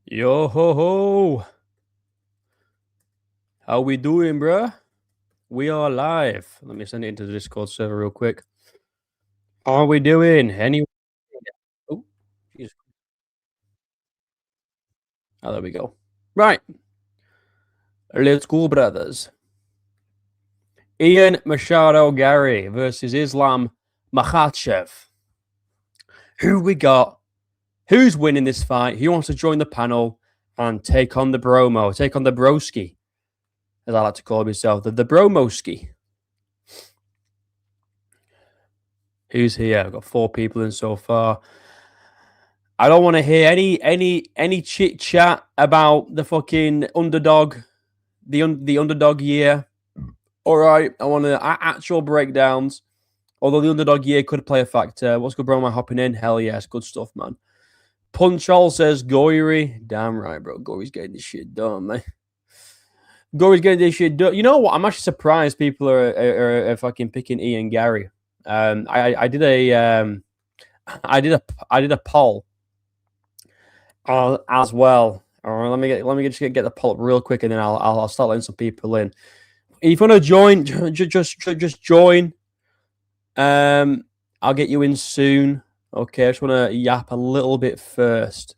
Yo ho ho! How we doing, bruh? We are live. Let me send it into the Discord server real quick. How are we doing? Anyway, oh, Jesus. Oh, there we go. Right, let's go, brothers. Ian Machado Garry versus Islam Makhachev. Who we got? Who's winning this fight? Who wants to join the panel and take on the bromo? Take on the broski, as I like to call myself, the bromoski. Who's here? I've got 4 people in so far. I don't want to hear any chit chat about the fucking underdog, the underdog year. All right, I want actual breakdowns. Although the underdog year could play a factor. What's good, bro? Am I hopping in? Hell yes, good stuff, man. Punchall says Gory. Damn right, bro. Gory's getting this shit done, man. Gory's getting this shit done. You know what? I'm actually surprised people are fucking picking Ian Garry. I did a poll as well. All right, let me just get the poll up real quick, and then I'll start letting some people in. If you want to join, just join. I'll get you in soon. Okay, I just want to yap a little bit first.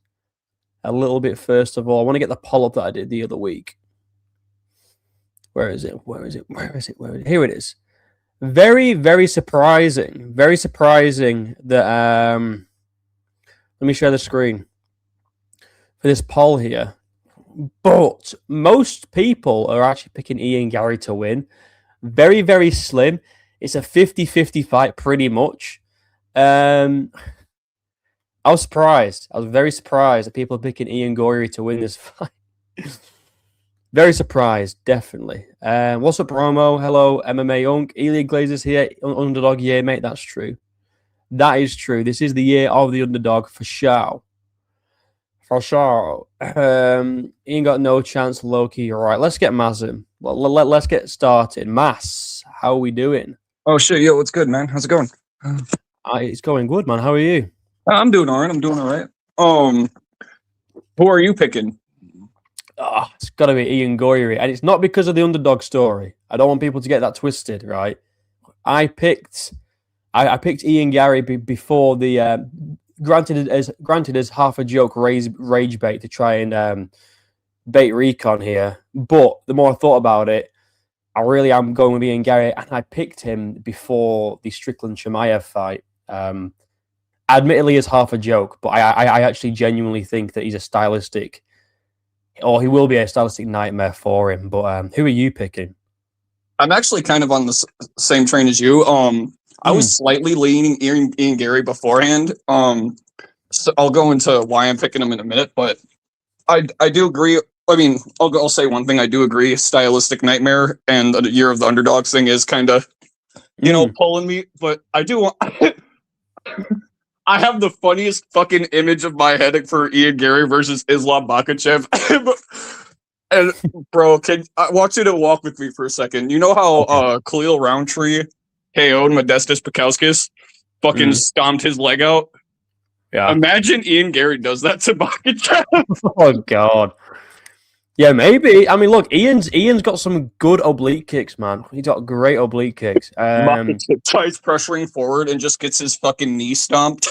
A little bit first of all. I want to get the poll up that I did the other week. Where is it? Where is it? Where is it? Where is it? Here it is. Very, very surprising. Very surprising that let me share the screen for this poll here. But most people are actually picking Ian Garry to win. Very, very slim. It's a 50-50 fight pretty much. I was surprised. I was very surprised that people are picking Ian Garry to win this fight. Very surprised, definitely. What's up, Romo? Hello, MMA Unk. Elia Glazer's here. Underdog year, mate. That's true. That is true. This is the year of the underdog for sure. For sure. Ian got no chance, Loki. All right, let's get Mazim. Let's get started. Mass, how are we doing? Oh, shit. Yo, what's good, man? How's it going? It's going good, man. How are you? I'm doing all right. I'm doing all right. Who are you picking? It's got to be Ian Garry, and it's not because of the underdog story. I don't want people to get that twisted, right? I picked Ian Garry before the granted as half a joke rage bait to try and bait recon here, but the more I thought about it, I really am going with Ian Garry, and I picked him before the Strickland Chimaev fight. Admittedly, as half a joke, but I actually genuinely think that he's a stylistic. Or he will be a stylistic nightmare for him. But who are you picking? I'm actually kind of on the same train as you. I was slightly leaning Ian Garry beforehand. So I'll go into why I'm picking him in a minute, but I do agree. I mean, I'll say one thing. I do agree. Stylistic nightmare and the year of the underdogs thing is kind of, pulling me. But I do want. I have the funniest fucking image of my head for Ian Garry versus Islam Makhachev. And bro, I want you to walk with me for a second. You know how Khalil Roundtree KO'd Modestas Pekauskas, fucking stomped his leg out? Yeah. Imagine Ian Garry does that to Makhachev. Oh god. Yeah, maybe. I mean, look, Ian's got some good oblique kicks, man. He's got great oblique kicks. Makhachev tries pressuring forward and just gets his fucking knee stomped.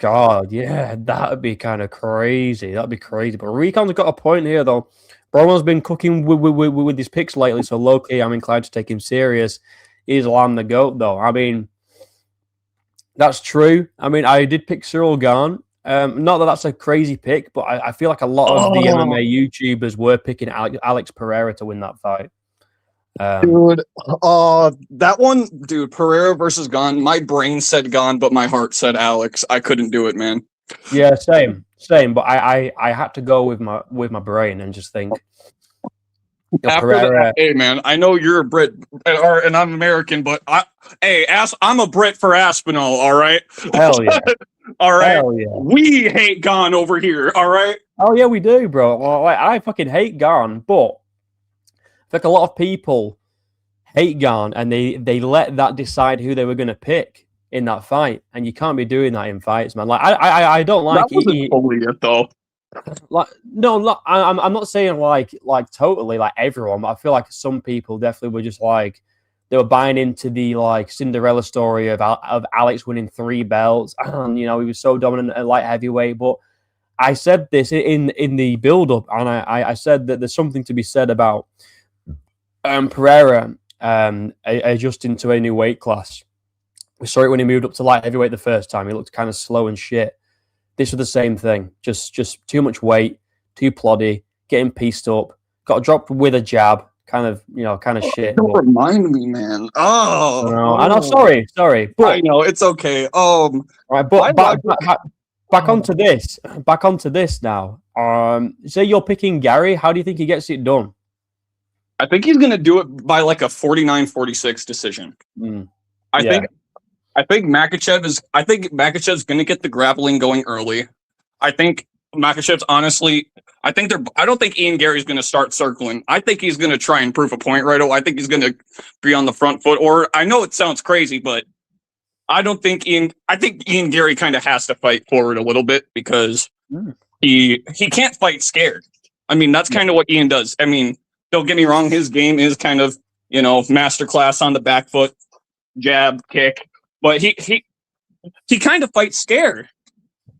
God, yeah, that would be kind of crazy. That'd be crazy. But Recon's got a point here, though. Bromo's been cooking with his picks lately, so low-key, I'm inclined to take him serious. Islam the GOAT, though. I mean, that's true. I mean, I did pick Cyril Gahn. Not that that's a crazy pick, but I feel like a lot of the MMA YouTubers were picking Alex Pereira to win that fight. Dude, that one, dude, Pereira versus Gahn. My brain said Gahn, but my heart said Alex. I couldn't do it, man. Yeah, same. But I had to go with my brain and just think. After hey man, I know you're a Brit and I'm American, but I'm a Brit for Aspinall. All right. Hell yeah. All right. Hell yeah. We hate Gahn over here. All right. Oh yeah, we do, bro. Well, I fucking hate Gahn, but I think a lot of people hate Gahn and they let that decide who they were going to pick in that fight, and you can't be doing that in fights, man. Like I don't like. That wasn't fully it though. Like no, I'm not saying like totally like everyone, but I feel like some people definitely were just like they were buying into the like Cinderella story of Alex winning 3 belts, and you know he was so dominant at light heavyweight. But I said this in the build up, and I said that there's something to be said about Pereira adjusting to a new weight class. We saw it when he moved up to light heavyweight the first time. He looked kind of slow and shit. This was the same thing. Just too much weight, too ploddy, getting pieced up. Got dropped with a jab, kind of shit. Don't remind me, man. I know. Sorry. But I know it's okay. right, but back onto this. Back onto this now. Say you're picking Garry. How do you think he gets it done? I think he's gonna do it by like a 49-46 decision. I think Makhachev's going to get the grappling going early. I think Makhachev's honestly, I don't think Ian Garry's going to start circling. I think he's going to try and prove a point right away. I think he's going to be on the front foot. Or I know it sounds crazy, but I think Ian Garry kind of has to fight forward a little bit because he can't fight scared. I mean, that's kind of what Ian does. I mean, don't get me wrong, his game is kind of, masterclass on the back foot, jab, kick. But he kind of fights scared.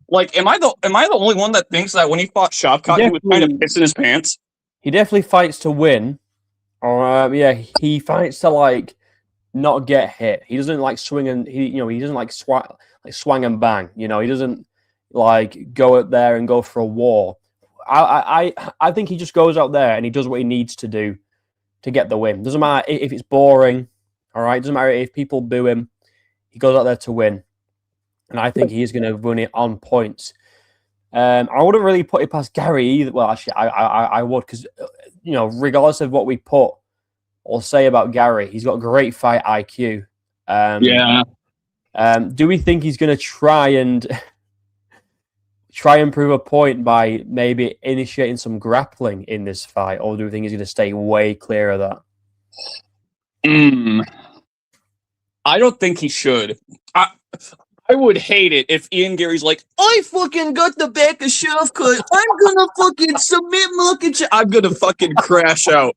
Like, am I the only one that thinks that when he fought Shavkat, he was kind of pissing his pants? He definitely fights to win. He fights to like not get hit. He doesn't like swing and he doesn't like swang and bang. He doesn't like go out there and go for a war. I think he just goes out there and he does what he needs to do to get the win. Doesn't matter if it's boring. All right, doesn't matter if people boo him. He goes out there to win, and I think he is going to win it on points. I wouldn't really put it past Garry either. Well, actually, I would because regardless of what we put or say about Garry, he's got great fight IQ. Do we think he's going to try and prove a point by maybe initiating some grappling in this fight, or do we think he's going to stay way clear of that? I don't think he should. I would hate it if Ian Garry's like, I fucking got the back of Shavkat. I'm gonna fucking submit Makhachev. I'm gonna fucking crash out.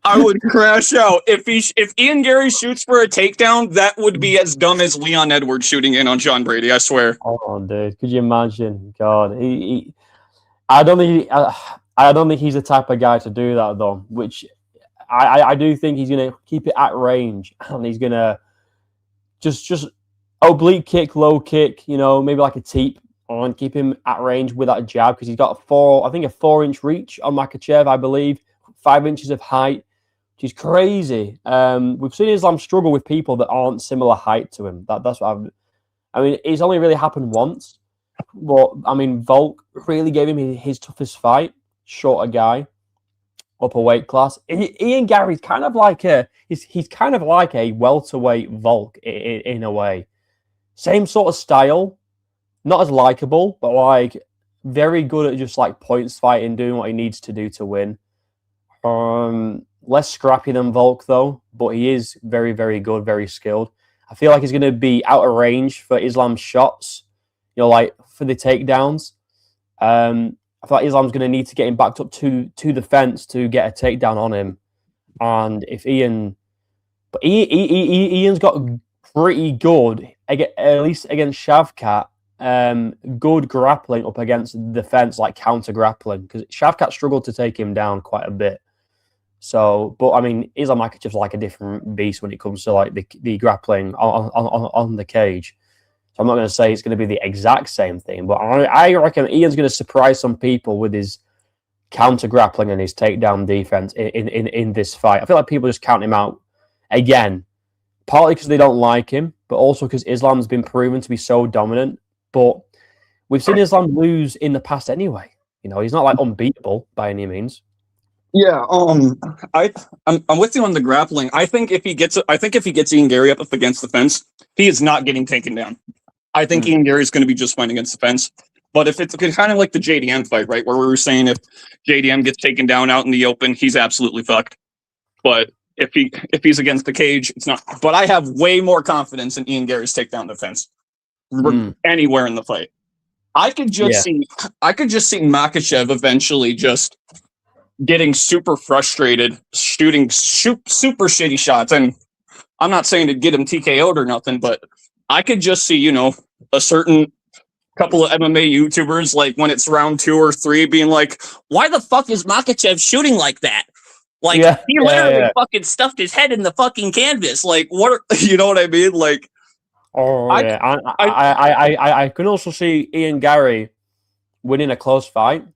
I would crash out if Ian Garry shoots for a takedown. That would be as dumb as Leon Edwards shooting in on John Brady. I swear. Oh, dude, could you imagine? God, I don't think he's the type of guy to do that though. Which I do think he's going to keep it at range, and he's going to just oblique kick, low kick, maybe like a teep, and keep him at range with that jab because he's got a 4-inch reach on Makhachev, I believe, 5 inches of height, which is crazy. We've seen Islam struggle with people that aren't similar height to him. That's what it's only really happened once, but Volk really gave him his toughest fight, shorter guy. Upper weight class. Ian Garry's kind of like he's kind of like a welterweight Volk in a way. Same sort of style, not as likable, but like very good at just like points fighting, doing what he needs to do to win. Less scrappy than Volk though, but he is very, very good, very skilled. I feel like he's going to be out of range for Islam's shots, like for the takedowns. I thought Islam's going to need to get him backed up to the fence to get a takedown on him. And if Ian's got pretty good, at least against Shavkat, good grappling up against the fence, like counter grappling, because Shavkat struggled to take him down quite a bit. So, but Islam Makhachev's like a different beast when it comes to like the grappling on the cage. I'm not going to say it's going to be the exact same thing, but I reckon Ian's going to surprise some people with his counter grappling and his takedown defense in this fight. I feel like people just count him out again, partly because they don't like him, but also because Islam's been proven to be so dominant. But we've seen Islam lose in the past anyway. He's not like unbeatable by any means. Yeah, I'm with you on the grappling. I think if he gets Ian Garry up against the fence, he is not getting taken down. I think Ian Garry is going to be just fine against the fence. But if it's kind of like the JDM fight, right, where we were saying if JDM gets taken down out in the open, he's absolutely fucked. But if he's against the cage, it's not. But I have way more confidence in Ian Garry's takedown defense anywhere in the fight. I could just see Makhachev eventually just getting super frustrated, shooting super shitty shots. And I'm not saying to get him TKO'd or nothing, but I could just see, a certain couple of MMA YouTubers, like when it's round 2 or 3, being like, why the fuck is Makhachev shooting like that? Like, Yeah, he literally fucking stuffed his head in the fucking canvas. Like, what you know what I mean? Like, Oh I, yeah, I, I can also see Ian Garry winning a close fight,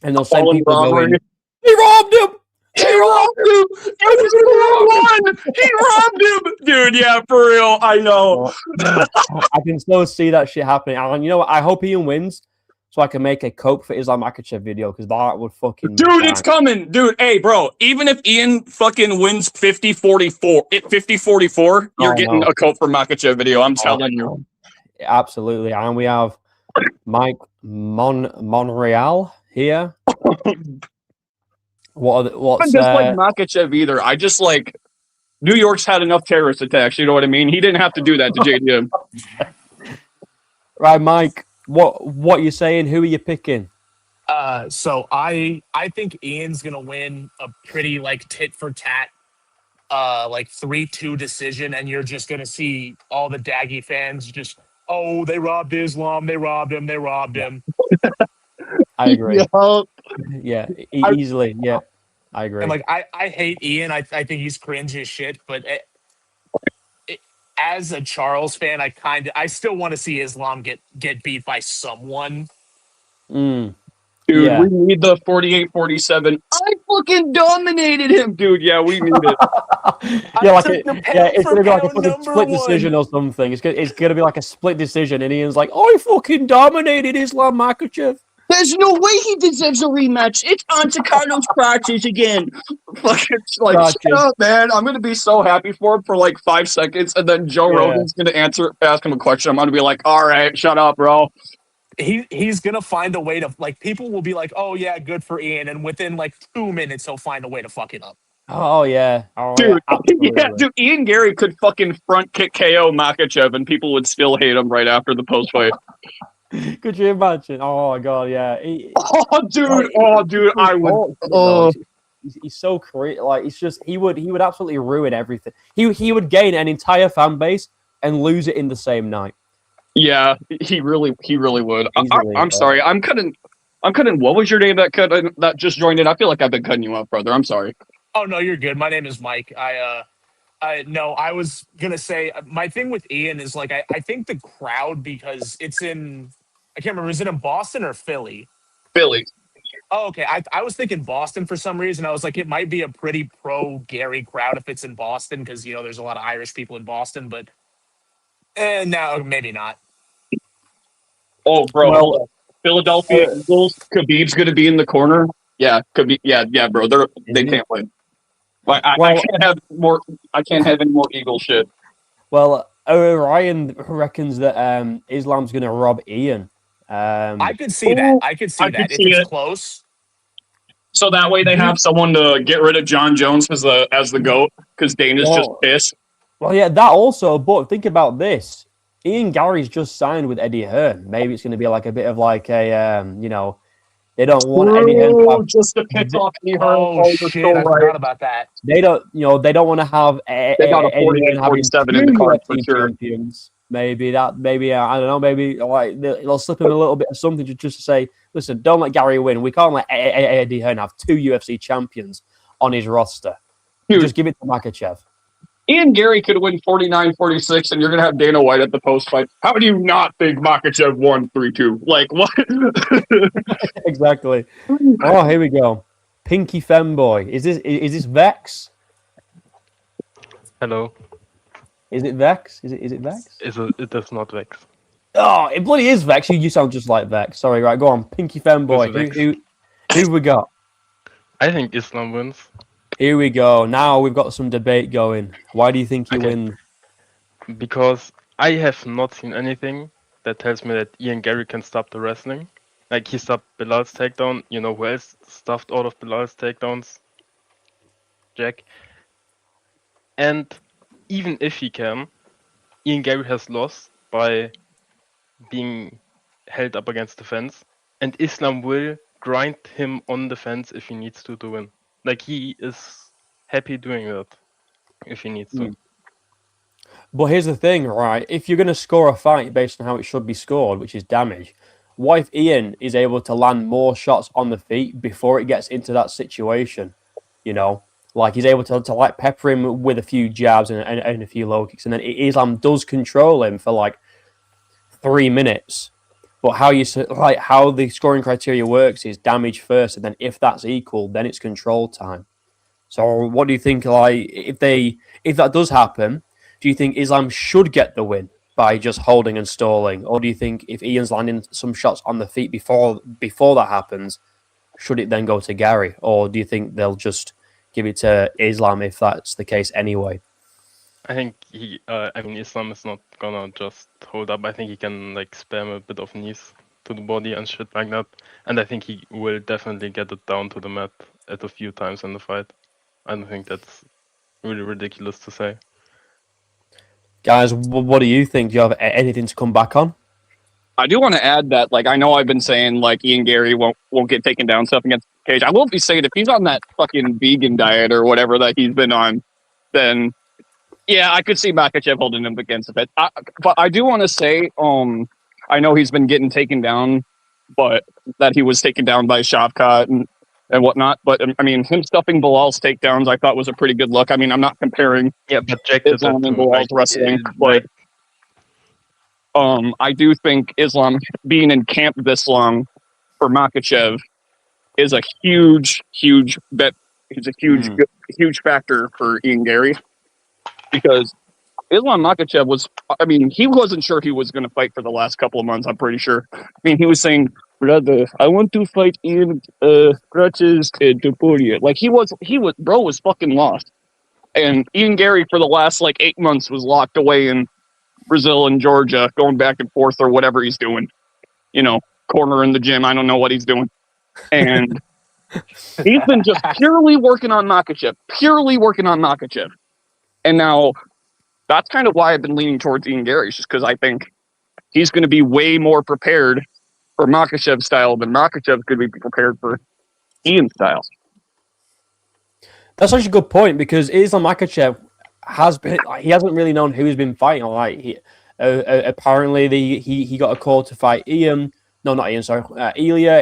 and those same felony people robbery. going, "He robbed him! He robbed him! It was the wrong one! He robbed him! Dude, yeah, for real, I know. I can still see that shit happening. And you know what? I hope Ian wins so I can make a Coke for Islam Makhachev video because that would fucking Dude, bang. it's coming. Dude, hey, bro, even if Ian fucking wins 50-44, you're getting a Cope for Makachev video. I'm telling you. Absolutely. And we have Mike Monreal here. What's Just like Makachev either. I just like New York's had enough terrorist attacks. You know what I mean? He didn't have to do that to JDM. Right, Mike. What you saying? Who are you picking? So I think Ian's gonna win a pretty like tit for tat, like 3-2 decision, and you're just gonna see all the Daggy fans just, oh, they robbed Islam, they robbed him, they robbed him. I agree. Yeah. Yeah, easily. Yeah, I agree. And like I hate Ian. I think he's cringe as shit. But as a Charles fan, I still want to see Islam get beat by someone. Mm. Dude, Yeah. we need the 48-47. I fucking dominated him, dude. Yeah, we need it. Yeah, it's gonna be like a fucking split decision or something. It's gonna be like a split decision, and Ian's like, "Oh, he fucking dominated Islam Makhachev." There's no way he deserves a rematch. It's on to Carlos crotches again. Fucking like, shut up, man. I'm gonna be so happy for him for like 5 seconds, and then Joe Rogan's gonna ask him a question. I'm gonna be like, all right, shut up, bro. He's gonna find a way to, like, people will be like, oh yeah, good for Ian, and within like 2 minutes he'll find a way to fuck it up. Oh yeah, dude, yeah, dude. Ian Garry could fucking front kick KO Makhachev, and people would still hate him right after the post fight. Could you imagine? Oh my god, yeah. Dude, I would. He's so creative. Like, it's just he would absolutely ruin everything. He would gain an entire fan base and lose it in the same night. Yeah, he really would. I'm sorry. I'm cutting. What was your name that just joined in? I feel like I've been cutting you off, brother. I'm sorry. Oh no, you're good. My name is Mike. I was gonna say my thing with Ian is like I think the crowd, because it's in, I can't remember, is it in Boston or Philly? Philly. Oh, okay. I was thinking Boston for some reason. I was like, it might be a pretty pro Garry crowd if it's in Boston, because there's a lot of Irish people in Boston, but no, maybe not. Oh, bro. Well, Philadelphia Eagles. Khabib's gonna be in the corner. Yeah, Khabib. Yeah, bro. They can't win. I can't have more. I can't have any more Eagle shit. Well, Ryan reckons that Islam's going to rob Ian. I could see that. I could see that if it's close. So that way they have someone to get rid of John Jones as the GOAT, because Dana's just pissed. Well, yeah, that also. But think about this: Ian Garry's just signed with Eddie Hearn. Maybe it's going to be like a bit of like a they don't want Eddie Hearn to have, just to piss off Eddie Hearn. Oh shit! I forgot about that. They don't want to have they got a 48-47 in the card for sure. Champions. Maybe I don't know. Maybe like they'll slip him a little bit of something to just say, listen, don't let Garry win. We can't let Eddie Hearn have 2 UFC champions on his roster. Dude, just give it to Makhachev. Ian Garry could win 49-46, and you're going to have Dana White at the post fight. How do you not think Makhachev won 3-2? Like, what? Exactly. Oh, here we go. Pinky Femboy. Is this Vex? Hello. Is it Vex? Is it Vex? It is not Vex. Oh, it bloody is Vex. You sound just like Vex. Sorry, right, go on. Pinky Femboy. Who we got? I think Islam wins. Here we go. Now we've got some debate going. Why do you think he wins? Because I have not seen anything that tells me that Ian Garry can stop the wrestling. Like, he stopped Bilal's takedown. You know who else stuffed all of Bilal's takedowns? Jack. And even if he can, Ian Garry has lost by being held up against the fence, and Islam will grind him on the fence if he needs to win. Like, he is happy doing that if he needs to. But here's the thing, right? If you're going to score a fight based on how it should be scored, which is damage, what if Ian is able to land more shots on the feet before it gets into that situation? You know, like he's able to like pepper him with a few jabs and a few low kicks, and then Islam does control him for like 3 minutes. But how the scoring criteria works is damage first, and then if that's equal, then it's control time. So what do you think? Like if that does happen, do you think Islam should get the win by just holding and stalling, or do you think if Ian's landing some shots on the feet before that happens, should it then go to Garry, or do you think they'll just give it to Islam if that's the case anyway? I think Islam is not gonna just hold up. I think he can like spam a bit of knees to the body and shit like that, and I think he will definitely get it down to the mat at a few times in the fight. I don't think that's really ridiculous to say. Guys, what do you think? Do you have anything to come back on? I do want to add that, like, I know I've been saying like Ian Garry won't get taken down stuff against Cage. I will be saying if he's on that fucking vegan diet or whatever that he's been on, then yeah, I could see Makhachev holding him against it. But I do want to say, I know he's been getting taken down, but that he was taken down by Shavkat and whatnot. But I mean, him stuffing Bilal's takedowns, I thought was a pretty good look. I mean, I'm not comparing but Jack did Islam that and too. Bilal's wrestling, but I do think Islam being in camp this long for Makhachev is a huge bet. It's a huge factor for Ian Garry, because Islam Makhachev was, I mean, he wasn't sure he was going to fight for the last couple of months, I'm pretty sure. I mean, he was saying, brother, I want to fight Ian Crutches and Topuria. Like, bro was fucking lost. And Ian Garry for the last, 8 months was locked away in Brazil and Georgia, going back and forth or whatever he's doing. Corner in the gym, I don't know what he's doing. And he's been just purely working on Makhachev. And now, that's kind of why I've been leaning towards Ian Garry, just because I think he's going to be way more prepared for Makhachev style than Makhachev's going to be prepared for Ian style. That's actually a good point, because Islam Makhachev he hasn't really known who he's been fighting. Like apparently he got a call to fight Ilya.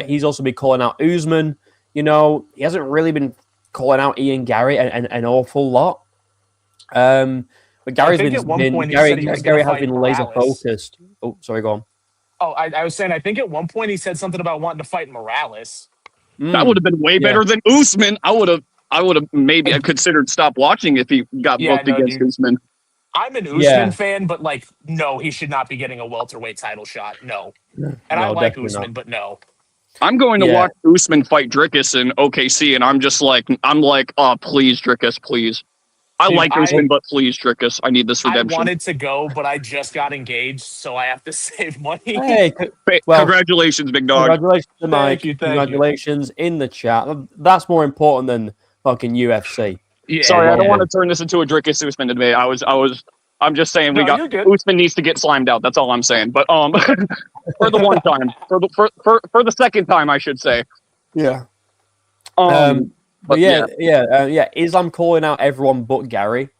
He's also been calling out Usman. He hasn't really been calling out Ian Garry an awful lot. But Garry has been laser focused. Oh, sorry, go on. Oh, I was saying, I think at one point he said something about wanting to fight Morales. That would have been way better than Usman. I would have maybe considered stop watching if he got booked against Usman. I'm an Usman fan, but no, he should not be getting a welterweight title shot. No. And I like Usman, but no. I'm going to watch Usman fight Dricus in OKC, and I'm like, oh, please, Dricus, please. I like Usman, but please, Dricus, I need this redemption. I wanted to go, but I just got engaged, so I have to save money. Hey, congratulations, big dog. Congratulations, Mike. Thank you. Congratulations in the chat. That's more important than fucking UFC. Yeah, sorry, I don't want to turn this into a Dricus Usman debate. I'm just saying Usman needs to get slimed out. That's all I'm saying. But for the one time, for the second time, I should say. Yeah. But Islam calling out everyone but Garry.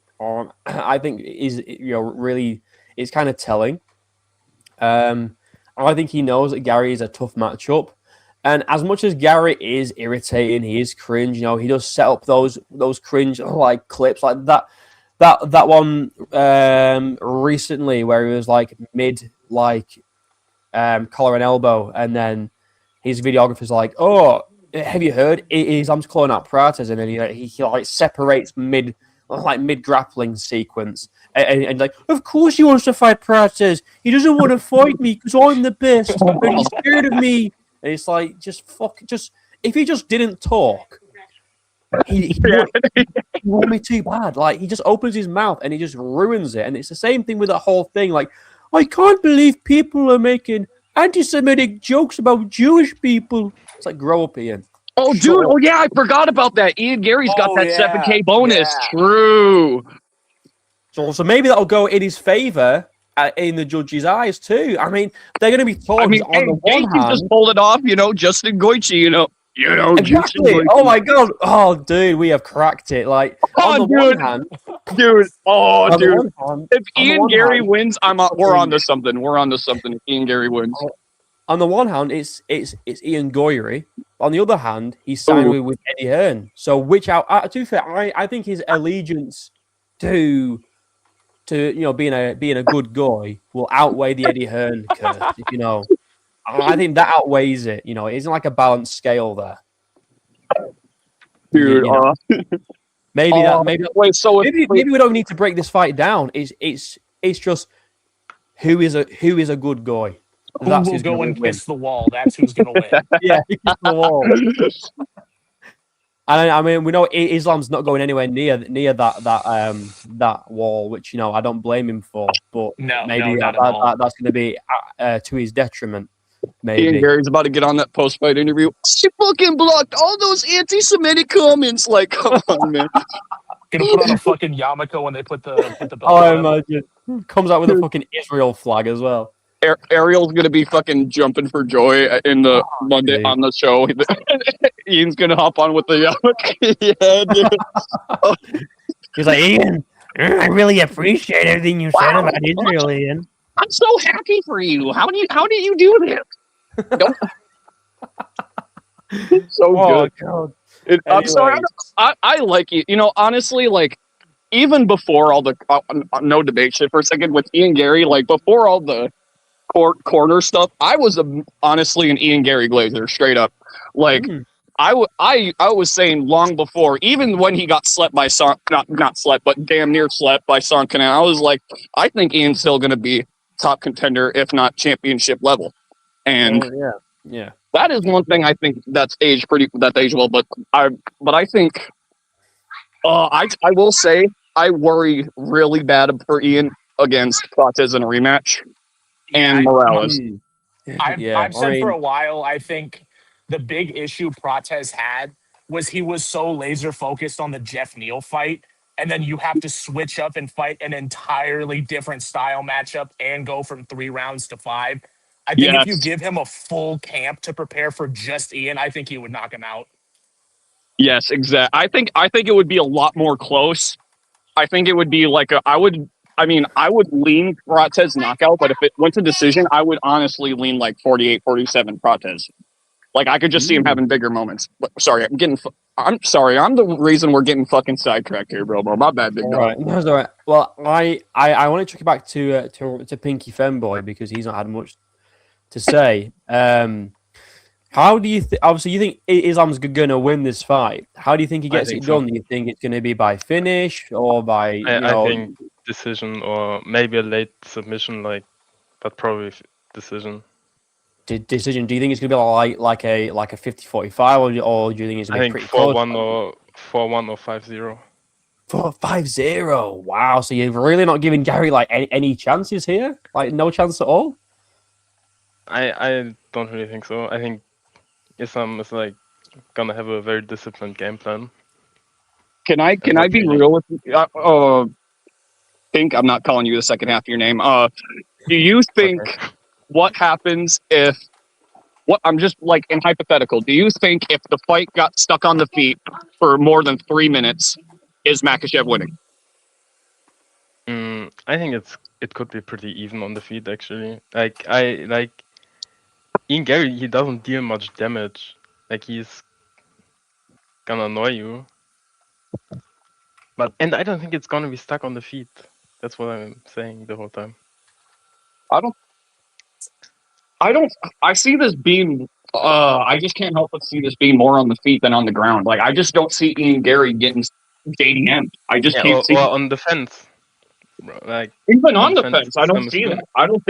I think is really it's kind of telling. I think he knows that Garry is a tough matchup, and as much as Garry is irritating, he is cringe. He does set up those cringe clips like that. That one recently where he was mid collar and elbow, and then his videographer's like, "Oh, have you heard? Islam's calling out Prates," and then he separates mid grappling sequence, and of course he wants to fight Prates. He doesn't want to fight me because I'm the best, and he's scared of me. And it's if he just didn't talk, he won't be too bad. He just opens his mouth and he just ruins it. And it's the same thing with that whole thing. I can't believe people are making anti-Semitic jokes about Jewish people. It's grow up, Ian. Oh, dude. Oh, yeah. I forgot about that. Ian Garry's got that 7K bonus. Yeah. True. So maybe that'll go in his favor in the judges' eyes too. I mean, they're going to be talking I mean, on the one Gaethje hand. just pulled it off, Justin Gaethje, Justin Exactly. Gaethje. Oh my god. Oh, dude, we have cracked it. Like on the one hand, dude. Oh, on the dude. one hand, If on the Ian one Garry hand, wins, we're on to something. We're on to something. If Ian Garry wins. on the one hand, it's Ian Garry. On the other hand, he's signed with Eddie Hearn. So, which to be fair, I think his allegiance to being a good guy will outweigh the Eddie Hearn curse. I think that outweighs it. It isn't like a balanced scale there. Dude, maybe wait, we don't need to break this fight down. It's just who is a good guy. Who will go and kiss the wall? That's who's going to win. Yeah, kiss the wall. I mean, we know Islam's not going anywhere near that wall, which I don't blame him for. But maybe that's going to be to his detriment. Maybe Ian Garry's about to get on that post-fight interview. She fucking blocked all those anti-Semitic comments. Like, come on, man. Gonna put on a fucking yarmulke when they put the belt I on. imagine comes out with a fucking Israel flag as well. Ariel's gonna be fucking jumping for joy in the Monday on the show. Ian's gonna hop on with the yeah, dude. He's like, Ian, I really appreciate everything you said about Israel, Ian. I'm so happy for you. How do you do this? It's so good. God. I'm sorry. I like it. Honestly, like even before all the no debate shit for a second with Ian Garry, like before all the corner stuff, I was honestly an Ian Garry glazer, straight up. Like I was saying long before, even when he got slept by not slept, but damn near slept by Son Canal, I was like, I think Ian's still going to be top contender, if not championship level. And yeah, that is one thing I think that's aged well. But I think I will say I worry really bad for Ian against Prates in a rematch. And Morales. I've said for a while, I think the big issue Prates had was he was so laser focused on the Jeff Neal fight, and then you have to switch up and fight an entirely different style matchup and go from 3 rounds to 5. I think if you give him a full camp to prepare for just Ian, I think he would knock him out. Yes, exactly. I think it would be a lot more close. I think it would be like I would lean Prates knockout, but if it went to decision, I would honestly lean like 48-47 Prates. Like I could just see him having bigger moments. But, sorry, I'm sorry. I'm the reason we're getting fucking sidetracked here, bro. My bad, big dog. Right, that's all right. Well, I want to check it back to Pinky Femboy because he's not had much to say. How do you obviously you think Islam's going to win this fight? How do you think he gets it done? Do you think it's going to be by finish or by? I think decision or maybe a late submission, but probably decision. Decision. Do you think it's going to be like a 50-45 or do you think it's going to be pretty close? 4-1 or 5-0. 5-0. Wow. So you're really not giving Garry any chances here? Like no chance at all? I don't really think so. I think Islam is gonna have a very disciplined game plan. Can I be real with you? Think I'm not calling you the second half of your name. Do you think what happens if I'm just in hypothetical? Do you think if the fight got stuck on the feet for more than 3 minutes, is Makhachev winning? I think it could be pretty even on the feet actually. Ian Garry, he doesn't deal much damage. He's gonna annoy you. And I don't think it's gonna be stuck on the feet. That's what I'm saying the whole time. I see this being I just can't help but see this being more on the feet than on the ground. I just don't see Ian Garry getting JDM. I just can't see or on the fence. Even on the fence, I don't see that. I don't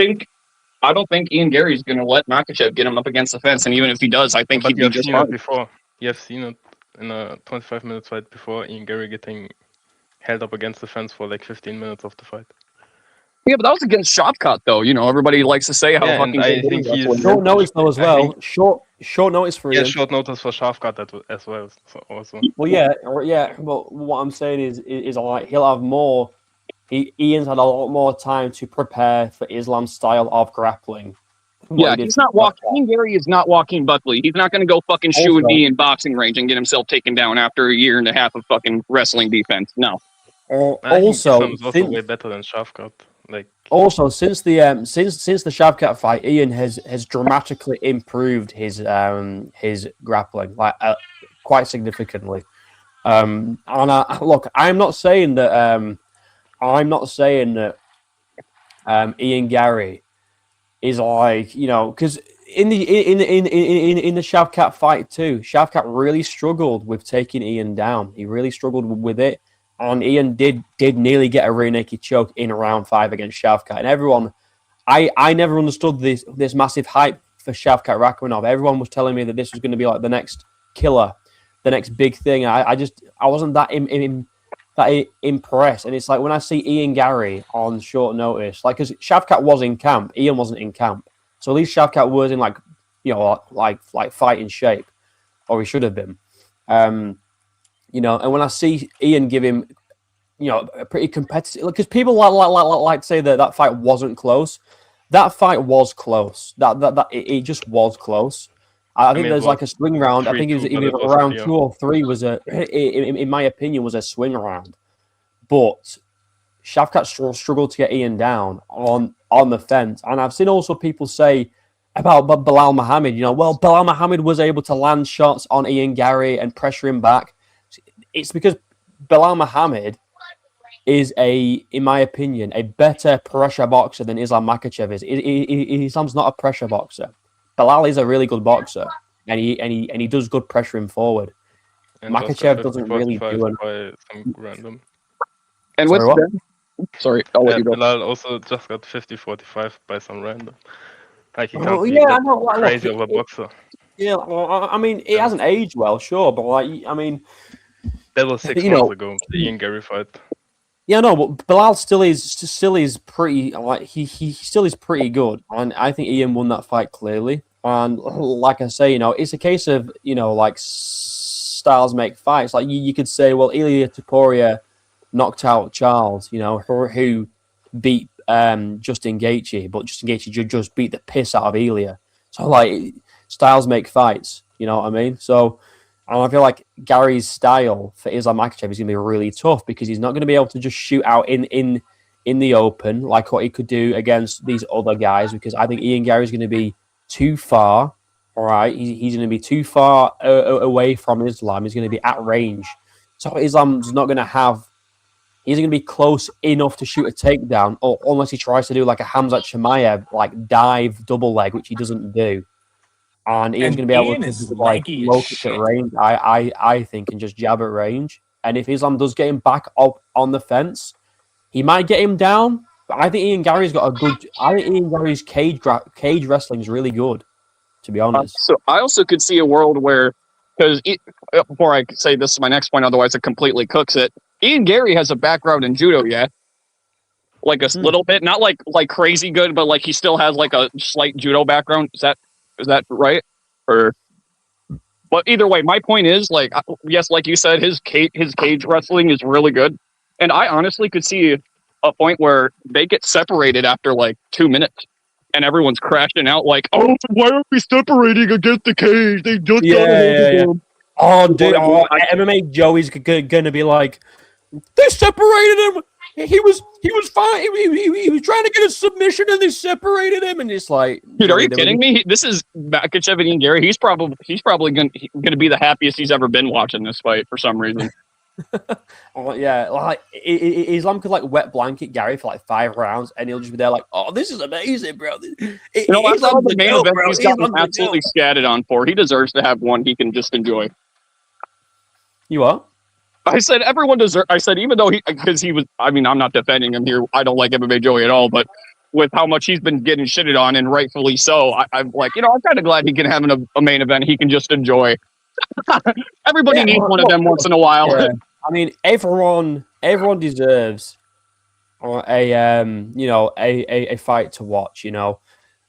think Ian Garry's going to let Makhachev get him up against the fence, and even if he does, I think he'd be just fine. Before. You have seen it in a 25-minute fight before, Ian Garry getting held up against the fence for 15 minutes of the fight. Yeah, but that was against Shavkat, though. Everybody likes to say how fucking. I think he's short notice though as well. Short notice for Ian. Yeah, short notice for Shavkat as well. Also. Well, yeah. But what I'm saying is he'll have more Ian's had a lot more time to prepare for Islam's style of grappling. Yeah, he's not walking. Ian Garry is not walking Buckley. He's not going to go fucking shoot me in boxing range and get himself taken down after a year and a half of fucking wrestling defense. No. I think Islam's also way better than Shavkat. Like also since the Shavkat fight, Ian has dramatically improved his grappling quite significantly. And look, I'm not saying that Ian Garry is like, you know, because in the Shavkat fight too, Shavkat really struggled with taking Ian down. He really struggled with it, and Ian did nearly get a rear naked choke in round 5 against Shavkat. And everyone, I never understood this massive hype for Shavkat Rakhmonov. Everyone was telling me that this was going to be like the next killer, the next big thing. I wasn't that impressed. And it's like when I see Ian Garry on short notice, like, because Shavkat was in camp, Ian wasn't in camp, so at least Shavkat was in like fighting shape, or he should have been, you know. And when I see Ian give him, you know, a pretty competitive, because people like to say that fight wasn't close. That fight was close. It just was close. I think there's like a swing round. I think it was either round 2 or 3 was in my opinion, was a swing round. But Shavkat struggled to get Ian down on the fence. And I've seen also people say about Bilal Muhammad, you know, well, Bilal Muhammad was able to land shots on Ian Garry and pressure him back. It's because Bilal Muhammad is in my opinion, a better pressure boxer than Islam Makhachev is. Islam's not a pressure boxer. Bilal is a really good boxer, and he does good pressuring forward. And Makhachev doesn't really do it. Some random. And what's that? Sorry, I'll let you go. Bilal also just got 50-45 by some random. Like he can't be that crazy of a boxer. Yeah, well, I mean, it hasn't aged well, sure, but like, I mean, that was 6 months ago, the Ian Garry fight. Yeah, no, but Bilal still is pretty, like, he still is pretty good, and I think Ian won that fight clearly. And like I say, you know, it's a case of, you know, like, styles make fights. Like you could say, well, Ilia Topuria knocked out Charles, you know, who beat Justin Gaethje, but Justin Gaethje just beat the piss out of Ilia. So like, styles make fights, you know what I mean? So. And I feel like Gary's style for Islam Makhachev is going to be really tough because he's not going to be able to just shoot out in the open like what he could do against these other guys, because I think Ian Garry is going to be too far. All right, he's going to be too far away from Islam. He's going to be at range, so Islam's not going to have. He's going to be close enough to shoot a takedown, or unless he tries to do like a Hamzat Chimaev like dive double leg, which he doesn't do. And Ian's going to be able to like locate at range, I think, and just jab at range. And if Islam does get him back up on the fence, he might get him down. But I think Ian Garry's got a good. I think Ian Garry's cage wrestling is really good, to be honest. So I also could see a world where, because before I say this is my next point, otherwise it completely cooks it. Ian Garry has a background in judo, yeah, like a little bit, not like crazy good, but like he still has like a slight judo background. Is that right? Or, but either way, my point is, like, yes, like you said, his cage wrestling is really good, and I honestly could see a point where they get separated after like 2 minutes, and everyone's crashing out like, "Oh, why are we separating against the cage? They just yeah. Oh, dude, MMA Joey's gonna be like, they separated him. He was fine. He was trying to get a submission, and they separated him. And it's like, dude, are you kidding me? This is Makhachev and Ian Garry. He's probably gonna be the happiest he's ever been watching this fight for some reason. Oh, yeah, like Islam could like wet blanket Garry for like 5 rounds, and he'll just be there like, "Oh, this is amazing, bro." Islam's the main event he's gotten absolutely scattered on for. He deserves to have one he can just enjoy. You what? I said everyone deserves. I said even though because he was. I mean, I'm not defending him here. I don't like MMA Joey at all, but with how much he's been getting shitted on, and rightfully so, I'm like, I'm kind of glad he can have a main event he can just enjoy. Everybody needs one of them once in a while. Yeah. I mean, everyone deserves a fight to watch, you know.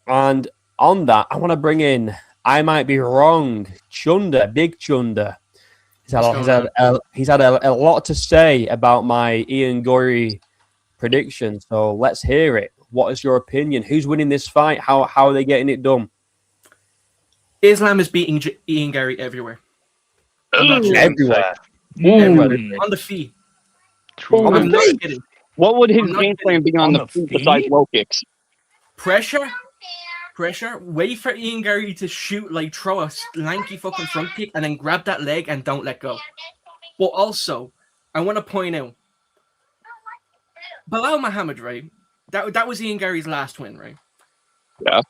And on that, I want to bring in. I might be wrong. Chunder, Big Chunder. He's had a lot to say about my Ian Garry prediction. So let's hear it. What is your opinion? Who's winning this fight? How are they getting it done? Islam is beating Ian Garry everywhere. I'm not joking. Everywhere. Everywhere. On the feet. True. I'm not kidding. What would his I'm not game plan be On on the the feet feet? besides low kicks? Pressure. Wait for Ian Garry to shoot, like throw a lanky fucking front kick, and then grab that leg and don't let go. But also, I want to point out, Bilal Muhammad, right? That was Ian Garry's last win, right? Yeah.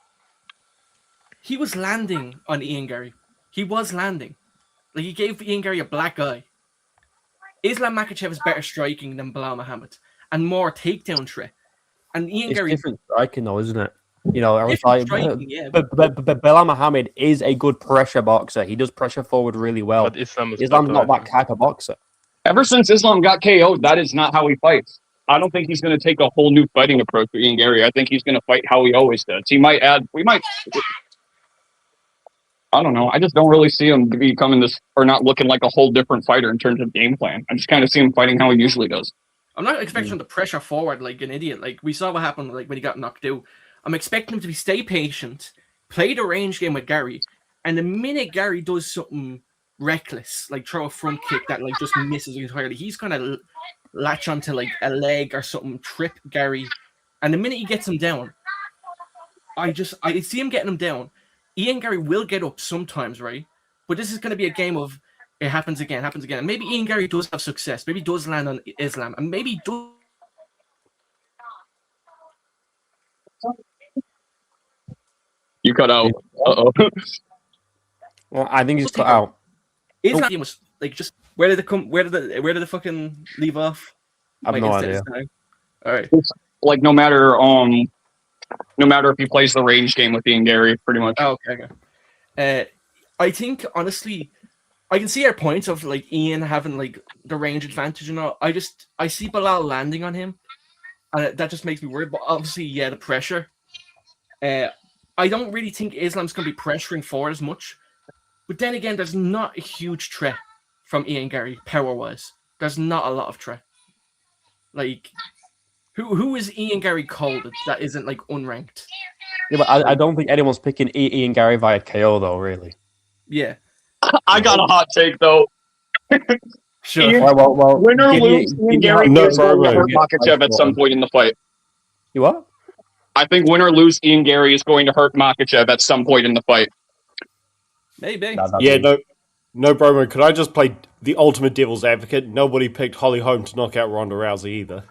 He was landing on Ian Garry. He was landing. Like, he gave Ian Garry a black eye. Islam Makhachev is better striking than Bilal Muhammad and more takedown threat. And Ian It's Garry, different striking, though, isn't it? You know, I was different like, striking, yeah. but Bilal Muhammad is a good pressure boxer. He does pressure forward really well. But Islam's Islam's better, not I that think. type of boxer. Ever since Islam got KO'd, that is not how he fights. I don't think he's going to take a whole new fighting approach with Ian Garry. I think he's going to fight how he always does. I don't know. I just don't really see him becoming this or not looking like a whole different fighter in terms of game plan. I just kind of see him fighting how he usually does. I'm not expecting him to pressure forward like an idiot. Like we saw what happened like when he got knocked out. I'm expecting him to stay patient, play the range game with Garry, and the minute Garry does something reckless, like throw a front kick that like just misses entirely, he's gonna latch onto like a leg or something, trip Garry, and the minute he gets him down, I see him getting him down. Ian Garry will get up sometimes, right? But this is going to be a game of it happens again. And maybe Ian Garry does have success. Maybe he does land on Islam, and maybe he does. You cut out. Uh-oh. Well, I think he's cut out. Islam was like just where did it come? Where did it fucking leave off? I have no idea. All right. Like no matter if he plays the range game with Ian Garry, pretty much. Oh, okay. I think honestly, I can see your points of like Ian having like the range advantage and all. I see Bilal landing on him, and that just makes me worried. But obviously, yeah, the pressure. I don't really think Islam's going to be pressuring forward as much. But then again, there's not a huge threat from Ian Garry power-wise. There's not a lot of threat. Like, who is Ian Garry called that isn't like unranked? Yeah, but I don't think anyone's picking Ian Garry via KO though, really. Yeah. I got a hot take though. Sure. Ian, Well, win or lose, Ian Garry is going to hurt Makhachev at some point in the fight. You what? I think win or lose, Ian Garry is going to hurt Makhachev at some point in the fight. Maybe. Yeah, no, Bromo. Could I just play the ultimate devil's advocate? Nobody picked Holly Holm to knock out Ronda Rousey either.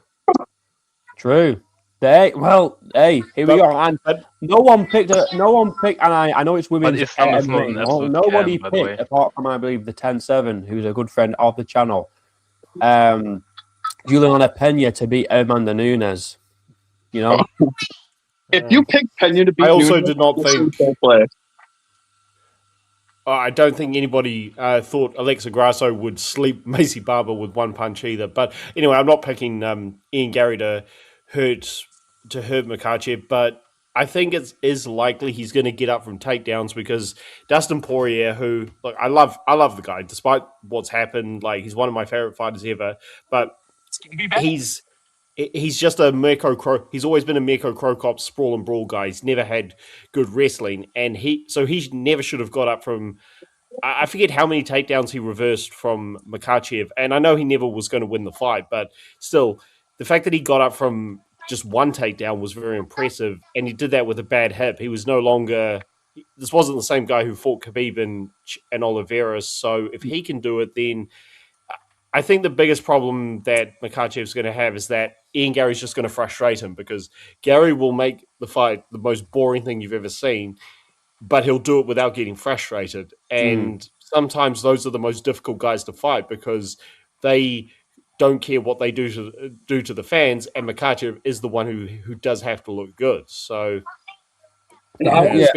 True. Hey, here we go. And no one picked, and I know it's women's Islam is not an MMA. absolute Nobody can, by the way. picked, apart from, I believe, the 10-7, who's a good friend of the channel, Juliana Pena to beat Amanda Nunes. You know? If you pick Pena to beat I also Nunes, did not this think- is fair play. I don't think anybody thought Alexa Grasso would sleep Macy Barber with one punch either. But anyway, I'm not picking Ian Garry to hurt Makhachev, but I think it is likely he's going to get up from takedowns because Dustin Poirier, who look, I love the guy despite what's happened. Like he's one of my favorite fighters ever, but he's just a Mirko Cro. He's always been a Mirko Crocop sprawl and brawl guy. He's never had good wrestling, and he never should have got up from. I forget how many takedowns he reversed from Makhachev, and I know he never was going to win the fight, but still, the fact that he got up from just one takedown was very impressive, and he did that with a bad hip. He was no longer. This wasn't the same guy who fought Khabib and Oliveira. So if he can do it, then I think the biggest problem that Makhachev's going to have is that Ian Garry's just going to frustrate him because Garry will make the fight the most boring thing you've ever seen, but he'll do it without getting frustrated. And sometimes those are the most difficult guys to fight because they don't care what they do to the fans, and Makhachev is the one who does have to look good. So, I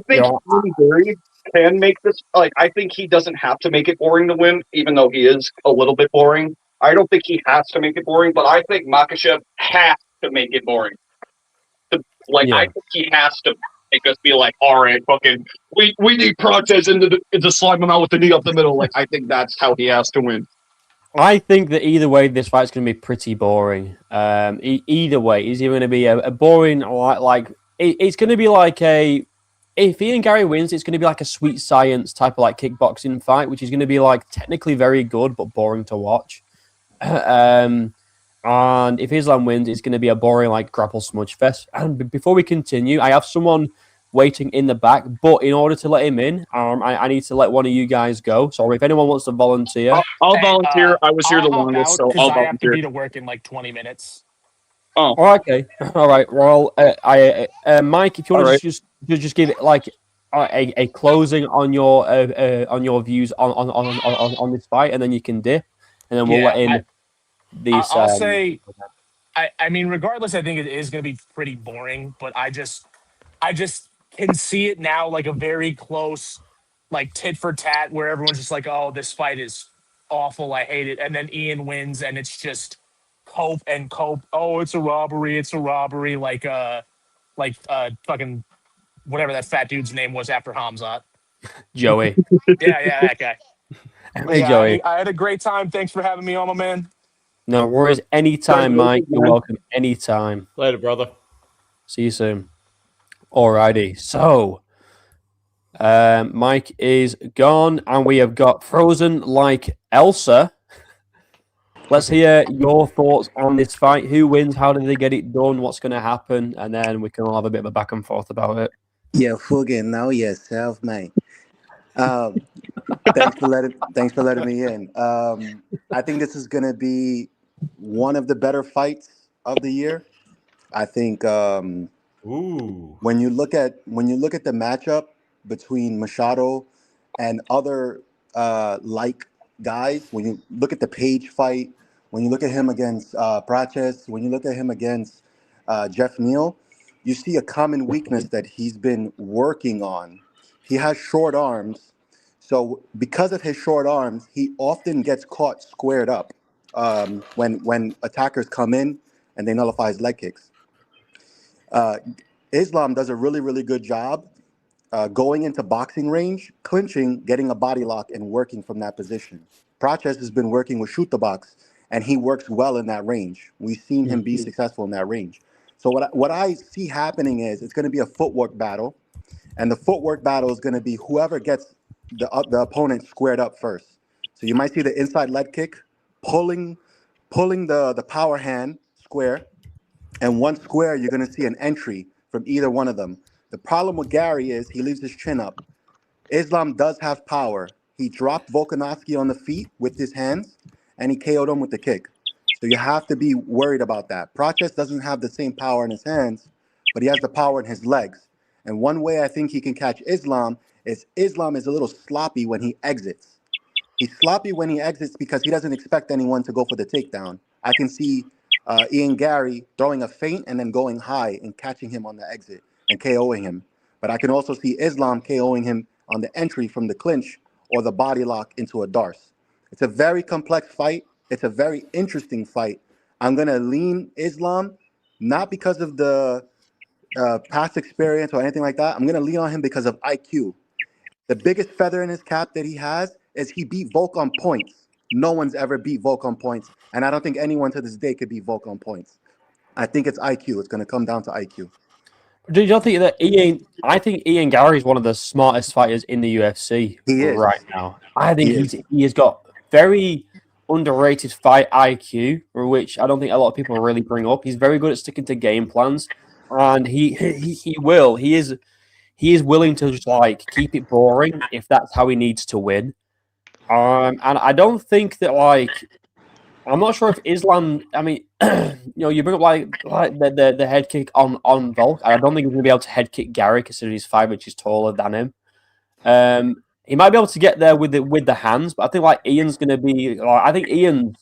think Ian Garry can make this. Like, I think he doesn't have to make it boring to win, even though he is a little bit boring. I don't think he has to make it boring, but I think Makhachev has to make it boring. I think he has to make us be like, all right, fucking, we need Protez into slime him out with the knee up the middle. Like, I think that's how he has to win. I think that either way, this fight's going to be pretty boring. Either way, is either going to be a boring it's going to be like a. If Ian Garry wins, it's going to be like a sweet science type of like kickboxing fight, which is going to be like technically very good but boring to watch. And if Islam wins, it's going to be a boring like grapple smudge fest. And before we continue, I have someone waiting in the back, but in order to let him in, I need to let one of you guys go. So if anyone wants to volunteer, I'll Hey, volunteer. I was here the I'll hop longest, out so because I'll I have to volunteer. be to work in like 20 minutes. Oh, oh, okay, all right. Well, Mike, if you all want right. to just give it like a closing on your views on this fight, and then you can dip, and then we'll let Yeah, in these. I'll say. I mean, regardless, I think it is going to be pretty boring. But I just can see it now, like a very close, like tit for tat, where everyone's just like, "Oh, this fight is awful. I hate it," and then Ian wins, and it's just cope and cope. Oh, it's a robbery. It's a robbery. Fucking whatever that fat dude's name was after Hamzat. Joey. Yeah, that guy. But Hey, yeah, Joey. I had a great time. Thanks for having me on, my man. No worries. Anytime, Mike. You're welcome. Anytime. Later, brother. See you soon. Alrighty. So, Mike is gone, and we have got Frozen like Elsa. Let's hear your thoughts on this fight. Who wins? How did they get it done? What's going to happen? And then we can all have a bit of a back and forth about it. Yeah, fucking know yourself, mate. Um, thanks for letting me in. I think this is gonna be one of the better fights of the year. I think Ooh. when you look at the matchup between Machado and other like guys, when you look at the Page fight, when you look at him against Praches, when you look at him against Jeff Neal, you see a common weakness that he's been working on. He has short arms, so because of his short arms, he often gets caught squared up when attackers come in and they nullify his leg kicks. Uh, Islam does a really, really good job going into boxing range, clinching, getting a body lock, and working from that position. Praches has been working with shoot the box, and he works well in that range. We've seen him be successful in that range. So what I see happening is it's going to be a footwork battle, and the footwork battle is going to be whoever gets the opponent squared up first. So you might see the inside leg kick pulling the power hand square, and one square, you're going to see an entry from either one of them. The problem with Garry is he leaves his chin up. Islam does have power. He dropped Volkanovski on the feet with his hands, and he KO'd him with the kick. So you have to be worried about that. Praches doesn't have the same power in his hands, but he has the power in his legs. And one way I think he can catch Islam is a little sloppy when he exits. He's sloppy when he exits because he doesn't expect anyone to go for the takedown. I can see Ian Garry throwing a feint and then going high and catching him on the exit and KOing him. But I can also see Islam KOing him on the entry from the clinch or the body lock into a Darce. It's a very complex fight. It's a very interesting fight. I'm going to lean Islam, not because of the past experience or anything like that. I'm going to lean on him because of IQ. The biggest feather in his cap that he has is he beat Volk on points. No one's ever beat Volk on points. And I don't think anyone to this day could beat Volk on points. I think it's IQ. It's going to come down to IQ. Do you think that Ian? I think Ian Garry is one of the smartest fighters in the UFC He is. right now. I think He is. he has got very underrated fight IQ, which I don't think a lot of people really bring up. He's very good at sticking to game plans, and he is willing to just like keep it boring if that's how he needs to win. And I don't think that like I'm not sure if Islam. I mean, you bring up like the head kick on Volk. I don't think he's gonna be able to head kick Garry considering he's 5 inches taller than him. He might be able to get there with the hands, but I think like Ian's gonna be. I think Ian's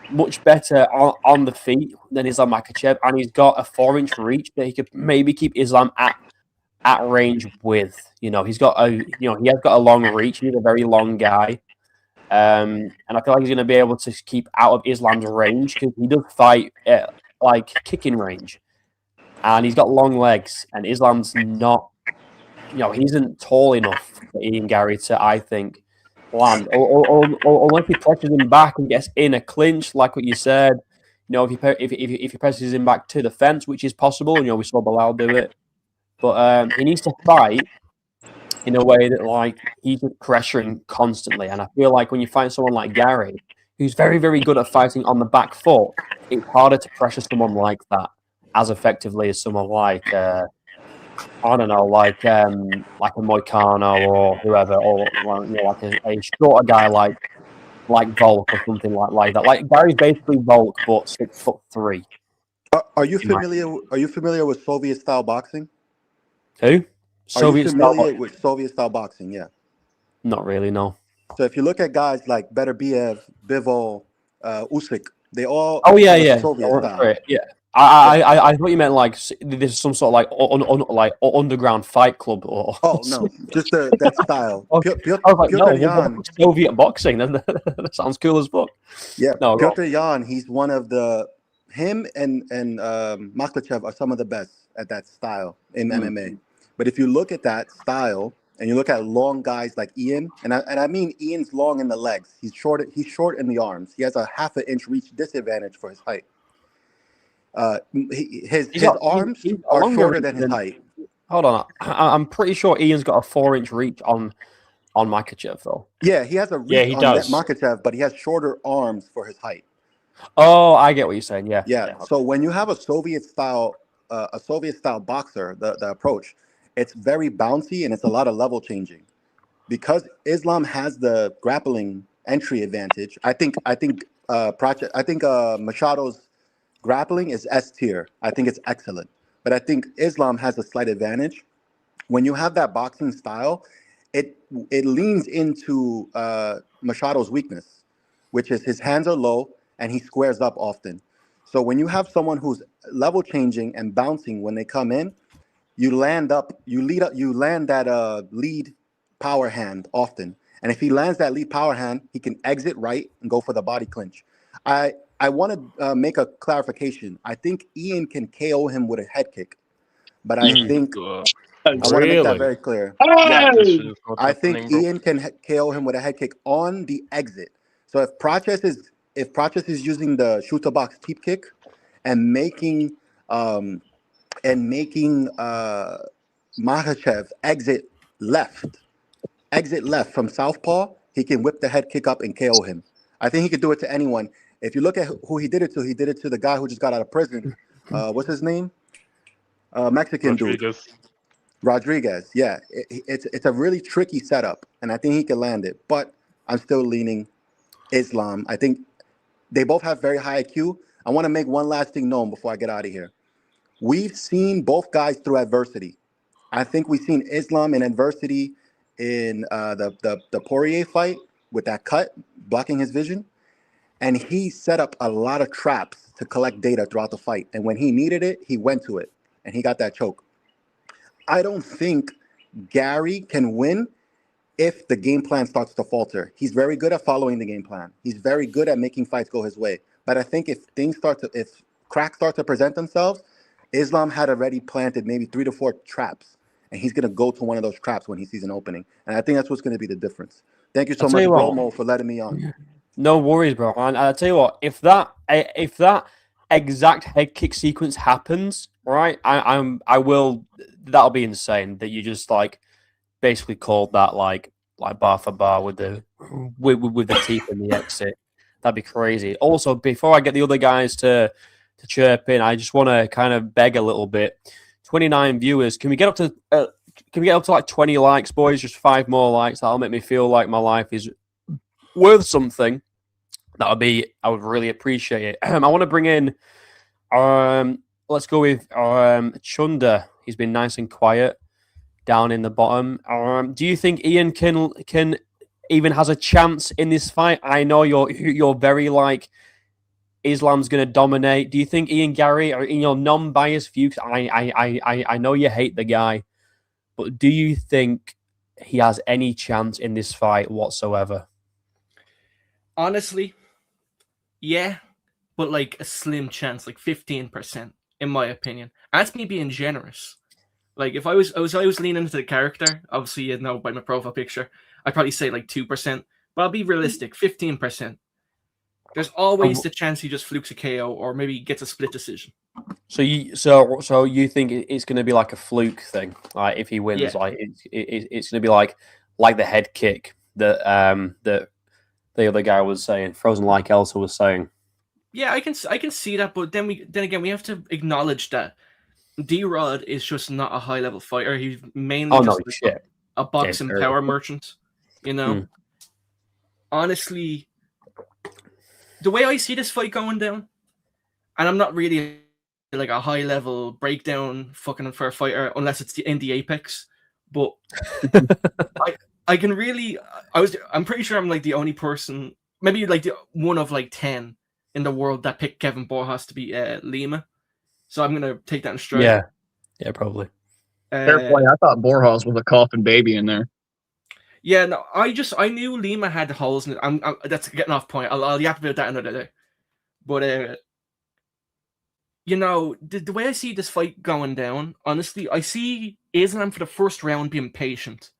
much better on the feet than Islam Makhachev, and he's got a 4-inch reach that he could maybe keep Islam at range with. He's got he has got a long reach. He's a very long guy. And I feel like he's going to be able to keep out of Islam's range because he does fight at like kicking range, and he's got long legs. And Islam's not, he isn't tall enough for Ian Garry to, I think, land, or unless he presses him back and gets in a clinch, like what you said. If he presses him back to the fence, which is possible, we saw Bilal do it, but he needs to fight in a way that like he's just pressuring constantly. And I feel like when you find someone like Garry, who's very, very good at fighting on the back foot, it's harder to pressure someone like that as effectively as someone like I don't know, like a Moicano or whoever, or like a shorter guy like Volk or something like that. Like Gary's basically Volk but 6'3". Are you familiar? Are you familiar with Soviet style boxing? Who? Are you Soviet familiar style? with Soviet style boxing? Yeah. Not really, no. So if you look at guys like Beterbiev, Bivol, Usyk, they all Oh yeah, have a yeah, Soviet style. right, yeah. Yeah. I thought you meant like there's some sort of like underground fight club or. Oh no, just that style. Okay. Piotr, I was like, Piotr no, Yan. Soviet boxing. That sounds cool as fuck. Yeah, No, go on. Piotr Yan. He's one of him and Makhachev are some of the best at that style in MMA. But if you look at that style and you look at long guys like Ian, and I mean Ian's long in the legs. He's short in the arms. He has a half an inch reach disadvantage for his height. His arms he's are longer shorter reach than his height. Hold on, I'm pretty sure Ian's got a 4-inch reach on Makhachev though. Yeah, he has a reach he on does. Makhachev, but he has shorter arms for his height. Oh, I get what you're saying. Yeah. Yeah. So when you have a Soviet style boxer, the approach, it's very bouncy and it's a lot of level changing. Because Islam has the grappling entry advantage, I think Machado's grappling is S tier. I think it's excellent. But I think Islam has a slight advantage. When you have that boxing style, it leans into Machado's weakness, which is his hands are low and he squares up often. So when you have someone who's level changing and bouncing when they come in, you land that lead power hand often. And if he lands that lead power hand, he can exit right and go for the body clinch. I want to make a clarification. I think Ian can KO him with a head kick, but I think I want to make that very clear. Yeah, I think Ian can KO him with a head kick on the exit. So if Praches is using the shoot to box teep kick and making Makhachev exit left from southpaw, he can whip the head kick up and KO him. I think he could do it to anyone. If you look at who he did it to the guy who just got out of prison. What's his name? Mexican dude. Rodriguez. Yeah, it's a really tricky setup, and I think he can land it. But I'm still leaning Islam. I think they both have very high IQ. I want to make one last thing known before I get out of here. We've seen both guys through adversity. I think we've seen Islam in adversity in the Poirier fight with that cut blocking his vision. And he set up a lot of traps to collect data throughout the fight. And when he needed it, he went to it. And he got that choke. I don't think Garry can win if the game plan starts to falter. He's very good at following the game plan. He's very good at making fights go his way. But I think if cracks start to present themselves, Islam had already planted maybe 3 to 4 traps. And he's going to go to one of those traps when he sees an opening. And I think that's what's going to be the difference. Thank you so much, Bromo, for letting me on. No worries, bro. And I'll tell you what, if that exact head kick sequence happens, right, that'll be insane that you just like basically called that like bar for bar with the teeth and the exit. That'd be crazy. Also, before I get the other guys to chirp in, I just want to kind of beg a little bit. 29 viewers. Can we get up to like 20 likes, boys? Just 5 more likes. That'll make me feel like my life is worth something. I would really appreciate it. I want to bring in, let's go with Chunder. He's been nice and quiet down in the bottom. Do you think Ian can even has a chance in this fight? I know you're very like Islam's going to dominate. Do you think Ian Garry, or in your non-biased view, I know you hate the guy, but do you think he has any chance in this fight whatsoever? Honestly, yeah, but like a slim chance, like 15%, in my opinion. That's me being generous. Like if I was leaning into the character, obviously you know by my profile picture, I'd probably say like 2%. But I'll be realistic, 15%. There's always the chance he just flukes a KO or maybe gets a split decision. So you think it's going to be like a fluke thing? Like if he wins, Yeah. like it's going to be like the head kick that that the other guy was saying, Frozen like Elsa was saying. Yeah, I can see that, but then again we have to acknowledge that D-Rod is just not a high level fighter. He's mainly just like a boxing power merchant. You know, honestly, the way I see this fight going down, and I'm not really like a high level breakdown fucking for a fighter unless it's in the Apex, but I can really I'm pretty sure I'm like the only person, maybe like the one of like 10 in the world that picked Kevin Borjas to beat Lima. So I'm gonna take that in stride. Yeah, probably. Fair play. I thought Borjas was a coughing baby in there. Yeah, no, I knew Lima had holes in it. That's getting off point. I'll yap about that another day. But you know, the way I see this fight going down, honestly, I see Islam for the first round being patient,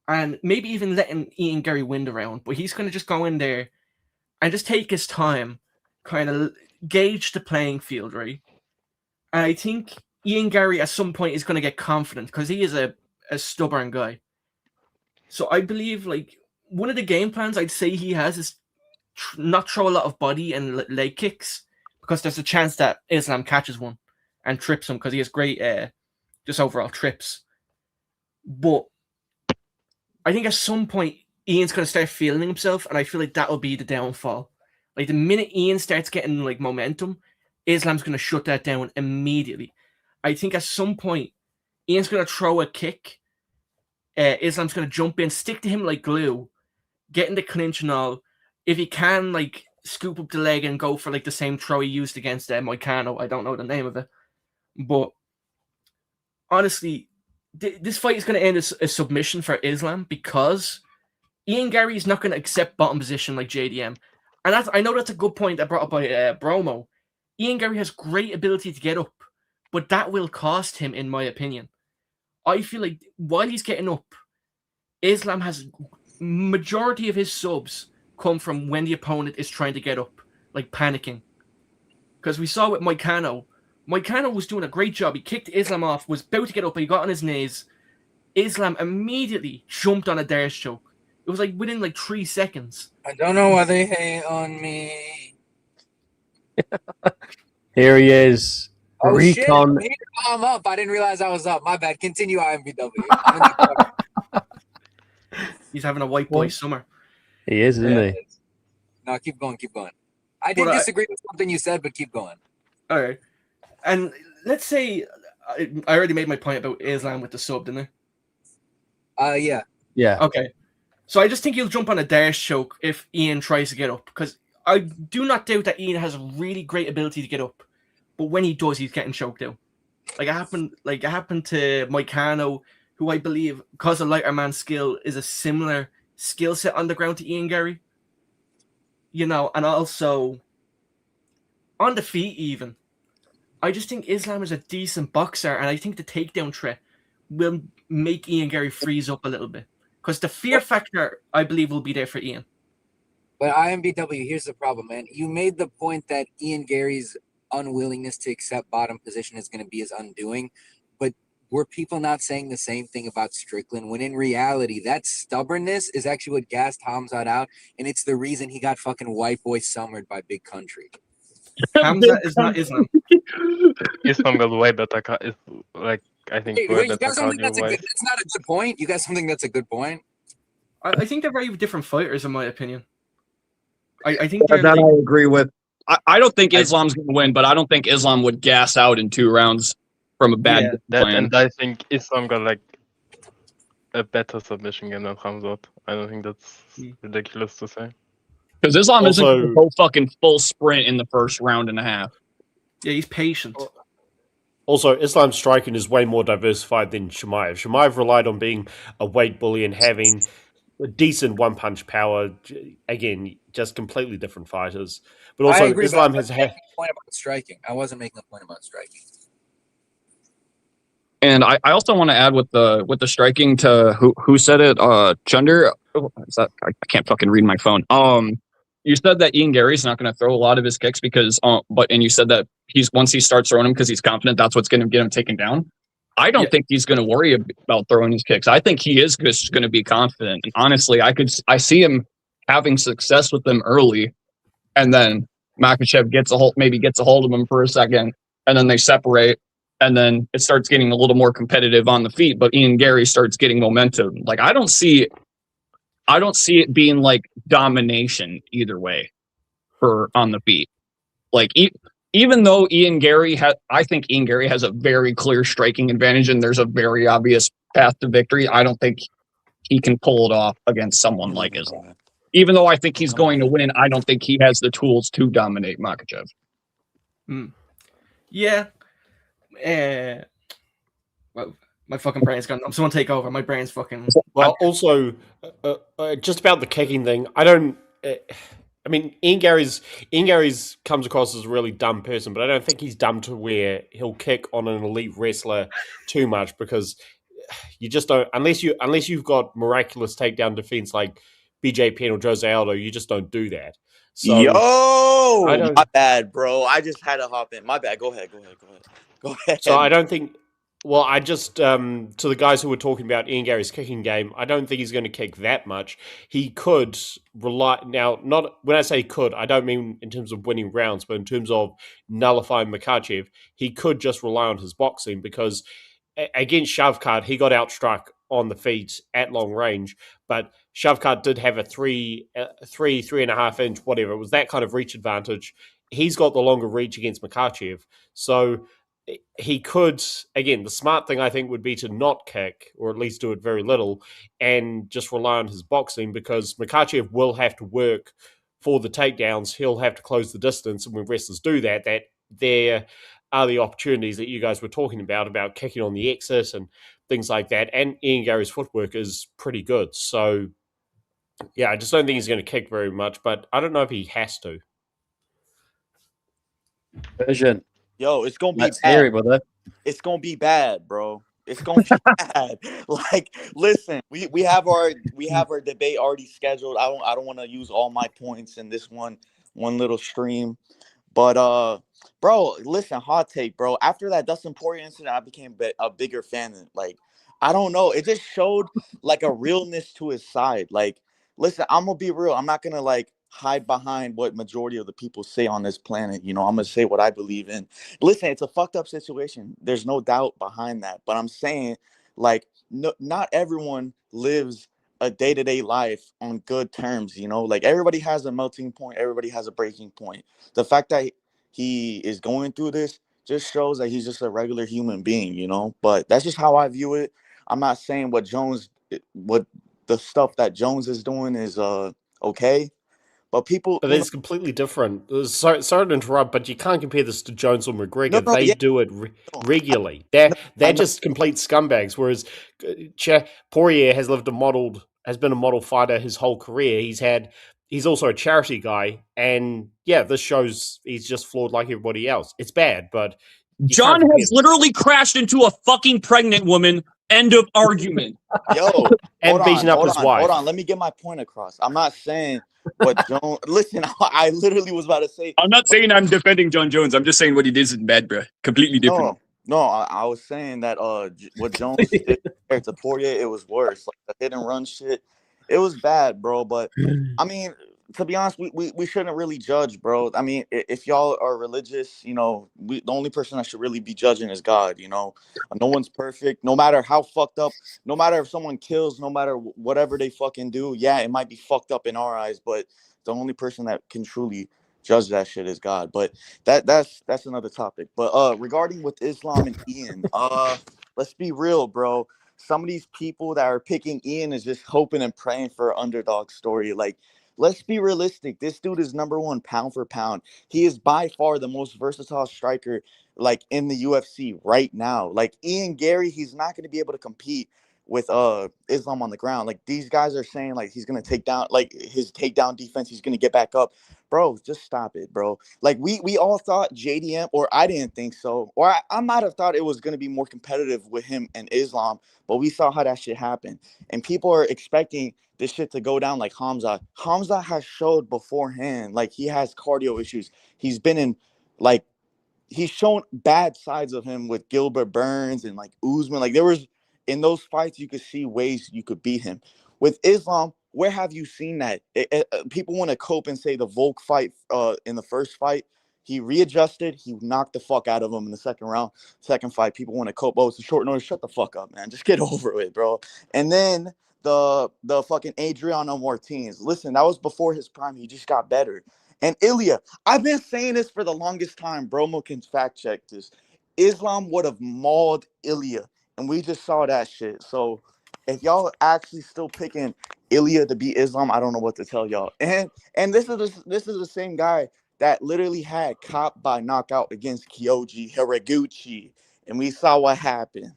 and maybe even letting Ian Garry win the round. But he's gonna just go in there and just take his time, kind of gauge the playing field, right? And I think Ian Garry at some point is going to get confident because he is a stubborn guy. So I believe like one of the game plans I'd say he has is not throw a lot of body and leg kicks because there's a chance that Islam catches one and trips him because he has great just overall trips. But I think at some point Ian's going to start feeling himself, and I feel like that'll be the downfall. Like the minute Ian starts getting like momentum, Islam's going to shut that down immediately. I think at some point Ian's going to throw a kick. Islam's going to jump in, stick to him like glue, get in the clinch and all. If he can, like, scoop up the leg and go for, like, the same throw he used against Moicano. I don't know the name of it. But, honestly, this fight is going to end as a submission for Islam because Ian Garry is not going to accept bottom position like JDM. And I know that's a good point that brought up by Bromo. Ian Garry has great ability to get up, but that will cost him, in my opinion. I feel like while he's getting up, Islam has majority of his subs come from when the opponent is trying to get up, like panicking. Because we saw with Moicano. Moicano was doing a great job. He kicked Islam off, was about to get up, he got on his knees. Islam immediately jumped on a dash choke. It was like within like 3 seconds. I don't know why they hate on me. Here he is. Oh, Recon. shit. I'm up. I didn't realize I was up. My bad. Continue, IMBW. He's having a white boy summer. He is, isn't he? No, keep going. I did disagree with something you said, but keep going. All right. And let's say I already made my point about Islam with the sub, didn't I? Yeah. Yeah. Okay. So I just think he'll jump on a dash choke if Ian tries to get up, because I do not doubt that Ian has a really great ability to get up, but when he does, he's getting choked out. Like it happened to Moicano, who I believe, because of lighter man skill, is a similar skill set on the ground to Ian Garry. You know, and also on the feet even. I just think Islam is a decent boxer, and I think the takedown threat will make Ian Garry freeze up a little bit. Because the fear factor, I believe, will be there for Ian. But IMBW, here's the problem, man. You made the point that Ian Garry's unwillingness to accept bottom position is going to be his undoing. But were people not saying the same thing about Strickland? When in reality, that stubbornness is actually what gassed Hamzat out, and it's the reason he got fucking white boy summered by Big Country. Hamzat is not Islam. Islam got way better. I think way you better got something that's cardio-wise. that's not a good point. You got something that's a good point. I think they're very different fighters, in my opinion. I think that I agree with. I don't think Islam's going to win, but I don't think Islam would gas out in 2 rounds from a bad plan. And I think Islam got like a better submission game than Hamzat. I don't think that's ridiculous to say. Because Islam isn't going to go fucking full sprint in the first round and a half. Yeah, he's patient. Also, Islam's striking is way more diversified than Chimaev. Chimaev relied on being a weight bully and having a decent one-punch power. Again, just completely different fighters. But also, Islam has had a point about striking. I wasn't making a point about striking. And I also want to add with the striking to who said it, Chunder. Oh, is that, I can't fucking read my phone. You said that Ian Gary's not going to throw a lot of his kicks because, and you said that once he starts throwing them because he's confident, that's what's going to get him taken down. I don't think he's going to worry about throwing his kicks. I think he is just going to be confident. And honestly, I see him having success with them early, and then Makhachev gets a hold of him for a second, and then they separate, and then it starts getting a little more competitive on the feet. But Ian Garry starts getting momentum. Like I don't see it being like domination either way for on the feet. Like even though I think Ian Garry has a very clear striking advantage, and there's a very obvious path to victory. I don't think he can pull it off against someone like Islam. Even though I think he's going to win, I don't think he has the tools to dominate Makhachev. Yeah. Well, my fucking brain's gone. Someone take over. My brain's fucking. Well, also, just about the kicking thing, I don't. I mean, Ian Garry's comes across as a really dumb person, but I don't think he's dumb to where he'll kick on an elite wrestler too much, because you just don't, unless you've got miraculous takedown defense like BJ Penn or Jose Aldo, you just don't do that. So, Yo, my bad, bro. I just had to hop in. My bad. Go ahead. So I don't think. Well, I just to the guys who were talking about Ian Garry's kicking game, I don't think he's going to kick that much. He could rely now. Not when I say could, I don't mean in terms of winning rounds, but in terms of nullifying Makhachev. He could just rely on his boxing, because against Shavkat, he got outstruck on the feet at long range, but Shavkat did have a 3.5 inch, whatever. It was that kind of reach advantage. He's got the longer reach against Makhachev. So he could, again, the smart thing I think would be to not kick, or at least do it very little, and just rely on his boxing, because Makhachev will have to work for the takedowns. He'll have to close the distance, and when wrestlers do that there are the opportunities that you guys were talking about kicking on the exit and things like that. And Ian Garry's footwork is pretty good. So, yeah, I just don't think he's going to kick very much, but I don't know if he has to. Version. Yo, it's gonna be That's bad. scary, brother. It's gonna be bad, bro. It's gonna be bad. Like, listen, we have our debate already scheduled. I don't want to use all my points in this one little stream, but bro, listen, hot take, bro. After that Dustin Poirier incident, I became a bigger fan. Like, I don't know, it just showed like a realness to his side. Like, listen, I'm gonna be real. I'm not gonna like hide behind what majority of the people say on this planet. You know, I'm gonna say what I believe in. Listen, it's a fucked up situation. There's no doubt behind that. But I'm saying, like, no, not everyone lives a day-to-day life on good terms. You know, like everybody has a melting point. Everybody has a breaking point. The fact that he is going through this just shows that he's just a regular human being. You know, but that's just how I view it. I'm not saying what the stuff that Jones is doing is okay. But people, but it's completely different. Sorry to interrupt, but you can't compare this to Jones or McGregor. No, they yeah. do it regularly. They're just complete scumbags. Whereas Poirier has been a model fighter his whole career. He's also a charity guy, and yeah, this shows he's just flawed like everybody else. It's bad, but John has literally crashed into a fucking pregnant woman. End of argument. Yo, and beating up his wife. Hold on, let me get my point across. I'm not saying what Jones. Listen, I literally was about to say. I'm not saying I'm defending John Jones. I'm just saying what he did is bad, bro. Completely different. No, I was saying that what Jones did compared to Poirier, it was worse. Like the hit and run shit, it was bad, bro. But I mean, to be honest, we shouldn't really judge, bro. I mean, if y'all are religious, you know, the only person that should really be judging is God. You know, no one's perfect. No matter how fucked up, no matter if someone kills, no matter whatever they fucking do, yeah, it might be fucked up in our eyes, but the only person that can truly judge that shit is God. But that's another topic. But regarding with Islam and Ian, let's be real, bro. Some of these people that are picking Ian is just hoping and praying for an underdog story. Like, let's be realistic. This dude is number one pound for pound. He is by far the most versatile striker like in the UFC right now. Like Ian Garry, he's not going to be able to compete with Islam on the ground. Like these guys are saying like he's gonna take down like his takedown defense, he's gonna get back up. Bro, just stop it, bro. Like we all thought JDM, or I didn't think so, or I might have thought it was gonna be more competitive with him and Islam, but we saw how that shit happened. And people are expecting this shit to go down like Hamza. Hamza has showed beforehand like he has cardio issues. He's been in like he's shown bad sides of him with Gilbert Burns and like Usman. Like there was in those fights, you could see ways you could beat him. With Islam, where have you seen that? People want to cope and say the Volk fight in the first fight, he readjusted, he knocked the fuck out of him in the second round. Second fight, people want to cope. Oh, it's a short notice. Shut the fuck up, man. Just get over it, bro. And then the fucking Adriano Martinez. Listen, that was before his prime. He just got better. And Ilya, I've been saying this for the longest time. Bromo can fact check this. Islam would have mauled Ilya, and we just saw that shit. So if y'all actually still picking Ilya to beat Islam, I don't know what to tell y'all. And this is the same guy that literally had Cop by knockout against Kyoji Hiraguchi, and we saw what happened.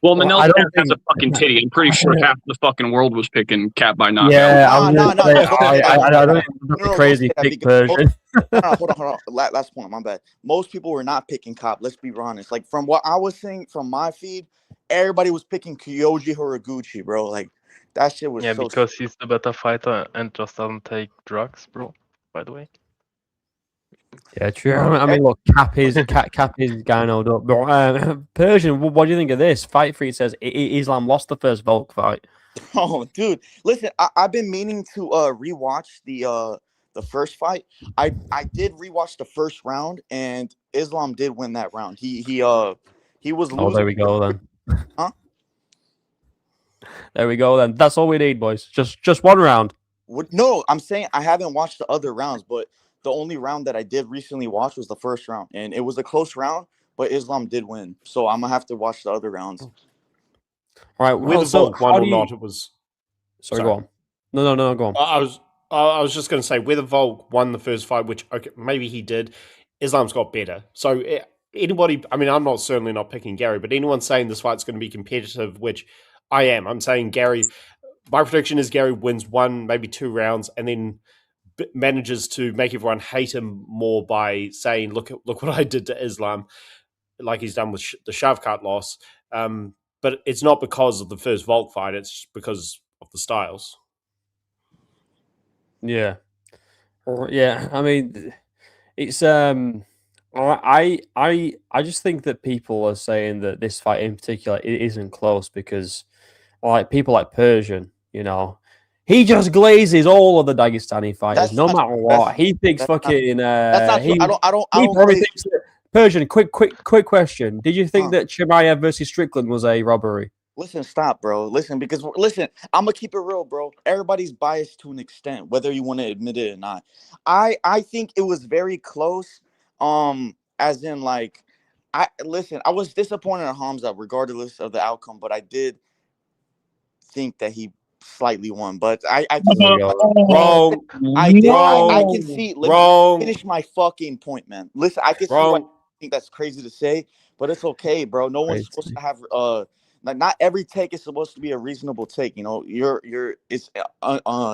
Well, Manel has a fucking titty. I'm pretty sure half the fucking world was picking Cat by knockout. Yeah, I don't know. Crazy big version. Hold on. Last point, my bad. Most people were not picking Cop. Let's be honest. Like from what I was seeing from my feed, everybody was picking Kyoji Hiraguchi, bro. Like that shit was because he's the better fighter and just doesn't take drugs, bro. By the way. Yeah, true. I mean, look, Cap is gynoed up. But Persian, what do you think of this? Fight Freak says Islam lost the first Volk fight. Oh, dude, listen, I've been meaning to rewatch the first fight. I did rewatch the first round, and Islam did win that round. He was losing. Oh, there we go then. Huh? There we go then. That's all we need, boys. Just one round. No, I'm saying I haven't watched the other rounds, but the only round that I did recently watch was the first round, and it was a close round, but Islam did win. So I'm gonna have to watch the other rounds. All right, whether Volk won or not, it was. Sorry, go on. No, go on. I was just going to say whether Volk won the first fight, which maybe he did. Islam's got better. So anybody, I mean, I'm certainly not picking Garry, but anyone saying this fight's going to be competitive, which I am. I'm saying Garry. My prediction is Garry wins 1, maybe 2 rounds, and then manages to make everyone hate him more by saying, look what I did to Islam, like he's done with the Shavkat loss. But it's not because of the first Volk fight, it's because of the styles. Yeah. I mean, it's I just think that people are saying that this fight in particular it isn't close because like people like Persian, you know, he just glazes all of the Dagestani fighters, no matter what. He thinks fucking. That's not true. I don't. Thinks that, Persian, quick question. Did you think that Chimaev versus Strickland was a robbery? Listen, stop, bro. Listen, I'm gonna keep it real, bro. Everybody's biased to an extent, whether you want to admit it or not. I think it was very close. As in, like, I was disappointed in Hamza, regardless of the outcome, but I did think that he slightly won, but I wrong. I can see. Let me finish my fucking point, man. Listen, I can see why I think that's crazy to say, but it's okay, bro. No one's supposed to have like not every take is supposed to be a reasonable take. You know, it's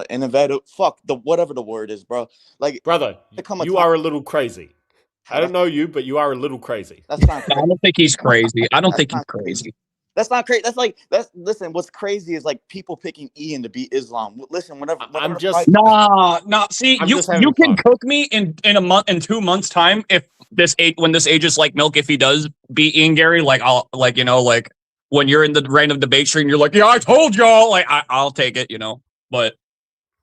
innovative. Fuck whatever the word is, bro. Like, brother, you are a little crazy. I don't know you, but you are a little crazy. That's not. I don't think he's crazy. I don't think he's crazy. That's not crazy. Listen, what's crazy is like people picking Ian to beat Islam. Listen, whenever I'm just See, you can cook me in a month, in 2 months time if when this ages like milk, if he does beat Ian Garry, like I'll like, you know, like when you're in the random debate stream, you're like, yeah, I told y'all, like I'll take it, you know. But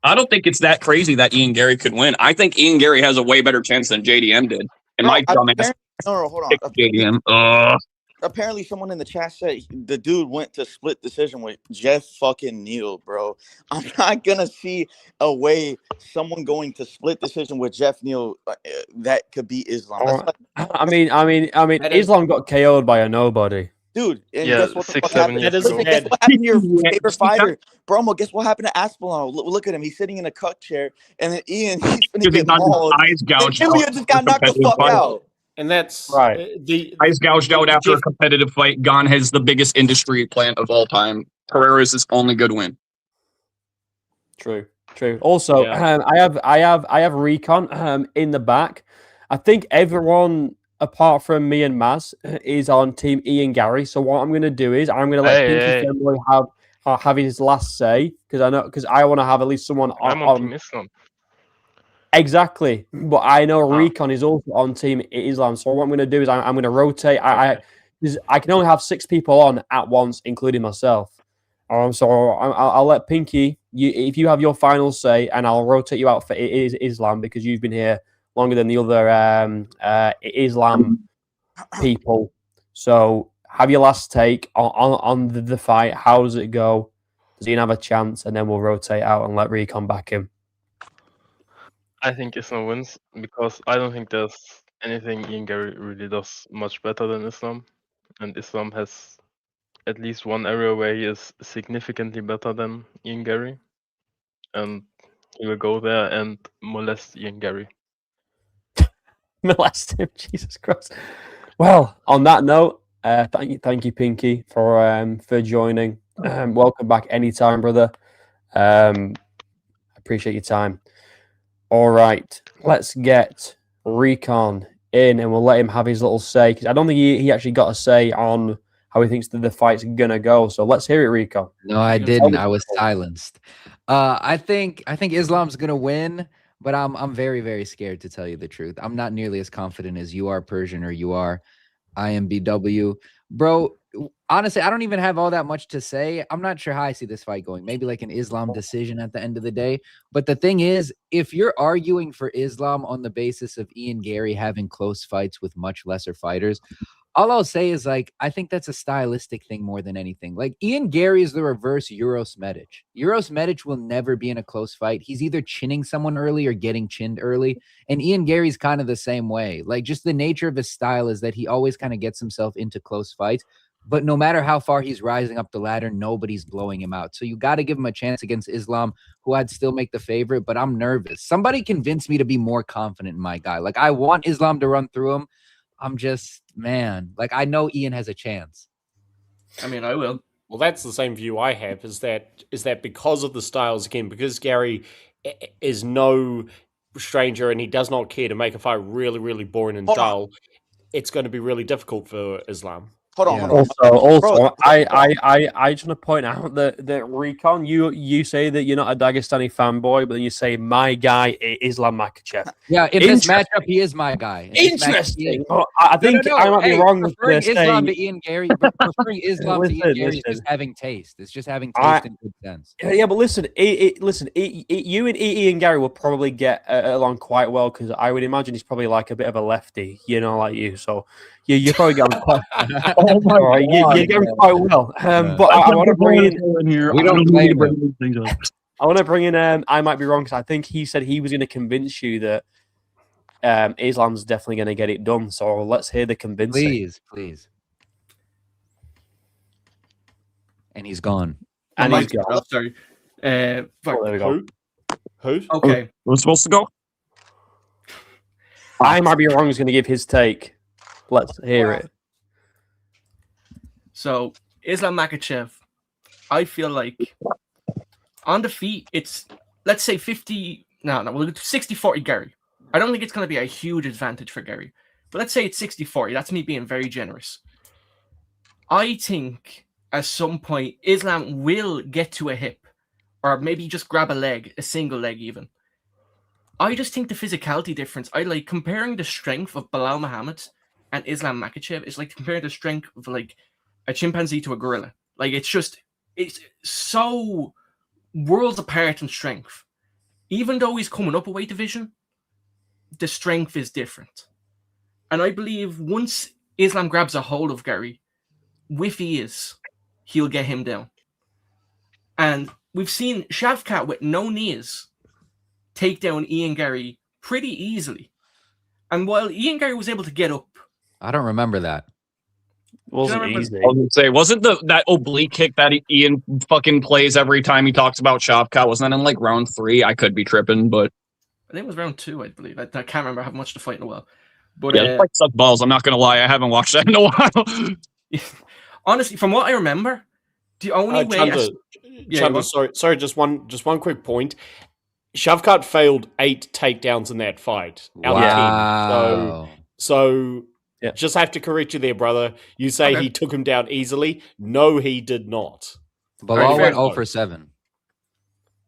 I don't think it's that crazy that Ian Garry could win. I think Ian Garry has a way better chance than JDM did. And my dumbass. No, hold on. JDM. Apparently someone in the chat said the dude went to split decision with Jeff fucking Neal, bro. I'm not gonna see a way someone going to split decision with Jeff Neal that could beat Islam. I mean, Islam got KO'd by a nobody. Dude, and yeah, guess what 6-7 years ago. Guess what happened to your favorite fighter? Bromo, guess what happened to Aspinall? Look at him. He's sitting in a cut chair. And then Ian, he's going to get mauled. Eyes gouged Ilya just got knocked the fuck out. And that's right. The eyes gouged out after a competitive fight. Gon has the biggest industry plant of all time. Pereira's only good win. True. Also, Yeah. I have Recon in the back. I think everyone apart from me and Maz is on team Ian Garry. So what I'm going to do is I'm going to let Pinky Hey. Femboy have his last say because I want to have at least someone I'm on Team Islam. Exactly, but I know Ah. Recon is also on Team Islam. So what I'm going to do is I'm going to rotate. I can only have 6 people on at once, including myself. So I'll let Pinky. If you have your final say, and I'll rotate you out for Islam because you've been here longer than the other Islam people. So have your last take on the fight. How does it go? Does Ian have a chance? And then we'll rotate out and let Recon back in. I think Islam wins because I don't think there's anything Ian Garry really does much better than Islam, and Islam has at least one area where he is significantly better than Ian Garry, and he will go there and molest Ian Garry. Molest him, Jesus Christ. Well, on that note, thank you, Pinky, for joining. Welcome back anytime, brother. Appreciate your time. All right, let's get Recon in, and we'll let him have his little say because I don't think he actually got a say on how he thinks that the fight's gonna go. So let's hear it, Recon. No, I didn't. I was silenced. I think Islam's gonna win, but I'm very, very scared to tell you the truth. I'm not nearly as confident as you are, Persian, or you are, IMBW. Bro, honestly, I don't even have all that much to say. I'm not sure how I see this fight going. Maybe like an Islam decision at the end of the day. But the thing is, if you're arguing for Islam on the basis of Ian Garry having close fights with much lesser fighters, all I'll say is, like, I think that's a stylistic thing more than anything. Like, Ian Garry is the reverse Uros Medic. Uros Medic will never be in a close fight. He's either chinning someone early or getting chinned early. And Ian Garry's kind of the same way. Like, just the nature of his style is that he always kind of gets himself into close fights. But no matter how far he's rising up the ladder, nobody's blowing him out. So you got to give him a chance against Islam, who I'd still make the favorite, but I'm nervous. Somebody convince me to be more confident in my guy. Like, I want Islam to run through him. I'm just, man, like, I know Ian has a chance. I mean, I will. Well, that's the same view I have, is that because of the styles, again, because Garry is no stranger and he does not care to make a fight really, really boring and dull, it's going to be really difficult for Islam. Hold on, Yeah. hold on. Also, Bro, I just want to point out that Recon, you say that you're not a Dagestani fanboy, but then you say my guy Islam Makhachev. Yeah, in this matchup, he is my guy. Interesting. But I think I might be wrong with preferring this. Islam to Ian Garry. Preferring Islam to Ian Garry is just having taste. It's just having taste and good sense. Yeah, but listen, you and Ian Garry will probably get along quite well because I would imagine he's probably like a bit of a lefty, like you. So you probably get on quite. Oh my God. You get on quite well. But I want to bring in here. We don't blame him. I want to bring in. I might be wrong because I think he said he was going to convince you that Islam's definitely going to get it done. So let's hear the convincing. Please. And he's gone. And he's gone. Oh, sorry. There we go. Who? Okay. We're supposed to go. I might be wrong. He's going to give his take. Let's hear it. So, Islam Makhachev, I feel like on the feet, it's, let's say 50, no, we'll do 60-40 Garry. I don't think it's going to be a huge advantage for Garry. But let's say it's 60-40. That's me being very generous. I think at some point, Islam will get to a hip or maybe just grab a leg, a single leg even. I just think the physicality difference, I like comparing the strength of Bilal Muhammad and Islam Makhachev is like comparing the strength of like a chimpanzee to a gorilla. Like, it's so worlds apart in strength. Even though he's coming up a weight division, the strength is different. And I believe once Islam grabs a hold of Garry, with ease, he'll get him down. And we've seen Shavkat with no knees take down Ian Garry pretty easily. And while Ian Garry was able to get up, I don't remember that. Wasn't easy. I was gonna say, wasn't that oblique kick that Ian fucking plays every time he talks about Shavkat? Wasn't that in like round 3? I could be tripping, but I think it was round 2, I believe. I can't remember how much to fight in a while. But yeah, like suck balls. I'm not gonna lie, I haven't watched that in a while. Honestly, from what I remember, The only way. Chandler, sorry, just one quick point. Shavkat failed 8 takedowns in that fight out of 10. Wow. So Yeah. just have to correct you there, brother. You say he took him down easily. No, he did not. Bilal fair went 0 enough. for 7.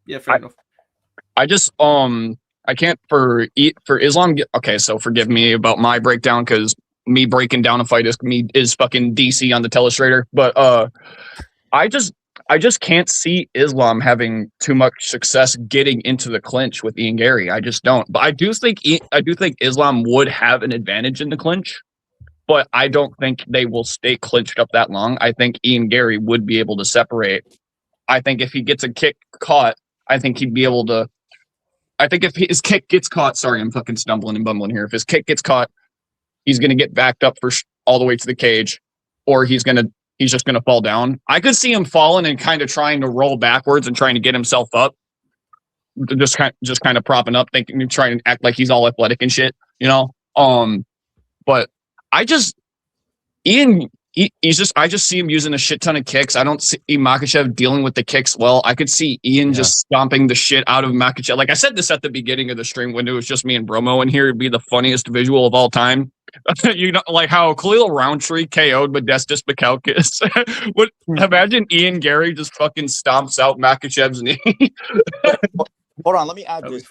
Yeah, fair enough. I just I can't for Islam. Okay, so forgive me about my breakdown because me breaking down a fight is fucking DC on the telestrator. But I just can't see Islam having too much success getting into the clinch with Ian Garry. I just don't. But I do think Islam would have an advantage in the clinch. But I don't think they will stay clinched up that long. I think Ian Garry would be able to separate. I think if he gets a kick caught, I think he'd be able to. I think if his kick gets caught, sorry, I'm fucking stumbling and bumbling here. If his kick gets caught, he's going to get backed up for all the way to the cage, or he's just going to fall down. I could see him falling and kind of trying to roll backwards and trying to get himself up, just kind of propping up, trying to act like he's all athletic and shit, you know. But I just I just see him using a shit ton of kicks. I don't see Makhachev dealing with the kicks well. I could see Ian just stomping the shit out of Makhachev. Like I said this at the beginning of the stream when it was just me and Bromo in here. It'd be the funniest visual of all time. You know, like how Khalil Roundtree KO'd Modestus Bukauskas. Imagine Ian Garry just fucking stomps out Makhachev's knee. Hold on, let me add this.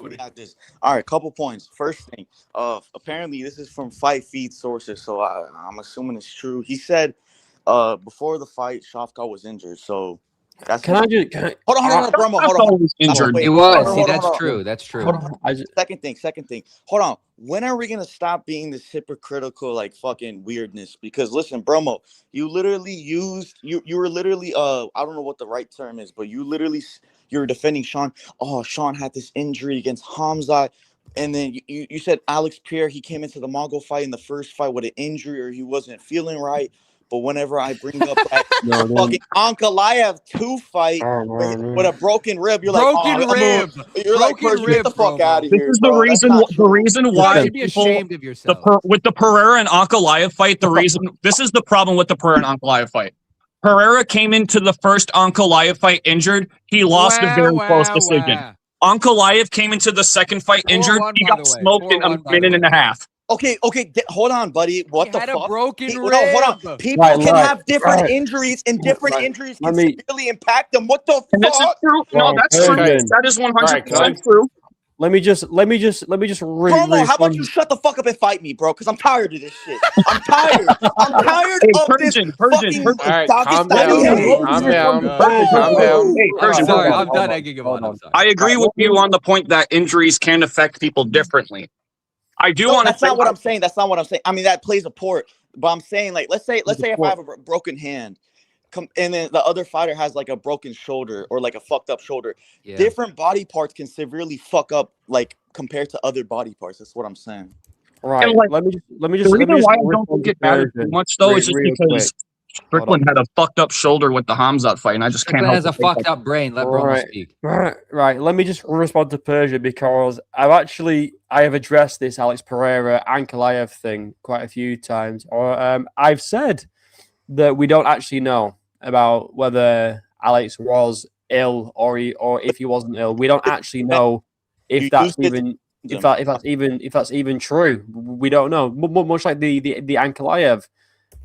All right, couple points. First thing, apparently this is from Fight Feed sources, so I'm assuming it's true. He said before the fight, Shavkat was injured, so that's Hold on, Bromo, hold on. Injured. It was. See, that's true. That's true. Second thing. Hold on. When are we gonna stop being this hypocritical, like fucking weirdness? Because listen, Bromo, you literally used you were literally I don't know what the right term is, but you were defending Sean. Oh, Sean had this injury against Hamza. And then you said Alex Pierre, he came into the Mongol fight in the first fight with an injury or he wasn't feeling right. But whenever I bring up that fucking Ankalaev 2 fight with a broken rib, you're Broken like, rib. You're like, get the fuck out of This here. is bro. the reason why You should be ashamed of yourself. with the Pereira and Ankalaev fight. This is the problem with the Pereira and Ankalaev fight. Pereira came into the first Ankalaev fight injured. He lost a very close decision. Ankalaev came into the second fight injured. He got smoked in a minute and a half. Okay, hold on, buddy. What the fuck? A broken rib. No, hold on. People can have different injuries, and different injuries can severely impact them. What the fuck? And this is true. No, that's true. That is 100% true. Let me just Promo, how about you shut the fuck up and fight me, bro? Because I'm tired of this shit. I'm tired. I'm tired of this fucking calm down. Sorry, I'm done egging him on. I agree with you on the point that injuries can affect people differently. I do want to. That's not what I'm saying. That's not what I'm saying. I mean, that plays a part. But I'm saying, like, let's say if I have a broken hand, and then the other fighter has like a broken shoulder or like a fucked up shoulder. Yeah. Different body parts can severely fuck up, like compared to other body parts. That's what I'm saying. Right. Like, let me just. The reason why I don't think it matters too much though is just because Strickland had a fucked up shoulder with the Hamzat fight, and I just can't. Strickland has a fucked up brain. Let Bromo speak. Right. Let me just respond to Persia because I have addressed this Alex Pereira Ankalaev thing quite a few times. Or I've said that we don't actually know about whether Alex was ill or if he wasn't ill. We don't actually know if that's even true. We don't know. Much like the Ankalaev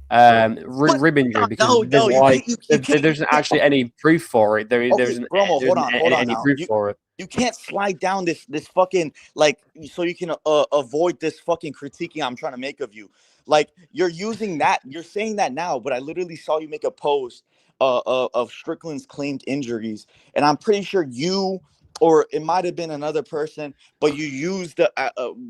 rib injury, because there isn't actually any proof for it. There isn't any proof for it. You can't slide down this fucking, like, so you can avoid this fucking critiquing I'm trying to make of you. Like, you're using that, you're saying that now, but I literally saw you make a post of Strickland's claimed injuries, and I'm pretty sure you, or it might have been another person, but you used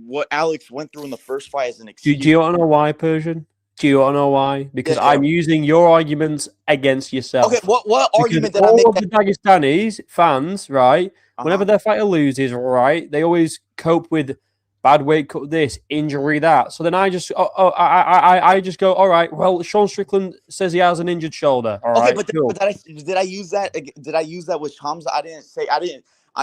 what Alex went through in the first fight as an excuse. Do you want to know why, Persian? Do you want to know why? Because I'm using your arguments against yourself. Okay, what argument did I make? All of the Dagestani fans, right? Whenever their fighter loses, right, they always cope with bad weight cut, this injury, that. So then I just go, all right. Well, Sean Strickland says he has an injured shoulder. All right, but did I use that? Did I use that with Hamza? I didn't.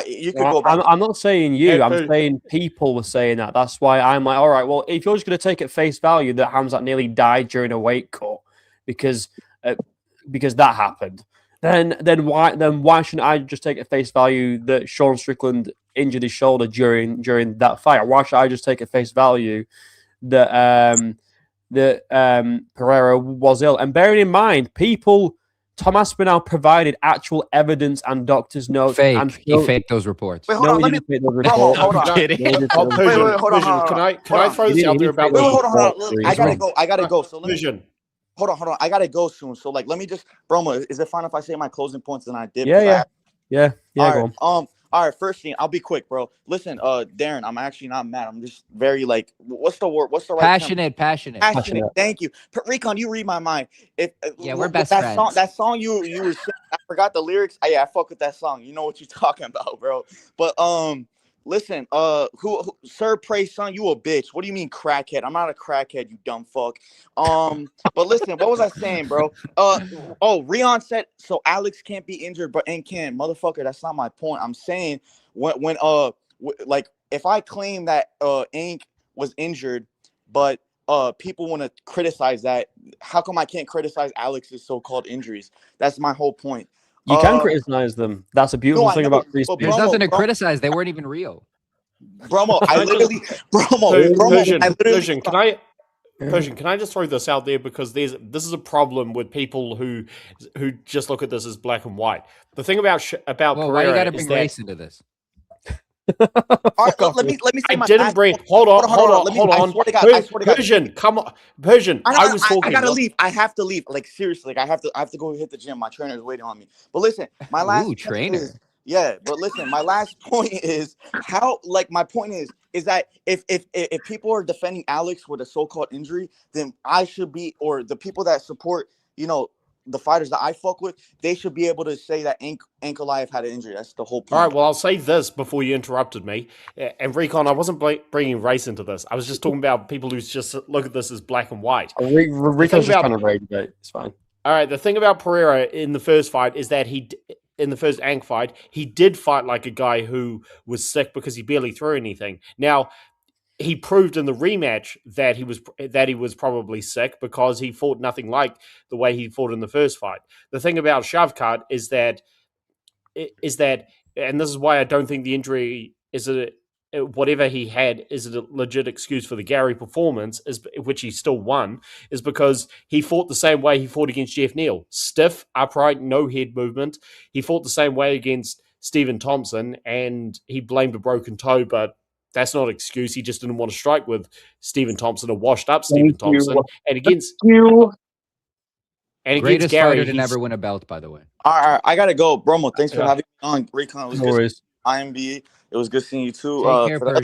You could go back. I'm not saying you. I'm saying people were saying that. That's why I'm like, all right. Well, if you're just going to take at face value that Hamza nearly died during a weight cut because that happened, why shouldn't I just take at face value that Sean Strickland injured his shoulder during that fight? Why should I just take at face value that Pereira was ill? And bearing in mind, Tom Aspinall provided actual evidence and doctor's notes. Fake. And He faked those reports. Wait, hold on. Let me. Bro, hold on. Kidding. Wait, Hold hold on. Can I throw this out there about Wait, hold the on. Look, I gotta go. So let me. Vision? Hold on. I gotta go soon. So like, let me just, Bromo. Is it fine if I say my closing points and I dip? Yeah. All Go right. on. All right. First thing, I'll be quick, bro. Listen, Darren, I'm actually not mad. I'm just very like, what's the word? What's the right term? Passionate. Thank you, Recon. You read my mind. Yeah, we're best that friends. That song you were singing, I forgot the lyrics. Yeah, I fuck with that song. You know what you're talking about, bro. But listen, who Sir Pray son, you a bitch. What do you mean crackhead? I'm not a crackhead, you dumb fuck. But listen, what was I saying, bro? Rion said so Alex can't be injured, but Ink can. Motherfucker, that's not my point. I'm saying when like if I claim that Ink was injured, but people want to criticize that, how come I can't criticize Alex's so-called injuries? That's my whole point. You can criticize them. That's a beautiful thing about free speech. There's nothing to criticize. They weren't even real. Bromo, I literally, Persian, can I just throw this out there, because this is a problem with people who just look at this as black and white. The thing about Well, why you got to bring race into this? All right, let me say I my didn't last bring. point. Hold on. I swear to God. Persian, come on, Persian. I was talking. I gotta leave. I have to leave. Like seriously, like I have to go hit the gym. My trainer is waiting on me. But listen, my last trainer. But listen, my last point is how. Like my point is that if people are defending Alex with a so-called injury, then I should be, or the people that support, the fighters that I fuck with, they should be able to say that Ankalaev had an injury. That's the whole point. All right, well, I'll say this before you interrupted me. And Recon, I wasn't bringing race into this. I was just talking about people who just look at this as black and white. Recon's just kind of rage, but it's fine. All right, the thing about Pereira in the first fight is that in the first Ank fight, he did fight like a guy who was sick because he barely threw anything. Now, he proved in the rematch that he was probably sick because he fought nothing like the way he fought in the first fight. The thing about Shavkat is that, and this is why I don't think the injury is whatever he had is a legit excuse for the Garry performance, which he still won, is because he fought the same way he fought against Jeff Neal. Stiff, upright, no head movement. He fought the same way against Stephen Thompson, and he blamed a broken toe, but that's not an excuse. He just didn't want to strike with Stephen Thompson, a washed up Stephen Thompson. And against Greatest Garry, fighter to never win a belt, by the way. All right, I gotta go, Bromo. Thanks for having me on. Recon, it was No good. worries. IMB, it was good seeing you too. Take care, for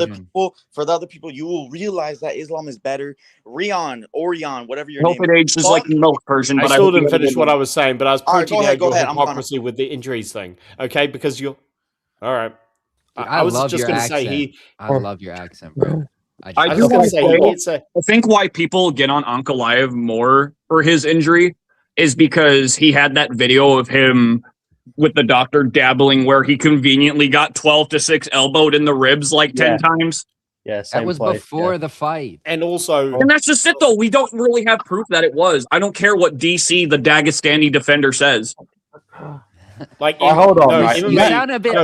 the other people, you will realize that Islam is better. Orion, whatever your Hope name it aged just like milk, Persian. I But still hope you didn't have a finish good what one. I was saying, but I was All right, pointing out go your ahead. I'm gone. hypocrisy with the injuries thing. Okay, because you're all right. I was love just your going to accent. say I love your accent, bro. I was do going to want to say he gets a. I think why people get on Ankalaev more for his injury is because he had that video of him with the doctor dabbling where he conveniently got 12-6 elbowed in the ribs like 10 times. Yeah, that was before the fight. And also, and that's just it though. We don't really have proof that it was. I don't care what DC, the Dagestani defender, says. Like, hold on, right? You sound a bit.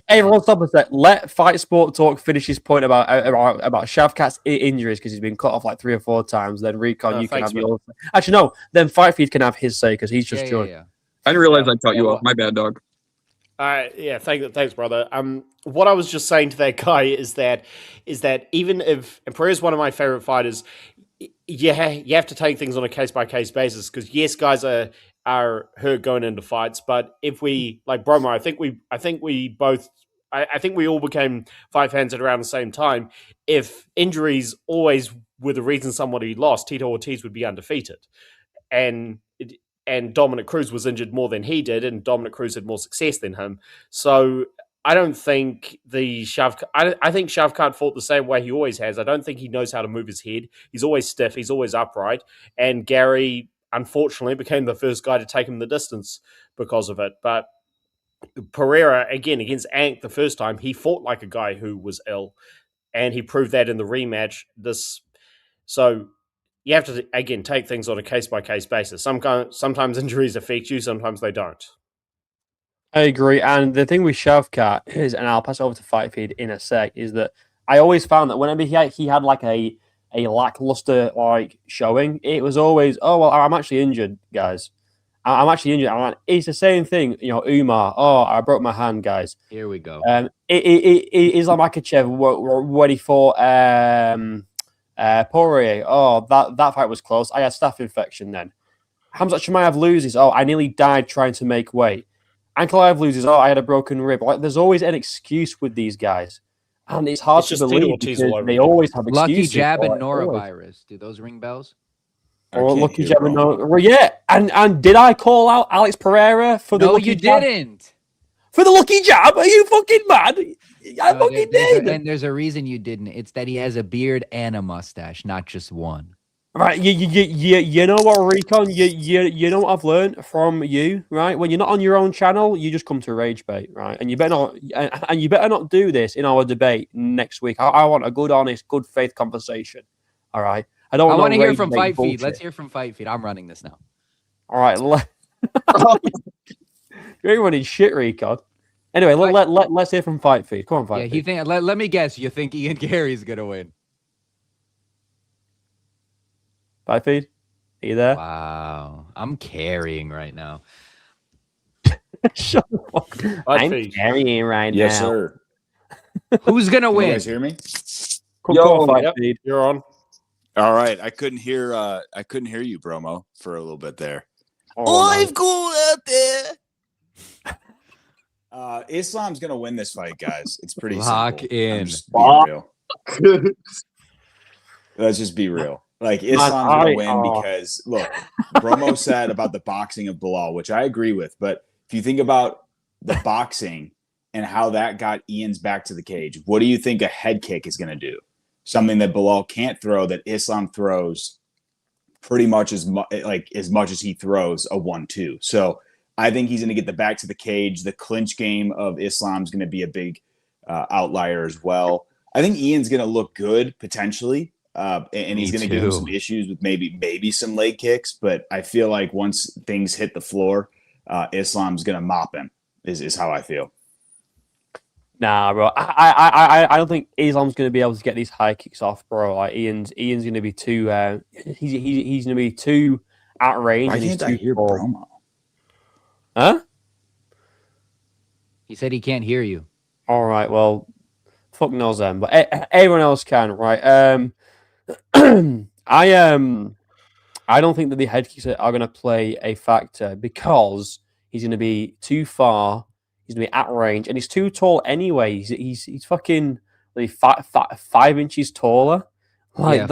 Everyone, stop a sec. Let Fight Sport Talk finish his point about Shavkat's injuries because he's been cut off like 3 or 4 times. Then Recon, you can have yours. Actually, no. Then Fight Feed can have his say because he's just joined. I didn't realize I cut you off. My bad, dog. Thanks, brother. What I was just saying to that guy is that even if, and Pereira's one of my favorite fighters, you have to take things on a case by case basis because yes, guys are hurt going into fights, but if we like Bromo, I think we all became fight fans at around the same time. If injuries always were the reason somebody lost, Tito Ortiz would be undefeated, and Dominic Cruz was injured more than he did, and Dominic Cruz had more success than him. So I don't think I think Shavkat fought the same way he always has. I don't think he knows how to move his head. He's always stiff. He's always upright. And Garry, unfortunately, became the first guy to take him the distance because of it. But Pereira, again, against Ank the first time, he fought like a guy who was ill. And he proved that in the rematch. So you have to again take things on a case by case basis. Sometimes injuries affect you, sometimes they don't. I agree. And the thing with Shavkat is, and I'll pass it over to Fight Feed in a sec, is that I always found that whenever he had like a lackluster like showing, it was always, oh well, I'm actually injured, guys. I'm actually injured. I'm like, it's the same thing, Umar. Oh, I broke my hand, guys. Here we go. Islam Makhachev when he fought Poirier. Oh, that fight was close. I had staph infection then. Hamzat Chimaev loses. Oh, I nearly died trying to make weight. Ankalaev loses. Oh, I had a broken rib. Like, there's always an excuse with these guys, and it's hard to believe because they always have excuses. Lucky jab and norovirus. Do those ring bells? Or lucky jab and norovirus. Well, yeah. And did I call out Alex Pereira for the lucky jab? No, you didn't. For the lucky jab? Are you fucking mad? I fucking did. And there's a reason you didn't. It's that he has a beard and a mustache, not just one. Right, you know what, Recon? You know what I've learned from you, right? When you're not on your own channel, you just come to rage bait, right? And you better not do this in our debate next week. I want a good, honest, good faith conversation. All right. I want to hear from Fight Feed. Let's hear from Fight Feed. I'm running this now. All right. You're running shit, Recon. Anyway, let's hear from Fight Feed. Come on, Fight Feed. Let me guess. You think Ian Garry's gonna win? Fight Feed, are you there? Wow, I'm carrying right now. Shut up. I'm carrying right now. Yes, sir. Who's gonna win? You guys hear me? Fight Feed. You're on. All right. I couldn't hear you, Bromo, for a little bit there. I've gone out there. Islam's gonna win this fight, guys. It's pretty Lock simple. in. Just being real. Let's just be real. Like, Islam's going to win because, look, Bromo said about the boxing of Bilal, which I agree with. But if you think about the boxing and how that got Ian's back to the cage, what do you think a head kick is going to do? Something that Bilal can't throw, that Islam throws pretty much as much as he throws a 1-2. So I think he's going to get the back to the cage. The clinch game of Islam's going to be a big outlier as well. I think Ian's going to look good potentially. And he's going to give him some issues with maybe some leg kicks, but I feel like once things hit the floor, Islam's going to mop him. Is how I feel. Nah, bro. I don't think Islam's going to be able to get these high kicks off, bro. Like Ian's going to be too. He's going to be too at range. Why can't I hear Bromo? Huh? He said he can't hear you. All right. Well, fuck knows them, but everyone else can, right? I don't think that the head kicks are going to play a factor because he's going to be too far. He's going to be at range, and he's too tall anyway. He's fucking like 5 inches taller. Like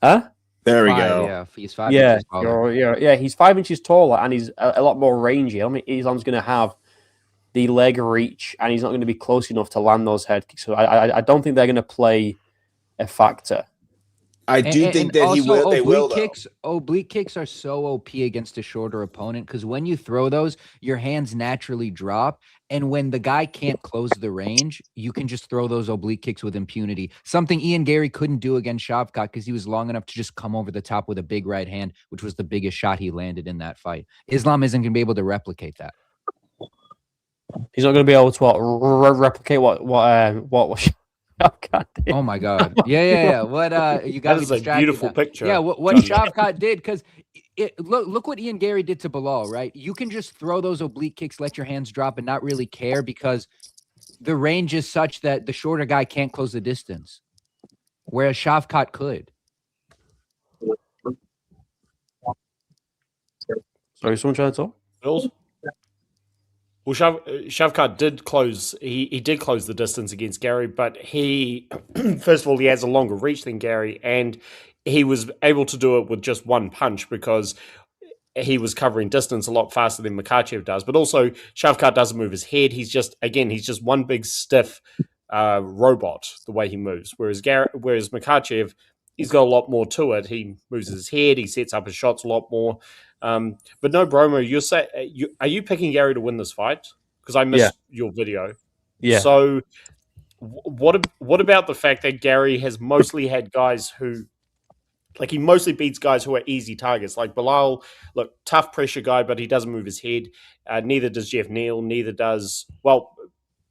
huh? There we go. Yeah, he's 5 inches taller. Yeah, he's 5 inches taller, and he's a lot more rangy. I mean, Islam's going to have the leg reach, and he's not going to be close enough to land those head kicks. So I don't think they're going to play a factor. I do think that he will. They will. Oblique kicks are so OP against a shorter opponent because when you throw those, your hands naturally drop, and when the guy can't close the range, you can just throw those oblique kicks with impunity. Something Ian Garry couldn't do against Shavkat because he was long enough to just come over the top with a big right hand, which was the biggest shot he landed in that fight. Islam isn't going to be able to replicate that. He's not going to be able to replicate what Shavkat did. Oh my God! Yeah. What you got? That is a beautiful picture. Yeah, what Shavkat did because look what Ian Garry did to Bilal. Right, you can just throw those oblique kicks, let your hands drop, and not really care because the range is such that the shorter guy can't close the distance, whereas Shavkat could. Sorry, someone trying to talk? Bills? Well, Shavkat did close. He did close the distance against Garry, but he, first of all, he has a longer reach than Garry, and he was able to do it with just one punch because he was covering distance a lot faster than Makhachev does. But also, Shavkat doesn't move his head. He's just one big stiff robot the way he moves. Whereas Makhachev, he's got a lot more to it. He moves his head. He sets up his shots a lot more. But no, Bromo, are you picking Garry to win this fight? Because I missed your video. Yeah. So what about the fact that Garry has mostly had guys who Like, he mostly beats guys who are easy targets. Like Bilal, look, tough pressure guy, but he doesn't move his head. Neither does Jeff Neal. Neither does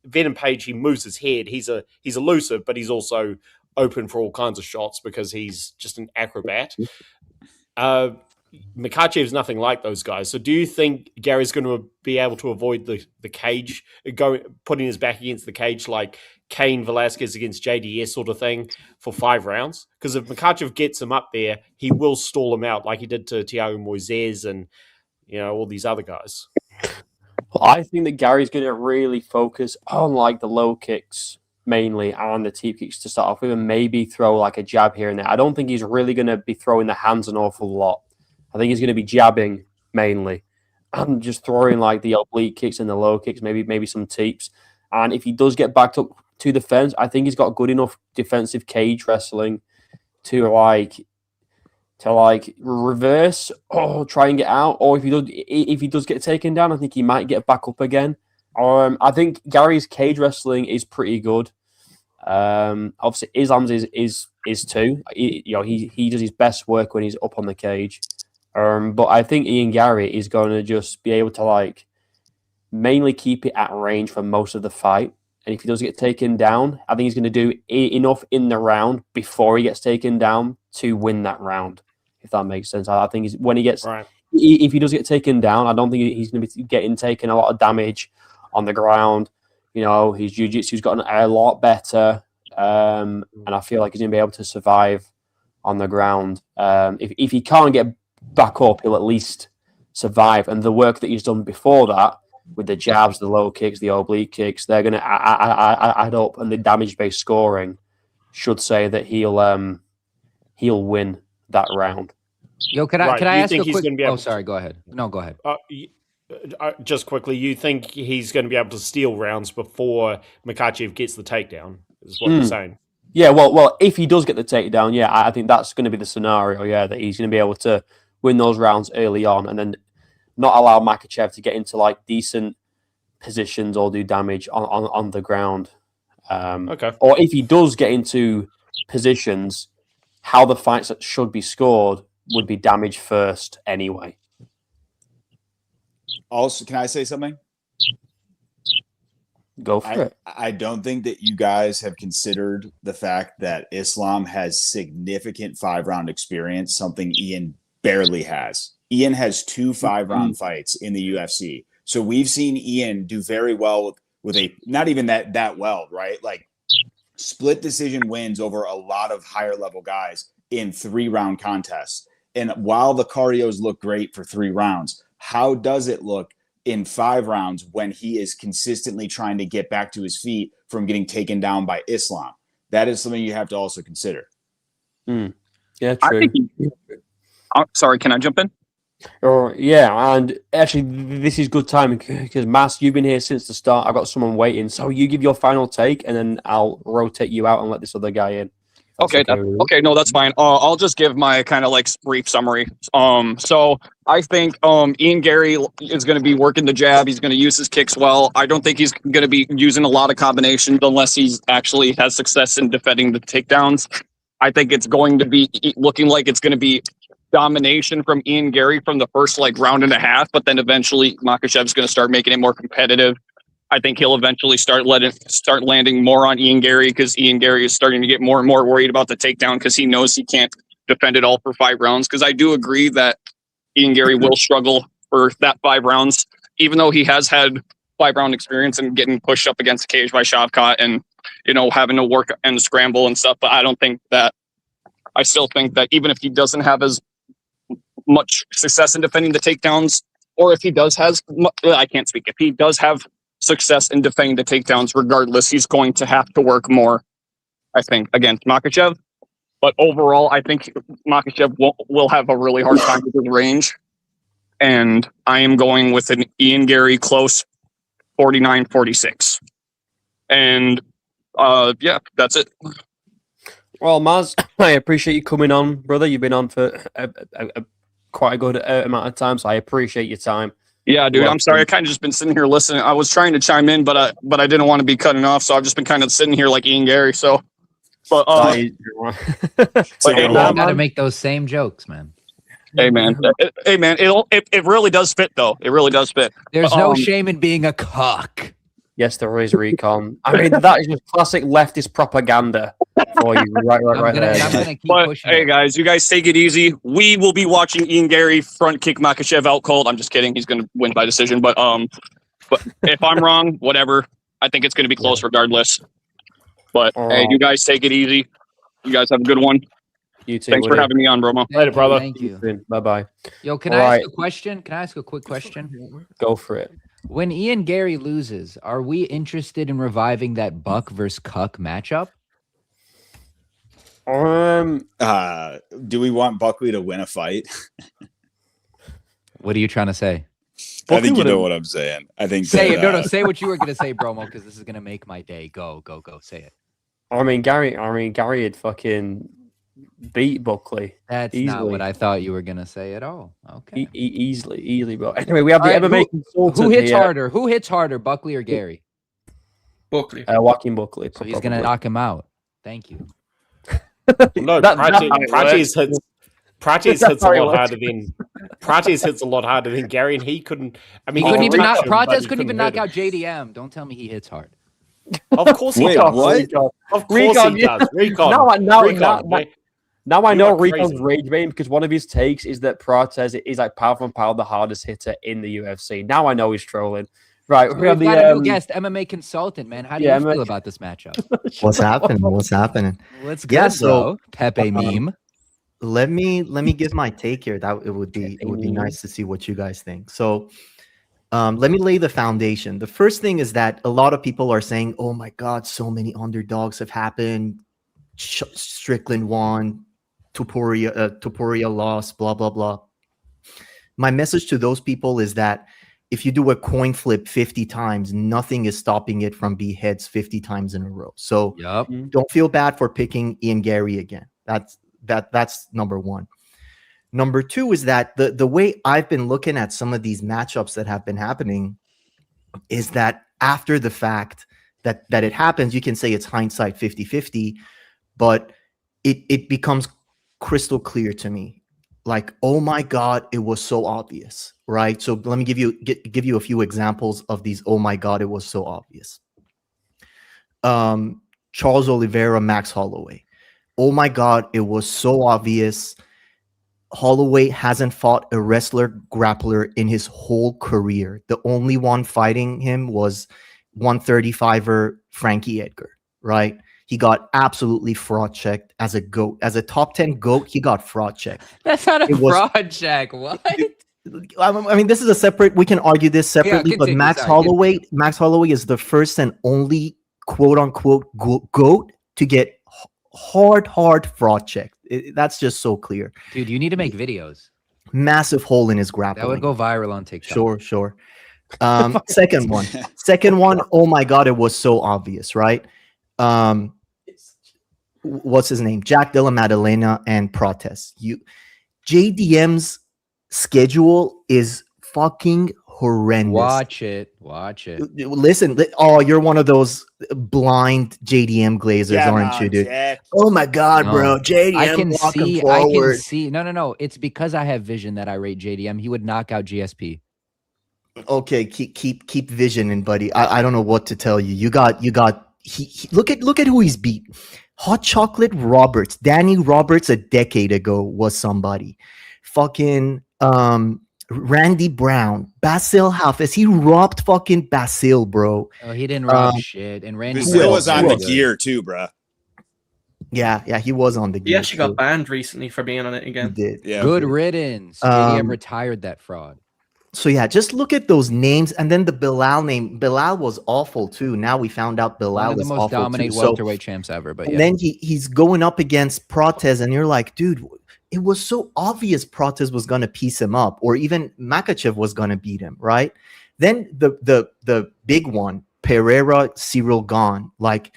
Venom Page. He moves his head. He's elusive, but he's also open for all kinds of shots because he's just an acrobat. Makhachev's nothing like those guys. So do you think Garry's going to be able to avoid the cage, putting his back against the cage like Cain Velasquez against JDS sort of thing for 5 rounds? Because if Makhachev gets him up there, he will stall him out like he did to Thiago Moises and all these other guys. Well, I think that Garry's going to really focus on like the low kicks mainly and the teep kicks to start off with, and maybe throw like a jab here and there. I don't think he's really going to be throwing the hands an awful lot. I think he's going to be jabbing mainly and just throwing like the oblique kicks and the low kicks, maybe some teeps. And if he does get backed up to the fence, I think he's got good enough defensive cage wrestling to reverse or try and get out. Or if he does get taken down, I think he might get back up again. I think Garry's cage wrestling is pretty good. Obviously, Islam's is too. He does his best work when he's up on the cage. But I think Ian Garry is going to just be able to mainly keep it at range for most of the fight. And if he does get taken down, I think he's going to do enough in the round before he gets taken down to win that round, if that makes sense. I think when he gets, right. If he does get taken down, I don't think he's going to be getting taken a lot of damage on the ground. His jiu-jitsu's gotten a lot better. And I feel like he's going to be able to survive on the ground. If he can't get back up, he'll at least survive. And the work that he's done before that, with the jabs, the low kicks, the oblique kicks, they're going to add up, and the damage-based scoring should say that he'll win that round. Yo, can I ask a quick? Sorry, go ahead. No, go ahead. Just quickly, you think he's going to be able to steal rounds before Makhachev gets the takedown? Is what you're saying? Yeah. Well, if he does get the takedown, yeah, I think that's going to be the scenario. Yeah, that he's going to be able to win those rounds early on, and then not allow Makhachev to get into decent positions or do damage on the ground. Okay. Or if he does get into positions, how the fights that should be scored would be damage first anyway. Also, can I say something? Go for it. I don't think that you guys have considered the fact that Islam has significant 5-round experience, something Ian barely has. Ian has 2 5-round fights in the UFC. So we've seen Ian do very well with not even that well, right? Split decision wins over a lot of higher level guys in 3-round contests. And while the cardios look great for 3 rounds, how does it look in 5 rounds when he is consistently trying to get back to his feet from getting taken down by Islam? That is something you have to also consider. Yeah, true. Sorry, can I jump in? Yeah, and actually, this is good timing because Mas, you've been here since the start. I've got someone waiting, so you give your final take, and then I'll rotate you out and let this other guy in. Okay, no, that's fine. I'll just give my kind of brief summary. So I think Ian Garry is going to be working the jab. He's going to use his kicks well. I don't think he's going to be using a lot of combinations unless he's actually has success in defending the takedowns. I think it's going to be looking like it's going to be domination from Ian Garry from the first round and a half, but then eventually Makhachev's going to start making it more competitive. I think he'll eventually start landing more on Ian Garry because Ian Garry is starting to get more and more worried about the takedown because he knows he can't defend it all for 5 rounds. Because I do agree that Ian Garry will struggle for that 5 rounds, even though he has had 5-round experience and getting pushed up against the cage by Shavkat and having to work and scramble and stuff. But I still think that even if he doesn't have as much success in defending the takedowns, or if he does have success in defending the takedowns, regardless, he's going to have to work more, I think, against Makhachev. But overall, I think Makhachev will have a really hard time with his range. And I am going with an Ian Garry close 49-46. And yeah, that's it. Well, Maz, I appreciate you coming on, brother. You've been on for quite a good amount of time, so I appreciate your time. Yeah, dude, I'm sorry. I kind of just been sitting here listening. I was trying to chime in, but I didn't want to be cutting off, so I've just been kind of sitting here like Ian Garry. So But That is- but, hey, You man, gotta make those same jokes, man. hey man, it really does fit though. It really does fit. There's But, no shame in being a cock. yes, there is, Recon. I mean, that is just classic leftist propaganda for you. Right I'm there. gonna keep But pushing hey, it. guys, you guys take it easy. We will be watching Ian Garry front kick Makhachev out cold. I'm just kidding. He's going to win by decision. But if I'm wrong, whatever. I think it's going to be close regardless. But hey, you guys take it easy. You guys have a good one. You too. Thanks for having me on, Bromo. Later, brother. Thank you. Bye bye. Yo, can All I ask right. a question? Can I ask a quick question? Go for it. When Ian Garry loses, are we interested in reviving that Buck versus Cuck matchup? Do we want Buckley to win a fight? What are you trying to say? I think you know what I'm saying. I think Say that, it. No, say what you were gonna say, Bromo, because this is gonna make my day. Go. Say it. I mean, Garry had fucking beat Buckley. That's easily. not what I thought you were gonna say at all. Okay. Easily, bro. Anyway, we have All the right, MMA consultant who hits here. harder? Who hits harder, Buckley or Garry? Buckley. Joaquin Buckley. So he's gonna knock him out. Thank you. No, Prates hits a lot harder than Prates hits a lot harder than Garry, and he couldn't. I mean, He couldn't even knock. touch him, but Prates he couldn't even hurt knock him. out JDM. Don't tell me he hits hard. Of course he Wait, does. what? Of course he does. Recon. Now I know You're Rico's crazy. rage baiting because one of his takes is that Prates is like pound for pound the hardest hitter in the UFC. Now I know he's trolling. Right, we We've have got a new the guest, MMA consultant, man. How do yeah, you MMA feel about this matchup? What's happening? What's happening? What's good, Yeah, bro? so Pepe meme. let me give my take here. That it would be nice to see what you guys think. So let me lay the foundation. The first thing is that a lot of people are saying, "Oh my God, so many underdogs have happened. Strickland won, Topuria lost, blah blah blah." My message to those people is that if you do a coin flip 50 times, nothing is stopping it from being heads 50 times in a row. So don't feel bad for picking Ian Garry again. That's number one. Number two is that the way I've been looking at some of these matchups that have been happening is that after the fact that it happens, you can say it's hindsight 50-50, but it becomes crystal clear to me. Like, oh my God, it was so obvious, right? So let me give you a few examples of these. Oh my God, it was so obvious. Charles Oliveira, Max Holloway. Oh my God, it was so obvious. Holloway hasn't fought a wrestler grappler in his whole career. The only one fighting him was 135er Frankie Edgar, right? He got absolutely fraud checked as a GOAT. As a top 10 GOAT, he got fraud checked. That's not a fraud check. What? I mean, this is a separate, we can argue this separately, but Max Holloway is the first and only quote unquote GOAT to get hard fraud checked. That's just so clear. Dude, you need to make videos. Massive hole in his grappling. That would go viral on TikTok. Sure. Second one, oh my God, it was so obvious, right? What's his name? Jack Della Maddalena and Prates. JDM's schedule is fucking horrendous. Watch it. Listen, you're one of those blind JDM glazers, aren't you, dude? Jack. Oh my God, bro. JDM I can forward. see. No. It's because I have vision that I rate JDM. He would knock out GSP. Okay, keep visioning, buddy. I don't know what to tell you. You got look at who he's beat. Hot Chocolate Roberts, Danny Roberts a decade ago was somebody. Fucking Randy Brown, Basil Hafez. He robbed fucking Basil, bro. Oh, he didn't rob shit. And Randy Brazil was on the gear too, bro. Yeah, he was on the gear. He actually got banned recently for being on it again. He did. Yeah. Good riddance. JDM retired that fraud. So yeah, just look at those names, and then the Bilal name. Bilal was awful too. Now we found out Bilal One of the is most awful dominant too. welterweight champs ever. But and then he's going up against Prates, and you're like, dude, it was so obvious Prates was gonna piece him up, or even Makhachev was gonna beat him, right? Then the big one, Pereira, Cyril Gane. Like,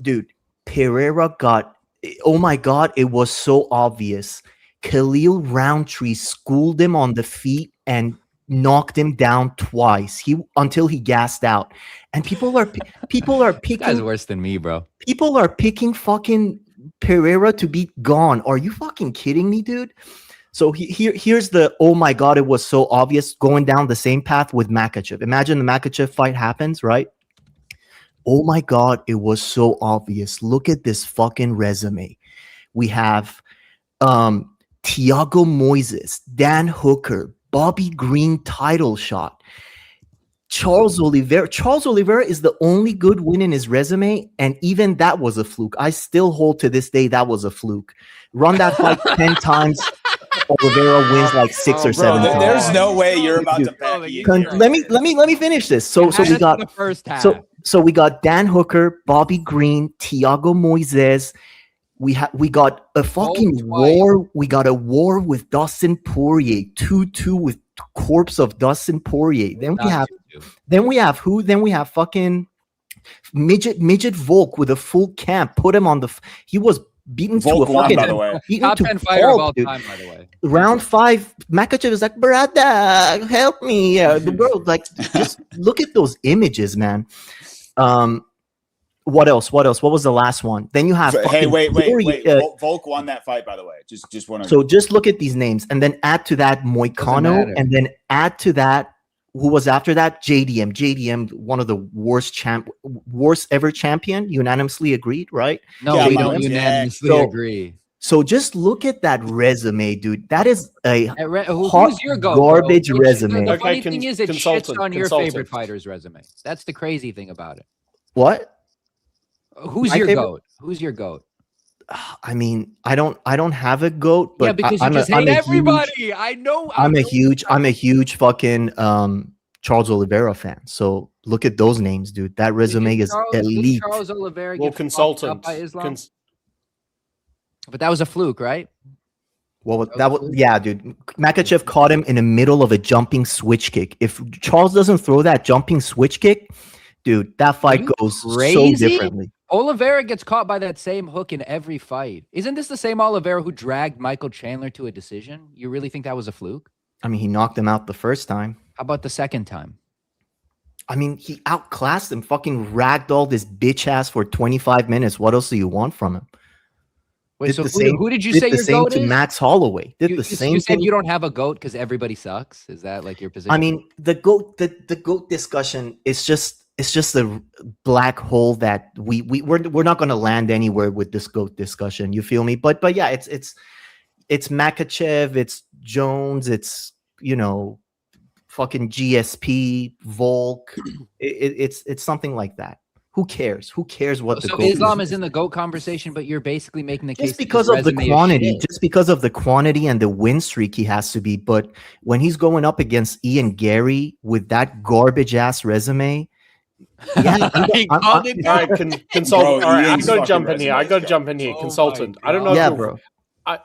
dude, Pereira got. Oh my God, it was so obvious. Khalil Roundtree schooled him on the feet and knocked him down twice. Until he gassed out. And people are This guy's picking worse than me, bro. people are picking fucking Pereira to be gone. Are you fucking kidding me, dude? So here's the oh my god, it was so obvious going down the same path with Makhachev. Imagine the Makhachev fight happens, right? Oh my god, it was so obvious. Look at this fucking resume. We have Thiago Moises, Dan Hooker, Bobby Green title shot. Charles Oliveira is the only good win in his resume, and even that was a fluke. I still hold to this day that was a fluke. Run that fight 10 times, Oliveira wins like 6 or 7 times. There's no way you're about to back Let me finish this. So we got the first half. So we got Dan Hooker, Bobby Green, Thiago Moises. We got a fucking war. We got a war with Dustin Poirier, 2-2 with corpse of Dustin Poirier. Then we have who? Then we have fucking midget Volk with a full camp. Put him on he was beaten Volk to a fucking by the way. Top 10 fighter of all time, by the way. Round 5, Makhachev is like, brother, help me. The world, like, just look at those images, man. What else? What was the last one? Then you have wait. Volk won that fight, by the way. Just one. So just look at these names, and then add to that Moicano, and then add to that who was after that? JDM, one of the worst ever champion. Unanimously agreed, right? No, we don't unanimously agree. So just look at that resume, dude. That is a who's your GOAT, garbage bro? resume. The funny thing is, it shits on your favorite fighter's resume. That's the crazy thing about it. What? Who's your GOAT? Who's your GOAT? I mean, I don't have a GOAT, but yeah, because you just hate everybody. I know. I'm a huge fucking Charles Oliveira fan. So look at those names, dude. That resume is elite. Charles Oliveira well, consultant. But that was a fluke, right? Well, yeah, dude. Makhachev caught him in the middle of a jumping switch kick. If Charles doesn't throw that jumping switch kick, dude, that fight goes so differently. Oliveira gets caught by that same hook in every fight. Isn't this the same Oliveira who dragged Michael Chandler to a decision? You really think that was a fluke? I mean, he knocked him out the first time. How about the second time? I mean, he outclassed him, fucking ragdolled his bitch ass for 25 minutes. What else do you want from him? Wait, so who did you say your GOAT is? Max Holloway. You said you don't have a GOAT because everybody sucks? Is that like your position? I mean, the GOAT discussion is just a black hole that we're not going to land anywhere with this GOAT discussion. You feel me? But yeah, it's Makhachev, it's Jones, it's fucking GSP, Volk. It's something like that. Who cares? Who cares what the GOAT Islam is in the GOAT conversation, but you're basically making the case just because of the quantity and the win streak he has to be. But when he's going up against Ian Garry with that garbage ass resume, yeah, consultant. I got to jump in here. Consultant. I don't know.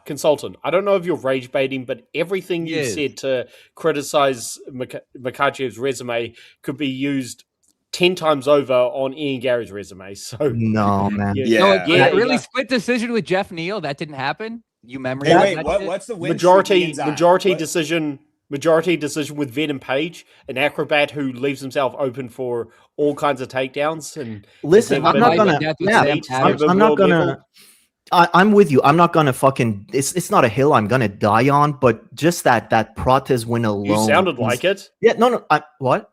Consultant. I don't know if you're rage baiting, but everything you said to criticize Makhachev's resume could be used 10 times over on Ian Garry's resume. So no, man. Really split decision with Jeff Neal. That didn't happen. You remember? What's the win majority decision? Majority decision with Venom Page, an acrobat who leaves himself open for all kinds of takedowns. And listen, I'm not gonna. I'm with you. I'm not gonna fucking. It's not a hill I'm gonna die on, but just that Prates win alone. You sounded like it. Yeah, no. What?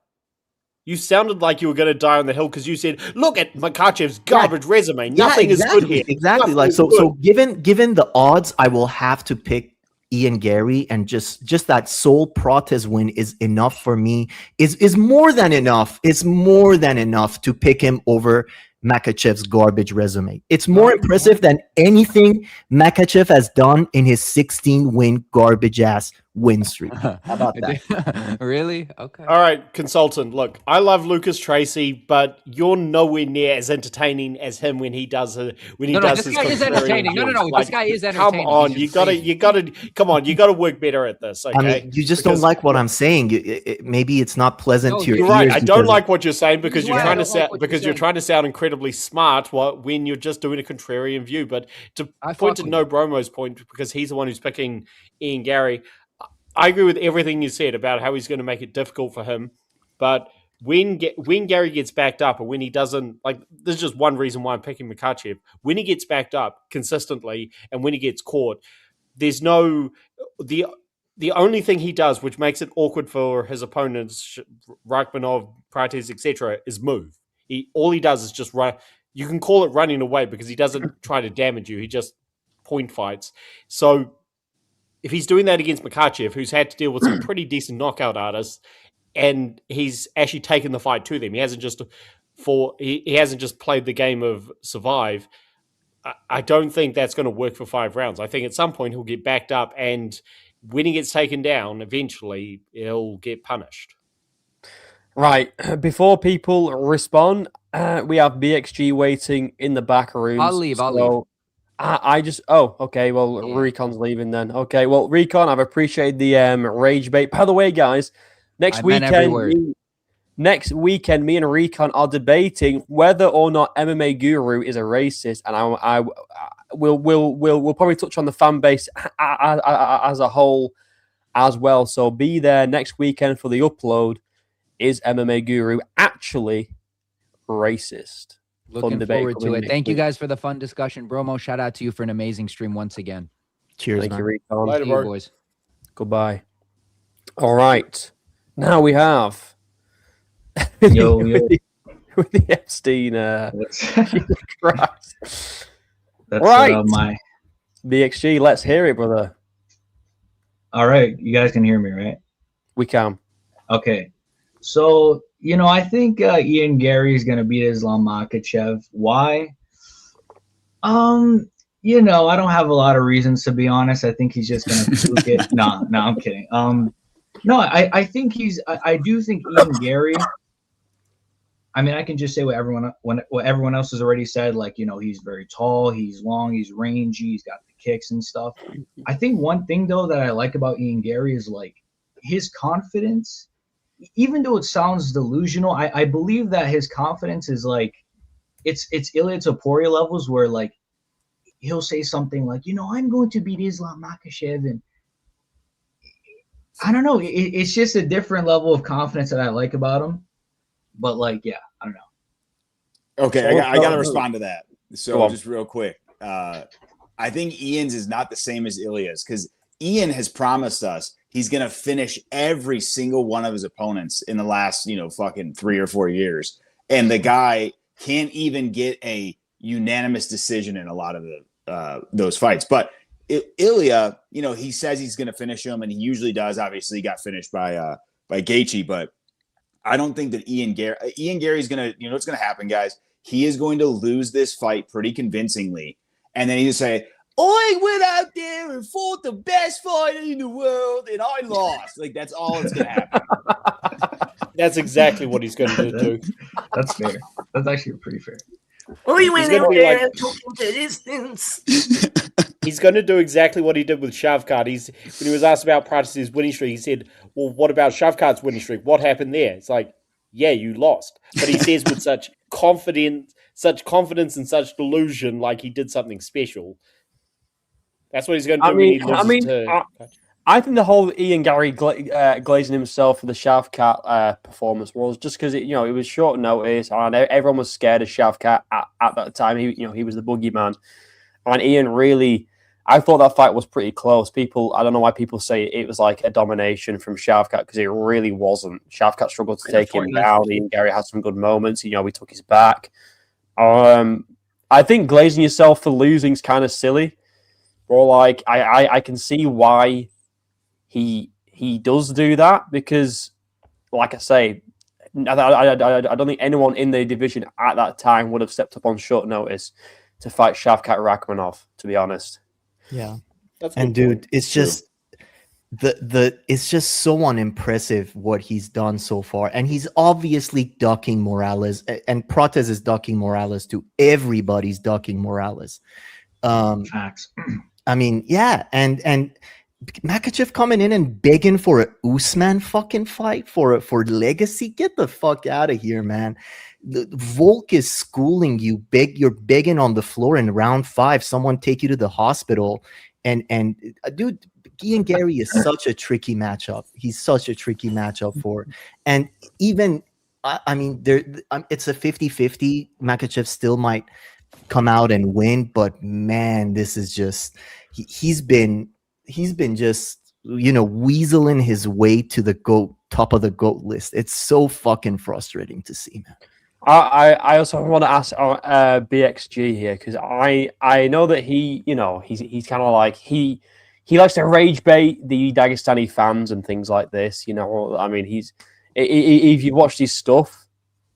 You sounded like you were going to die on the hill because you said, "Look at Makhachev's garbage resume. Nothing is good here." Exactly. Like so. Given the odds, I will have to pick Ian Garry, and just that sole Prates win is enough for me. Is more than enough. It's more than enough to pick him over Makhachev's garbage resume. It's more impressive than anything Makhachev has done in his 16-win garbage ass win streak. How about that? Really? Okay. All right, consultant. Look, I love Lucas Tracy, but you're nowhere near as entertaining as him when he does his. This guy is entertaining. No. Like, this guy is entertaining. Come on, you gotta work better at this. Okay, I mean, you just don't like what I'm saying. Maybe it's not pleasant to your ears. You're right. I don't like what you're saying because you're trying to sound incredibly smart when you're just doing a contrarian view. But to point to No Bromo's point, because he's the one who's picking Ian Garry. I agree with everything you said about how he's going to make it difficult for him. But when Garry gets backed up, or when he doesn't, like, there's just one reason why I'm picking Makhachev. When he gets backed up consistently, and when he gets caught, there's no the only thing he does, which makes it awkward for his opponents, Rachmanov, Prates, etc., is move. All he does is just run. You can call it running away because he doesn't try to damage you. He just point fights. So if he's doing that against Makhachev, who's had to deal with some pretty decent knockout artists, and he's actually taken the fight to them, he hasn't just played the game of survive. I don't think that's going to work for 5 rounds. I think at some point he'll get backed up, and when he gets taken down, eventually he'll get punished. Right. Before people respond, we have BXG waiting in the back rooms. I'll leave. I just... Oh, okay. Well, yeah. Recon's leaving then. Okay. Well, Recon, I've appreciated the rage bait. By the way, guys, next weekend, me and Recon are debating whether or not MMA Guru is a racist, and we'll probably touch on the fan base as a whole as well. So be there next weekend for the upload. Is MMA Guru actually racist? Looking forward to it. Thank you guys for the fun discussion. Bromo, shout out to you for an amazing stream once again. Cheers, Thank man. you, Recon. Later, See you, boys. Goodbye. All right. Now we have with the Epstein. That's right. My BXG, let's hear it, brother. All right. You guys can hear me, right? We can. Okay. So, I think Ian Garry is going to beat Islam Makhachev. Why? I don't have a lot of reasons, to be honest. I think he's just going to fluke it. No, I'm kidding. I think I do think Ian Garry, I mean, I can just say what everyone else has already said. Like, he's very tall, he's long, he's rangy, he's got the kicks and stuff. I think one thing, though, that I like about Ian Garry is, like, his confidence. Even though it sounds delusional, I believe that his confidence is like, it's Ilia Topuria levels, where, like, he'll say something like, I'm going to beat Islam Makhachev, and I don't know, it's just a different level of confidence that I like about him. But, like, yeah, I don't know. Okay, I got to respond to that. So just real quick, I think Ian's is not the same as Ilya's, because Ian has promised us he's going to finish every single one of his opponents in the last, fucking 3 or 4 years. And the guy can't even get a unanimous decision in a lot of those fights. But Ilya, he says he's going to finish him, and he usually does. Obviously, he got finished by Gaethje, but I don't think that Ian Gary's going to, what's going to happen, guys? He is going to lose this fight pretty convincingly. And then he just say, I went out there and fought the best fighter in the world, and I lost. Like, that's all that's going to happen. That's exactly what he's going to do. That's fair. That's actually pretty fair. We went in there and took him to distance. He's going to do exactly what he did with Shavkat. When he was asked about Prates' winning streak, he said, well, what about Shavkat's winning streak? What happened there? It's like, yeah, you lost. But he says with such confidence and such delusion, like he did something special. That's what he's going to do when he loses to... I think the whole Ian Garry glazing himself for the Shavkat performance was just because it was short notice, and everyone was scared of Shavkat at that time. He was the boogeyman, and Ian really. I thought that fight was pretty close. I don't know why people say it was like a domination from Shavkat, because it really wasn't. Shavkat struggled to take him down. Ian Garry had some good moments. We took his back. I think glazing yourself for losing is kind of silly. Or like I can see why he does do that, because, like I say, I don't think anyone in the division at that time would have stepped up on short notice to fight Shavkat Rachmanov, to be honest. Yeah, and dude, it's just it's just so unimpressive what he's done so far, and he's obviously ducking Morales, and Prates is ducking Morales too. Everybody's ducking Morales. Facts. I mean, yeah, and Makhachev coming in and begging for a Usman fucking fight for legacy. Get the fuck out of here, man. Volk is schooling you. You're begging on the floor in round 5. Someone take you to the hospital, and dude, Ian Garry is such a tricky matchup. He's such a tricky matchup for, and even I mean, it's a 50-50. Makhachev still might come out and win, but man, this is just he's been just weaseling his way to the top of the GOAT list. It's so fucking frustrating to see, man. I also want to ask BXG here, because I know that he's kind of like he likes to rage bait the Dagestani fans and things like this. I mean, if you watch his stuff,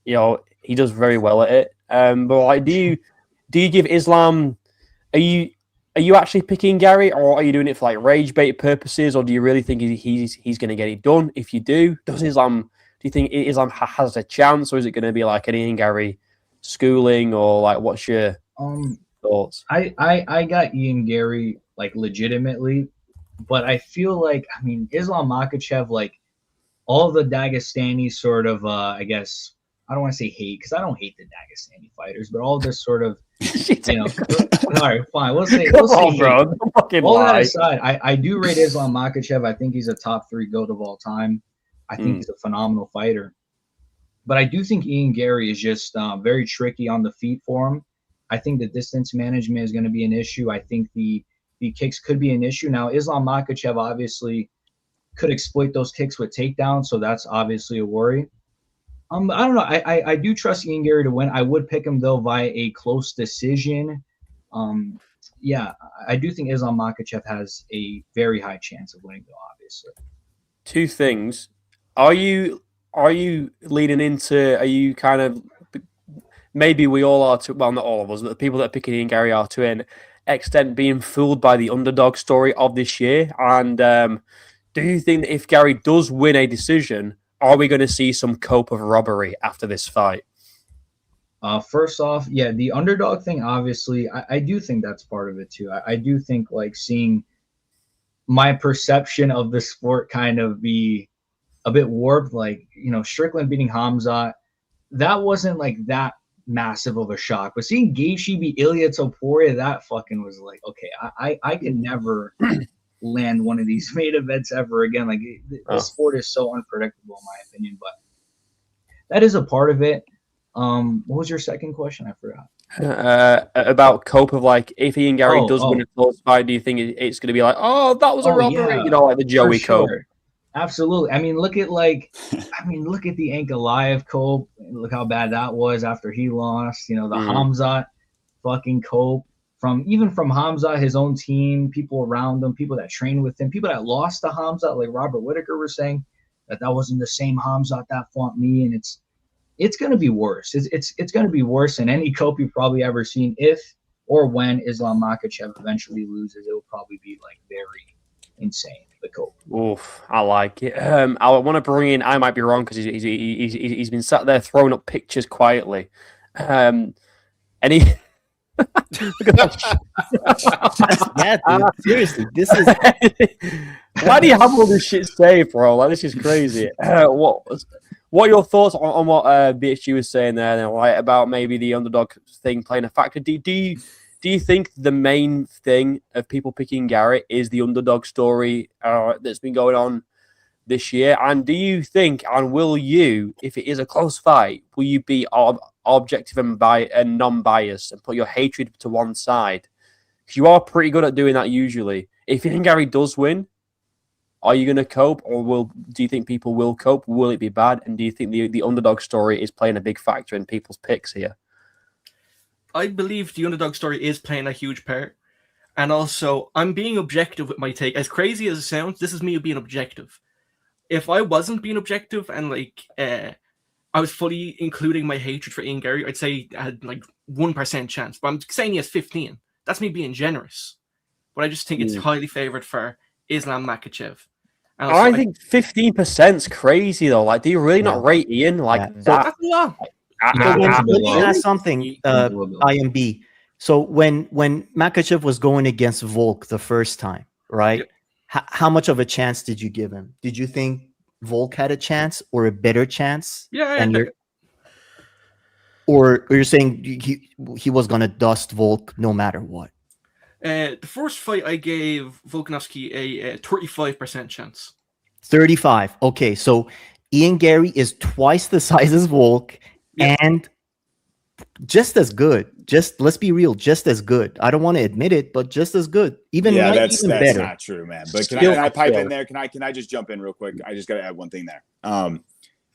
he does very well at it. But like, do you give Islam? Are you actually picking Garry, or are you doing it for like rage bait purposes, or do you really think he's going to get it done? If you do, do you think Islam has a chance, or is it going to be like an Ian Garry schooling, or like what's your thoughts? I got Ian Garry like legitimately, but I feel like, I mean, Islam Makhachev, like all the Dagestani sort of I guess, I don't want to say hate, because I don't hate the Dagestani fighters, but all this sort of all right, fine, we'll say bro. All that aside, I do rate Islam Makhachev. I think he's a top 3 GOAT of all time. I think he's a phenomenal fighter. But I do think Ian Garry is just very tricky on the feet for him. I think the distance management is going to be an issue. I think the kicks could be an issue. Now, Islam Makhachev obviously could exploit those kicks with takedowns, so that's obviously a worry. I don't know. I do trust Ian Garry to win. I would pick him, though, via a close decision. Yeah, I do think Islam Makhachev has a very high chance of winning, though, obviously. 2 things. Are you leaning into? Are you kind of, maybe we all are well, not all of us, but the people that are picking Ian Garry are to an extent being fooled by the underdog story of this year? And do you think that if Garry does win a decision, are we going to see some cope of robbery after this fight? First off, yeah, the underdog thing, obviously, I do think that's part of it too. I do think like seeing my perception of the sport kind of be a bit warped, like, Strickland beating Hamzat, that wasn't like that massive of a shock. But seeing Gaethje beat Ilia Topuria, that fucking was like, okay, I can never land one of these main events ever again. Like, the sport is so unpredictable, in my opinion. But that is a part of it. What was your second question? I forgot. About cope of, like, if Ian Garry does win a close fight, do you think it's going to be like, oh, that was a robbery? Yeah, like the Joey cope. Absolutely. I mean, look at the Ankalaev cope. Look how bad that was after he lost. The Hamzat fucking cope from Hamzat, his own team, people around him, people that trained with him, people that lost to Hamzat, like Robert Whitaker was saying that wasn't the same Hamzat that fought me, and it's going to be worse. It's going to be worse than any cope you've probably ever seen. If or when Islam Makhachev eventually loses, it will probably be like very insane. The cope. Oof, I like it. I want to bring in. I might be wrong because he's been sat there throwing up pictures quietly. And he. Look at that. Yeah, dude. Seriously, this is. Why do you have all this shit saved, bro? Like, this is crazy. What are your thoughts on what BHG was saying there, like, about maybe the underdog thing playing a factor? Do you think the main thing of people picking Garry is the underdog story that's been going on this year? And do you think, and will you, if it is a close fight, will you be objective and non-biased and put your hatred to one side? Because you are pretty good at doing that usually. If Ian Garry does win, are you going to cope, or do you think people will cope? Will it be bad? And do you think the underdog story is playing a big factor in people's picks here? I believe the underdog story is playing a huge part. And also, I'm being objective with my take. As crazy as it sounds, this is me being objective. If I wasn't being objective and I was fully including my hatred for Ian Garry, I'd say I had like 1% chance. But I'm saying he has 15. That's me being generous. But I just think it's highly favored for Islam Makhachev. And also, I think 15% is crazy though. Like, do you really not rate Ian like that? That's a lot. Let me ask something, IMB. So when Makhachev was going against Volk the first time, right? Yep. How much of a chance did you give him? Did you think Volk had a chance or a better chance? Yeah. Or you're saying he was gonna dust Volk no matter what? The first fight I gave Volkanovski a 35% chance. 35. Okay, so Ian Garry is twice the size as Volk and just as good. Just let's be real, just as good. I don't want to admit it, but just as good. Even that's better. not true, man. But can I pipe in there? Can I just jump in real quick? I just got to add one thing there.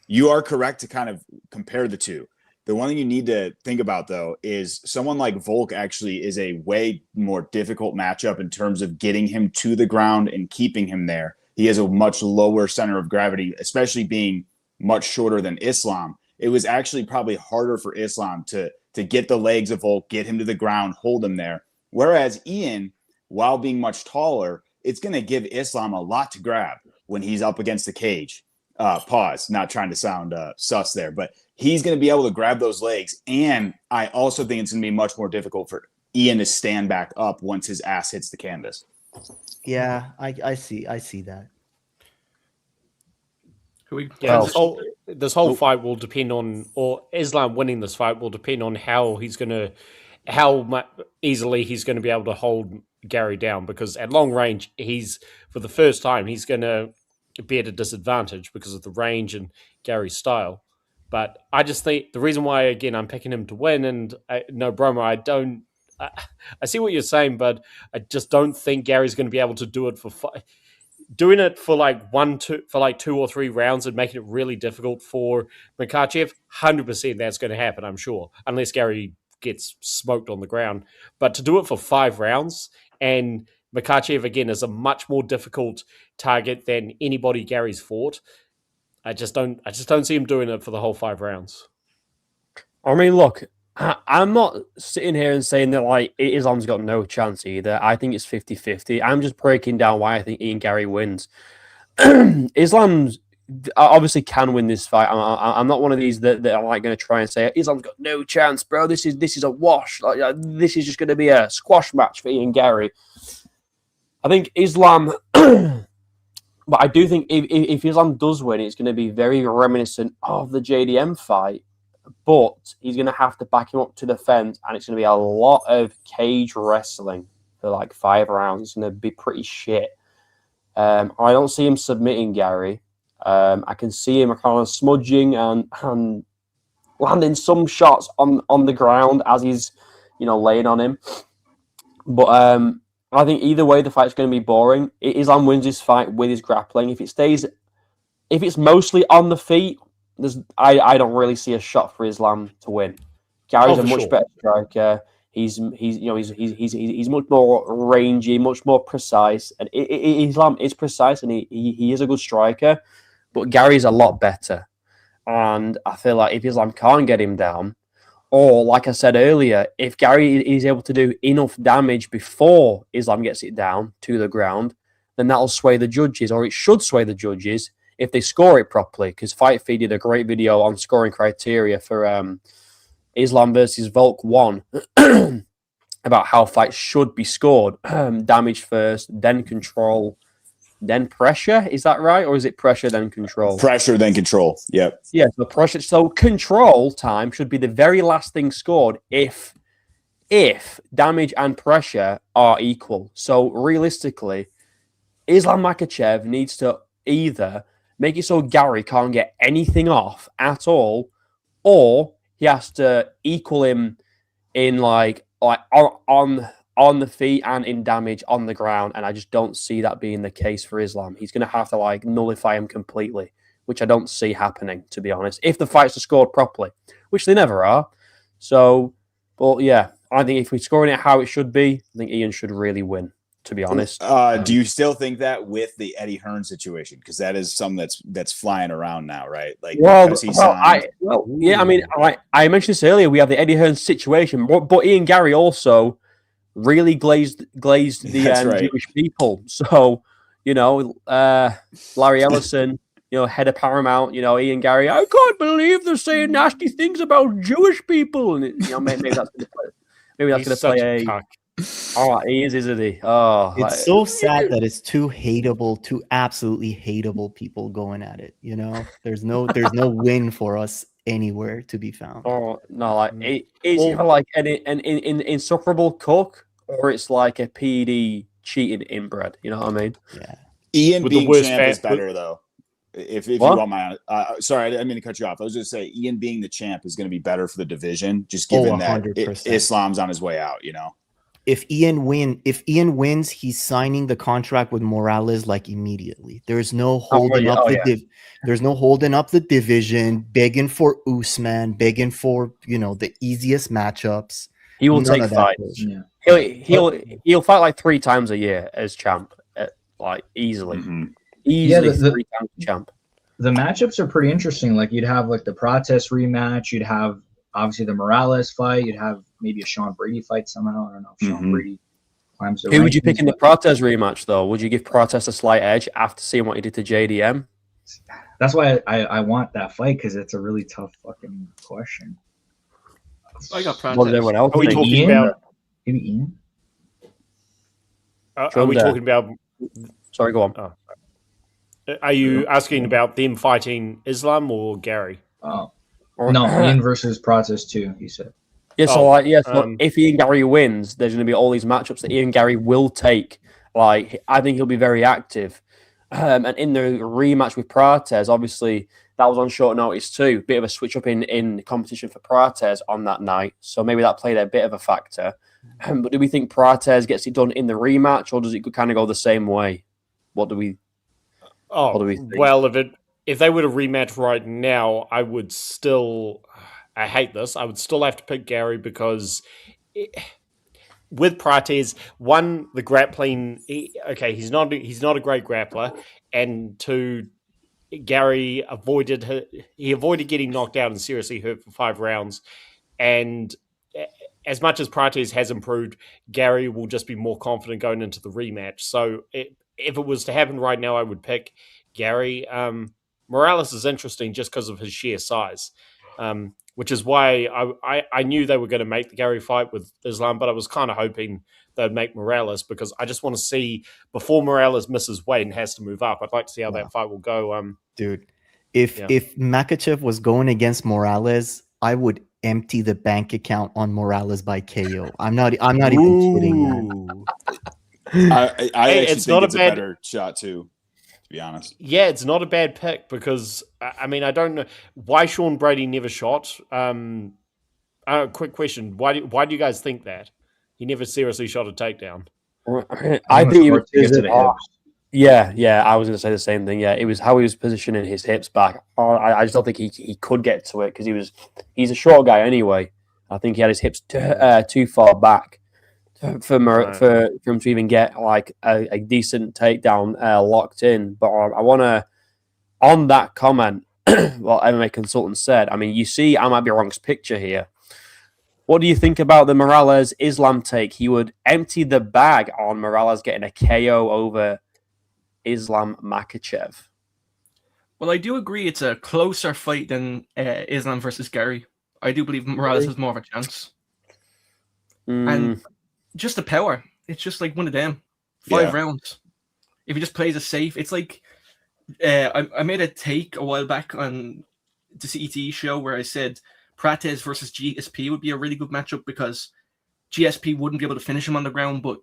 You are correct to kind of compare the two. The one thing you need to think about, though, is someone like Volk actually is a way more difficult matchup in terms of getting him to the ground and keeping him there. He has a much lower center of gravity, especially being much shorter than Islam. It was actually probably harder for Islam to get the legs of Volk, get him to the ground, hold him there. Whereas Ian, while being much taller, it's going to give Islam a lot to grab when he's up against the cage. Pause, not trying to sound sus there, but he's going to be able to grab those legs. And I also think it's going to be much more difficult for Ian to stand back up once his ass hits the canvas. Yeah, I see that. This whole fight will depend on, or Islam winning this fight will depend on how easily he's going to be able to hold Garry down. Because at long range, for the first time, he's going to be at a disadvantage because of the range and Garry's style. But I just think the reason why, again, I'm picking him to win, and no, Bromo, I see what you're saying, but I just don't think Garry's going to be able to do it doing it for like 2 or 3 rounds and making it really difficult for Makhachev. 100% that's going to happen, I'm sure, unless Garry gets smoked on the ground. But to do it for 5 rounds, and Makhachev again is a much more difficult target than anybody Garry's fought. I just don't see him doing it for the whole 5 rounds. I mean, look, I'm not sitting here and saying that like Islam's got no chance either. I think it's 50-50. I'm just breaking down why I think Ian Garry wins. Islam obviously can win this fight. I'm not one of these that are like going to try and say Islam's got no chance, bro. This is a wash. Like, this is just going to be a squash match for Ian Garry. I think Islam, but I do think if Islam does win, it's going to be very reminiscent of the JDM fight. But he's going to have to back him up to the fence, and it's going to be a lot of cage wrestling for like 5 rounds. It's going to be pretty shit. I don't see him submitting Garry. I can see him kind of smudging and landing some shots on the ground as he's, laying on him. But I think either way, the fight's going to be boring. Islam wins this fight with his grappling. If it's mostly on the feet, I don't really see a shot for Islam to win. Garry's a much better striker. He's much more rangy, much more precise. And Islam is precise, and he is a good striker. But Garry's a lot better. And I feel like if Islam can't get him down, or like I said earlier, if Garry is able to do enough damage before Islam gets it down to the ground, then that'll sway the judges, or it should sway the judges if they score it properly. Because Fight Feed did a great video on scoring criteria for Islam versus Volk 1 about how fights should be scored. Damage first, then control, then pressure. Is that right? Or is it pressure, then control? Pressure, then control. Yep. Yeah, so pressure. So control time should be the very last thing scored if damage and pressure are equal. So realistically, Islam Makhachev needs to either make it so Garry can't get anything off at all, or he has to equal him in like on the feet and in damage on the ground. And I just don't see that being the case for Islam. He's going to have to like nullify him completely, which I don't see happening, to be honest, if the fights are scored properly, which they never are. So, but yeah, I think if we're scoring it how it should be, I think Ian should really win, to be honest. Do you still think that with the Eddie Hearn situation? Because that is something that's flying around now, right? Like, yeah. I mean, I mentioned this earlier. We have the Eddie Hearn situation, but Ian Garry also really glazed the Jewish people. So, Larry Ellison, head of Paramount, Ian Garry, I can't believe they're saying nasty things about Jewish people. And maybe that's going to play. Maybe that's going to play a. Oh, he is, isn't he? Oh, it's so sad that it's two absolutely hateable people going at it. There's no win for us anywhere to be found. Oh no, like is he like an insufferable cook, or it's like a PD cheating inbred. You know what I mean? Yeah. Ian With the being worst champ is fan- better though. If you What? want my sorry, I didn't mean to cut you off. I was just say Ian being the champ is going to be better for the division, just Oh, given that 100%. Islam's on his way out. You know, If Ian wins, he's signing the contract with Morales like immediately. There's no holding yeah. up Oh, the yeah. there's no holding up the division, begging for Usman, begging for the easiest matchups. He will None take of that fights. bullshit. He'll fight like 3 times a year as champ, like easily, easily the 3 times champ. The matchups are pretty interesting. Like you'd have like the Prates rematch. You'd have obviously the Morales fight. You'd have maybe a Sean Brady fight somehow. I don't know if Sean Brady climbs the Who would you pick rankings, in the but Prates rematch though? Would you give Prates a slight edge after seeing what he did to JDM? that's why I want that fight because it's a really tough fucking question. I got What did Prates. everyone else Are we think? talking Ian? about? Maybe Ian? Are we John talking about? Sorry, go on. Oh. Are you asking about them fighting Islam or Garry? Oh no, Ian versus Prates too. He said. Yeah, so Oh, if Ian Garry wins, there's going to be all these matchups that Ian Garry will take. Like, I think he'll be very active. And in the rematch with Prates, obviously, that was on short notice too. Bit of a switch up in competition for Prates on that night. So maybe that played a bit of a factor. But do we think Prates gets it done in the rematch, or does it kind of go the same way? What do we think? Well, if they were to rematch right now, I would still. I hate this. I would still have to pick Garry because with Prates, one, the grappling. He's not a great grappler, and two, Garry avoided getting knocked out and seriously hurt for 5 rounds, and as much as Prates has improved, Garry will just be more confident going into the rematch. So if it was to happen right now, I would pick Garry. Morales is interesting just because of his sheer size, which is why I knew they were going to make the Garry fight with Islam, but I was kind of hoping they'd make Morales because I just want to see, before Morales misses weight and has to move up, I'd like to see how that fight will go. Dude, if Makhachev was going against Morales, I would empty the bank account on Morales by KO. I'm not even kidding, man. I actually think it's a better shot too, to be honest. Yeah, it's not a bad pick because I mean I don't know why Sean Brady never shot. Quick question: Why do you guys think that he never seriously shot a takedown? I think it was yeah. I was going to say the same thing. Yeah, it was how he was positioning his hips back. I just don't think he could get to it because he's a short guy anyway. I think he had his hips too far back for him to even get like a decent takedown locked in. But I want to, on that comment, what MMA consultant said. I mean, you see, I might be wrong picture here. What do you think about the Morales Islam take? He would empty the bag on Morales getting a KO over Islam Makhachev. Well, I do agree it's a closer fight than Islam versus Garry. I do believe Morales has more of a chance. And just the power. It's just like one of them. 5 rounds. If he just plays it safe, it's like I made a take a while back on the CET show where I said Prates versus GSP would be a really good matchup because GSP wouldn't be able to finish him on the ground, but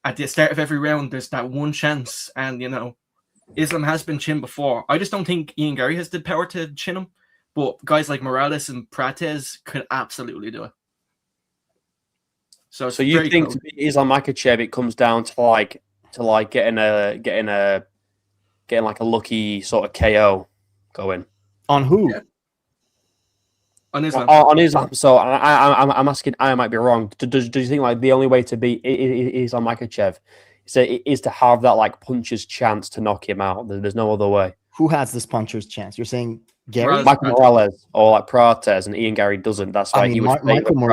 at the start of every round, there's that one chance. And, Islam has been chinned before. I just don't think Ian Garry has the power to chin him, but guys like Morales and Prates could absolutely do it. So you think to beat Islam Makhachev, it comes down to getting like a lucky sort of KO going on who? Yeah. On Islam. On Islam. So I'm asking. I might be wrong. Do you think like the only way to beat Islam Makhachev is to have that like puncher's chance to knock him out? There's no other way. Who has this puncher's chance? You're saying Garry, Michael Morales, or like Prates, and Ian Garry doesn't. That's why he would.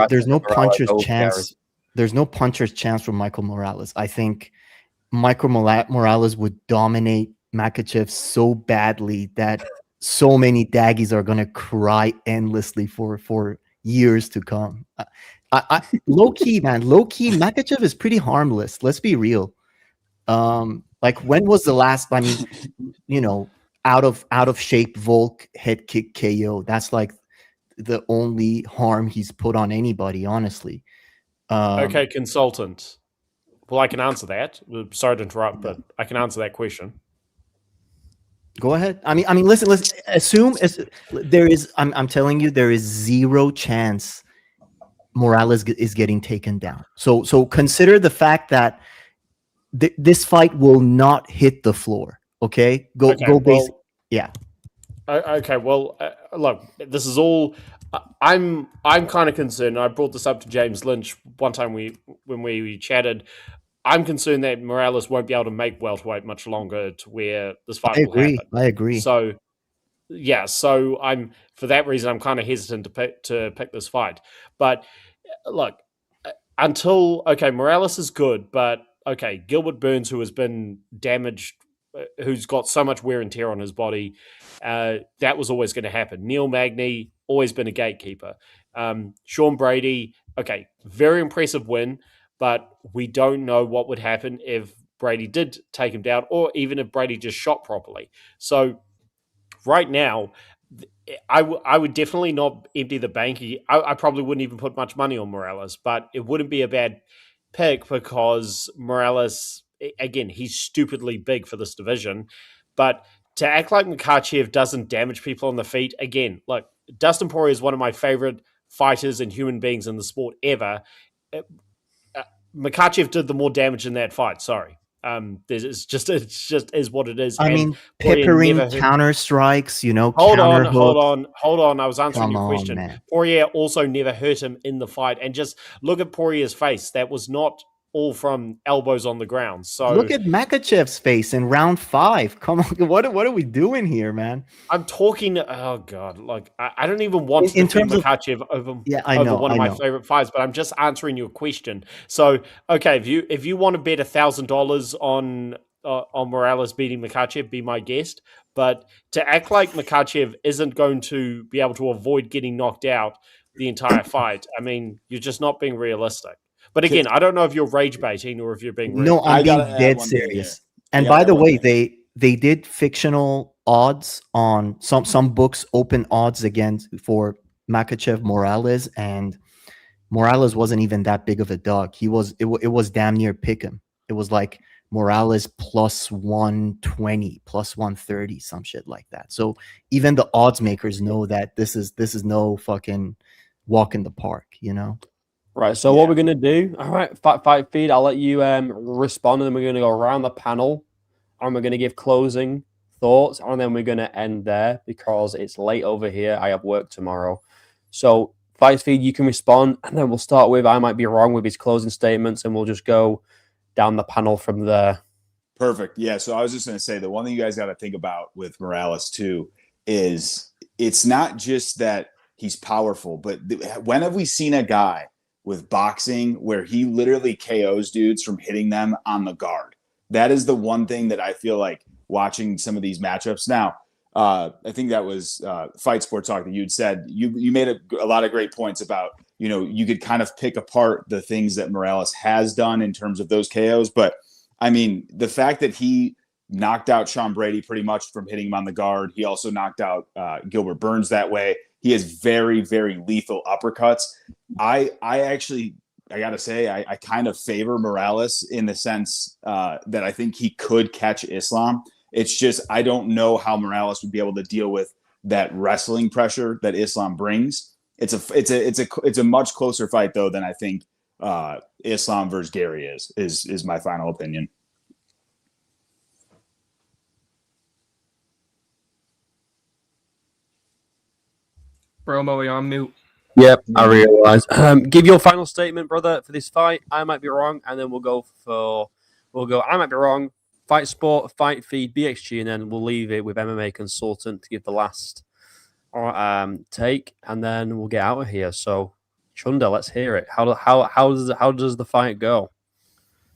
There's no puncher's chance. There's no puncher's chance for Michael Morales. I think Michael Morales would dominate Makhachev so badly that so many daggies are gonna cry endlessly for years to come. Low key, Makhachev is pretty harmless. Let's be real. Like when was the last? I mean, out of shape Volk head kick KO. That's like the only harm he's put on anybody, honestly. Okay, consultant. Well, I can answer that. Sorry to interrupt, but I can answer that question. Go ahead. I mean, listen. Assume there is. I'm telling you, there is zero chance Morales is getting taken down. So consider the fact that this fight will not hit the floor. Okay, go basic. Yeah. Okay. Well, look, this is all. I'm kind of concerned. I brought this up to James Lynch one time when we chatted. I'm concerned that Morales won't be able to make welterweight much longer to where this fight will happen. I agree. So, yeah. So for that reason, I'm kind of hesitant to pick this fight. But look, Morales is good, but okay, Gilbert Burns, who has been damaged, who's got so much wear and tear on his body, that was always going to happen. Neil Magny, always been a gatekeeper. Sean Brady, okay, very impressive win, but we don't know what would happen if Brady did take him down, or even if Brady just shot properly. So right now, I would definitely not empty the bank. I probably wouldn't even put much money on Morales, but it wouldn't be a bad pick because Morales, again, he's stupidly big for this division. But to act like Makhachev doesn't damage people on the feet, again, look, Dustin Poirier is one of my favorite fighters and human beings in the sport ever. Makhachev did the more damage in that fight. Sorry. It's just is what it is. I mean, peppering counter strikes, Hold on. I was answering your question. Man. Poirier also never hurt him in the fight, and just look at Poirier's face. That was not all from elbows on the ground. So look at Makhachev's face in round 5. Come on, what are we doing here, man? I'm talking. Oh God, like I don't even want to defend Makhachev over one of my favorite fights, but I'm just answering your question. So okay, if you want to bet $1,000 on Morales beating Makhachev, be my guest. But to act like Makhachev isn't going to be able to avoid getting knocked out the entire fight, I mean, you're just not being realistic. But again, I don't know if you're rage baiting or if you're being real. No, I'm being dead serious. And by the way, they did fictional odds on some books, open odds for Makhachev Morales, and Morales wasn't even that big of a dog. It was damn near pick him. It was like Morales plus 120, plus 130, some shit like that. So even the odds makers know that this is no fucking walk in the park, Right, so what we're going to do, all right, fight feed, I'll let you respond, and then we're going to go around the panel, and we're going to give closing thoughts, and then we're going to end there, because it's late over here. I have work tomorrow. So, fight feed, you can respond, and then we'll start with, I might be wrong with his closing statements, and we'll just go down the panel from there. Perfect. Yeah, so I was just going to say, the one thing you guys got to think about with Morales, too, is it's not just that he's powerful, but when have we seen a guy with boxing where he literally KOs dudes from hitting them on the guard? That is the one thing that I feel like watching some of these matchups. Now, I think that was Fight Sport Talk that you'd said. You made a lot of great points about, you could kind of pick apart the things that Morales has done in terms of those KOs. But, I mean, the fact that he knocked out Sean Brady pretty much from hitting him on the guard. He also knocked out Gilbert Burns that way. He has very, very lethal uppercuts. I got to say, I kind of favor Morales in the sense that I think he could catch Islam. It's just, I don't know how Morales would be able to deal with that wrestling pressure that Islam brings. It's a much closer fight though than I think Islam versus Garry is my final opinion. Bromo, are you on mute? Yep, I realize. Give your final statement, brother, for this fight. I might be wrong, and then we'll go. I might be wrong. Fight Sport, Fight Feed, BXG, and then we'll leave it with MMA Consultant to give the last take, and then we'll get out of here. So, Chunda, let's hear it. How does the fight go?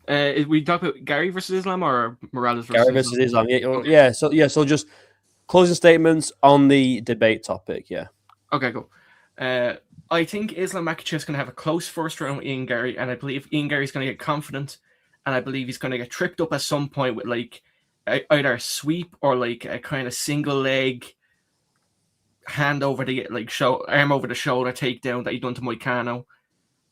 We talk about Garry versus Islam or Morales versus Garry versus Islam. Yeah. So just closing statements on the debate topic. Yeah. Okay, cool. I think Islam Makhachev is going to have a close first round with Ian Garry, and I believe Ian Garry is going to get confident, and I believe he's going to get tripped up at some point with like either a sweep or like a kind of single leg hand over the arm over the shoulder takedown that he done to Moicano.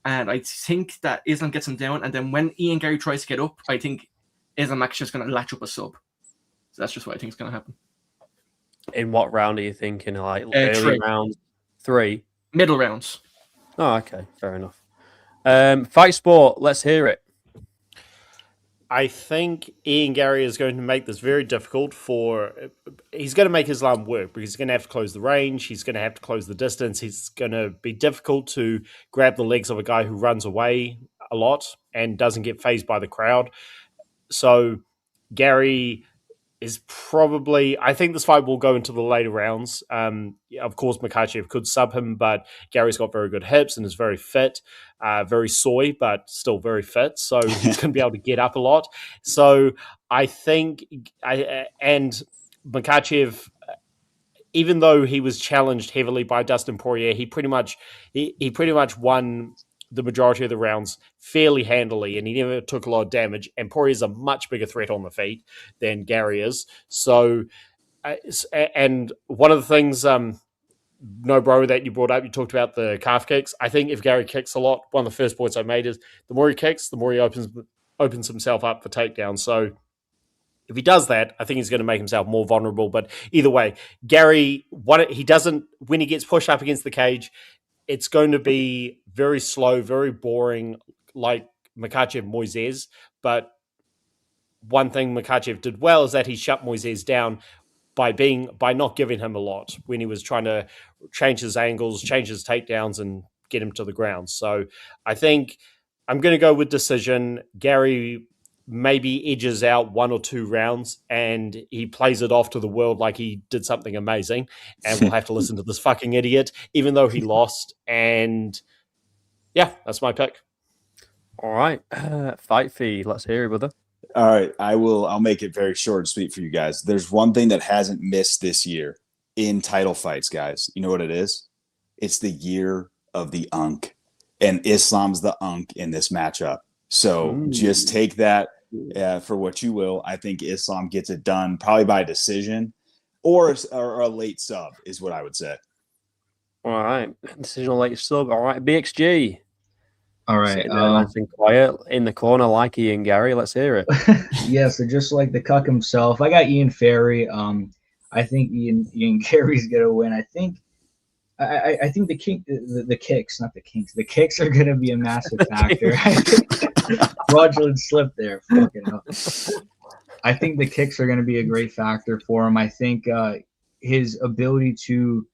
And I think that Islam gets him down, and then when Ian Garry tries to get up, I think Islam Makhachev's going to latch up a sub. So that's just what I think is going to happen. In what round are you thinking? Like early 3. round 3? Middle rounds. Oh, okay. Fair enough. Fight Sport, let's hear it. I think Ian Garry is going to make this very difficult he's going to make Islam work because he's going to have to close the range. He's going to have to close the distance. He's going to be difficult to grab the legs of a guy who runs away a lot and doesn't get fazed by the crowd. So Garry is probably, I think this fight will go into the later rounds. Of course, Makhachev could sub him, but Gary's got very good hips and is very fit, very soy, but still very fit. So he's going to be able to get up a lot. So I think, and Makhachev, even though he was challenged heavily by Dustin Poirier, he pretty much won the majority of the rounds fairly handily, and he never took a lot of damage. And Poirier's a much bigger threat on the feet than Garry is. So, and one of the things, no bro, that you brought up, you talked about the calf kicks. I think if Garry kicks a lot, one of the first points I made is the more he kicks, the more he opens himself up for takedowns. So if he does that, I think he's going to make himself more vulnerable. But either way, Garry, when he gets pushed up against the cage, it's going to be very slow, very boring, like Makhachev Moises. But one thing Makhachev did well is that he shut Moises down by not giving him a lot when he was trying to change his angles, change his takedowns, and get him to the ground. So I think I'm going to go with decision. Garry maybe edges out 1 or 2 rounds and he plays it off to the world like he did something amazing, and we'll have to listen to this fucking idiot even though he lost. And yeah, that's my pick. All right. Fight feed, let's hear it, brother. All right, I'll make it very short and sweet for you guys. There's one thing that hasn't missed this year in title fights, guys. You know what it is? It's the year of the Unk, and Islam's the Unk in this matchup. So just take that for what you will. I think Islam gets it done probably by decision or a late sub is what I would say. All right. Decision or late sub. All right. BXG. All right. Nice and quiet in the corner like Ian Garry. Let's hear it. Yeah, so just like the cuck himself, I got Ian Ferry. I think Ian Garry's going to win. I think the kicks, not the kinks. The kicks are going to be a massive factor. Fraudulent slip there. Fucking hell. I think the kicks are going to be a great factor for him. I think his ability to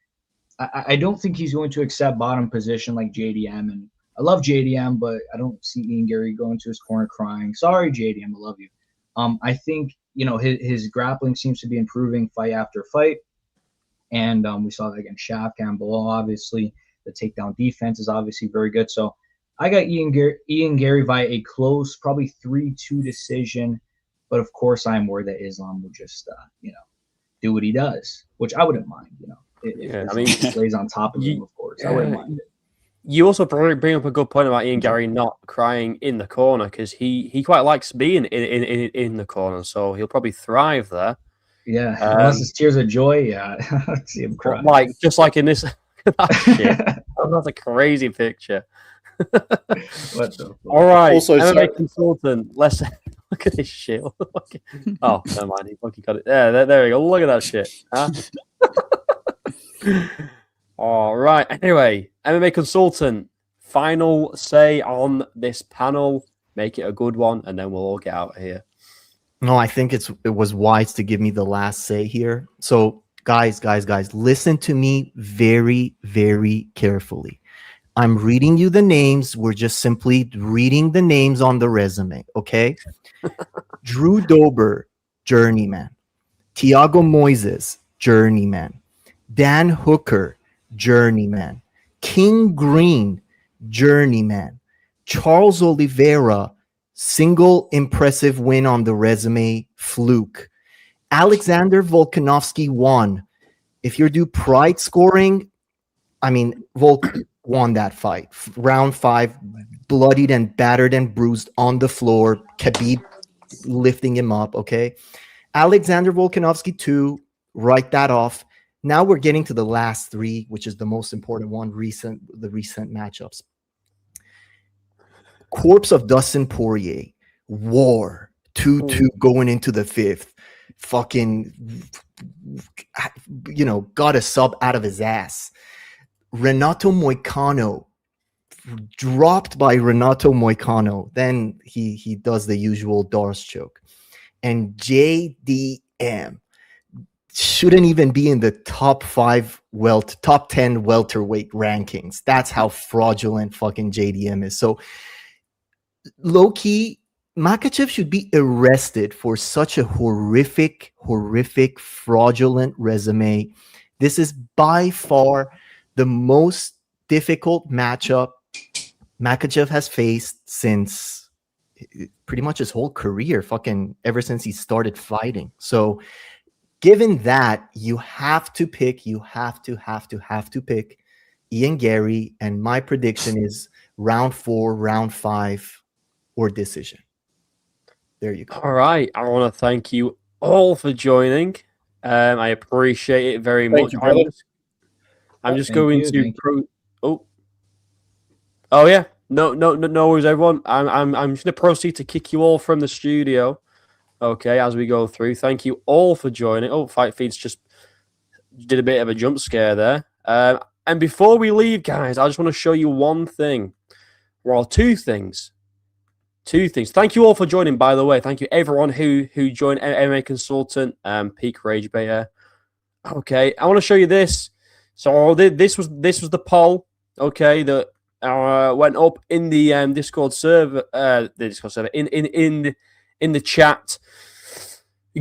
I don't think he's going to accept bottom position like JDM. And I love JDM, but I don't see Ian Garry going to his corner crying. Sorry, JDM, I love you. I think, his grappling seems to be improving fight after fight. And we saw that against Shafkan below, obviously. The takedown defense is obviously very good. So I got Ian Garry via a close, probably 3-2 decision. But of course, I'm worried that Islam will just, do what he does, which I wouldn't mind, if he plays on top of him, of course. I wouldn't mind it. You also bring up a good point about Ian Garry not crying in the corner, because he quite likes being in the corner, so he'll probably thrive there. Yeah, unless it's tears of joy, yeah. Let's see him cry. Just like in this. That's a crazy picture. All right, also, MMA consultant. Let's look at this shit. Oh, never mind. He fucking got it. There we go. Look at that shit. Huh? All right. Anyway, MMA consultant. Final say on this panel. Make it a good one, and then we'll all get out of here. No, I think it was wise to give me the last say here. So, guys, listen to me very, very carefully. I'm reading you the names. We're just simply reading the names on the resume, okay? Drew Dober, journeyman. Thiago Moises, journeyman. Dan Hooker, journeyman. King Green, journeyman. Charles Oliveira, single impressive win on the resume, fluke. Alexander Volkanovski won. If you're due pride scoring, Volk won that fight. Round 5, bloodied and battered and bruised on the floor. Khabib lifting him up, okay? Alexander Volkanovski 2, write that off. Now we're getting to the last 3, which is the most important one, the recent matchups. corpse of Dustin Poirier, war, 2-2 going into the fifth, fucking, got a sub out of his ass. Renato Moicano, dropped by Renato Moicano. Then he does the usual Doris choke. And JDM shouldn't even be in the top 10 welterweight rankings. That's how fraudulent fucking JDM is. So low-key, Makhachev should be arrested for such a horrific, fraudulent resume. This is by far the most difficult matchup Makhachev has faced since pretty much his whole career, fucking ever since he started fighting. So given that, you have to pick Ian Garry, and my prediction is round 4, round 5, or decision. There you go. All right. I want to thank you all for joining. I appreciate it very much. I'm just going to Oh yeah. No worries, everyone. I'm just gonna proceed to kick you all from the studio. Okay, as we go through. Thank you all for joining. Oh, Fight Feeds just did a bit of a jump scare there. And before we leave, guys, I just want to show you one thing. Well, two things. Thank you all for joining, by the way. Thank you everyone who joined MMA Consultant, Peak Rage Bayer. Okay, I want to show you this. So this was the poll. Okay, that went up in the Discord server. In the chat.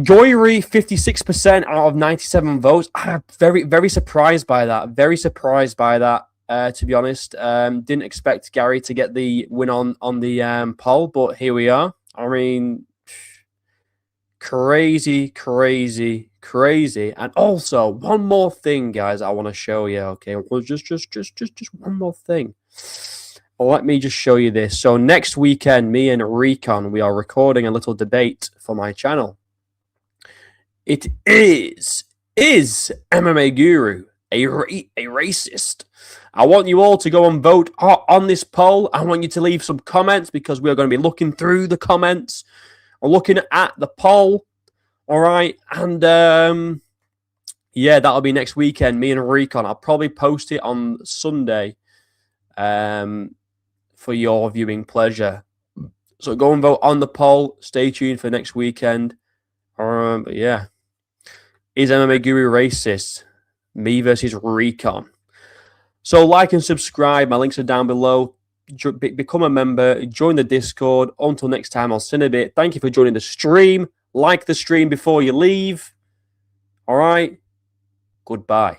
Garry 56% out of 97 votes. I'm very surprised by that. To be honest, didn't expect Garry to get the win on the poll, but here we are. I mean, crazy. And also, one more thing, guys, I want to show you. Okay, well, just one more thing. Let me just show you this. So next weekend, me and Recon, we are recording a little debate for my channel. It is MMA Guru a racist? I want you all to go and vote on this poll. I want you to leave some comments because we are going to be looking through the comments or looking at the poll. All right. And yeah, that'll be next weekend. Me and Recon. I'll probably post it on Sunday for your viewing pleasure. So go and vote on the poll. Stay tuned for next weekend. But yeah. Is MMA Guru racist? Me versus Recon. So like and subscribe. My links are down below. Become a member. Join the Discord. Until next time, I'll see you in a bit. Thank you for joining the stream. Like the stream before you leave. All right. Goodbye.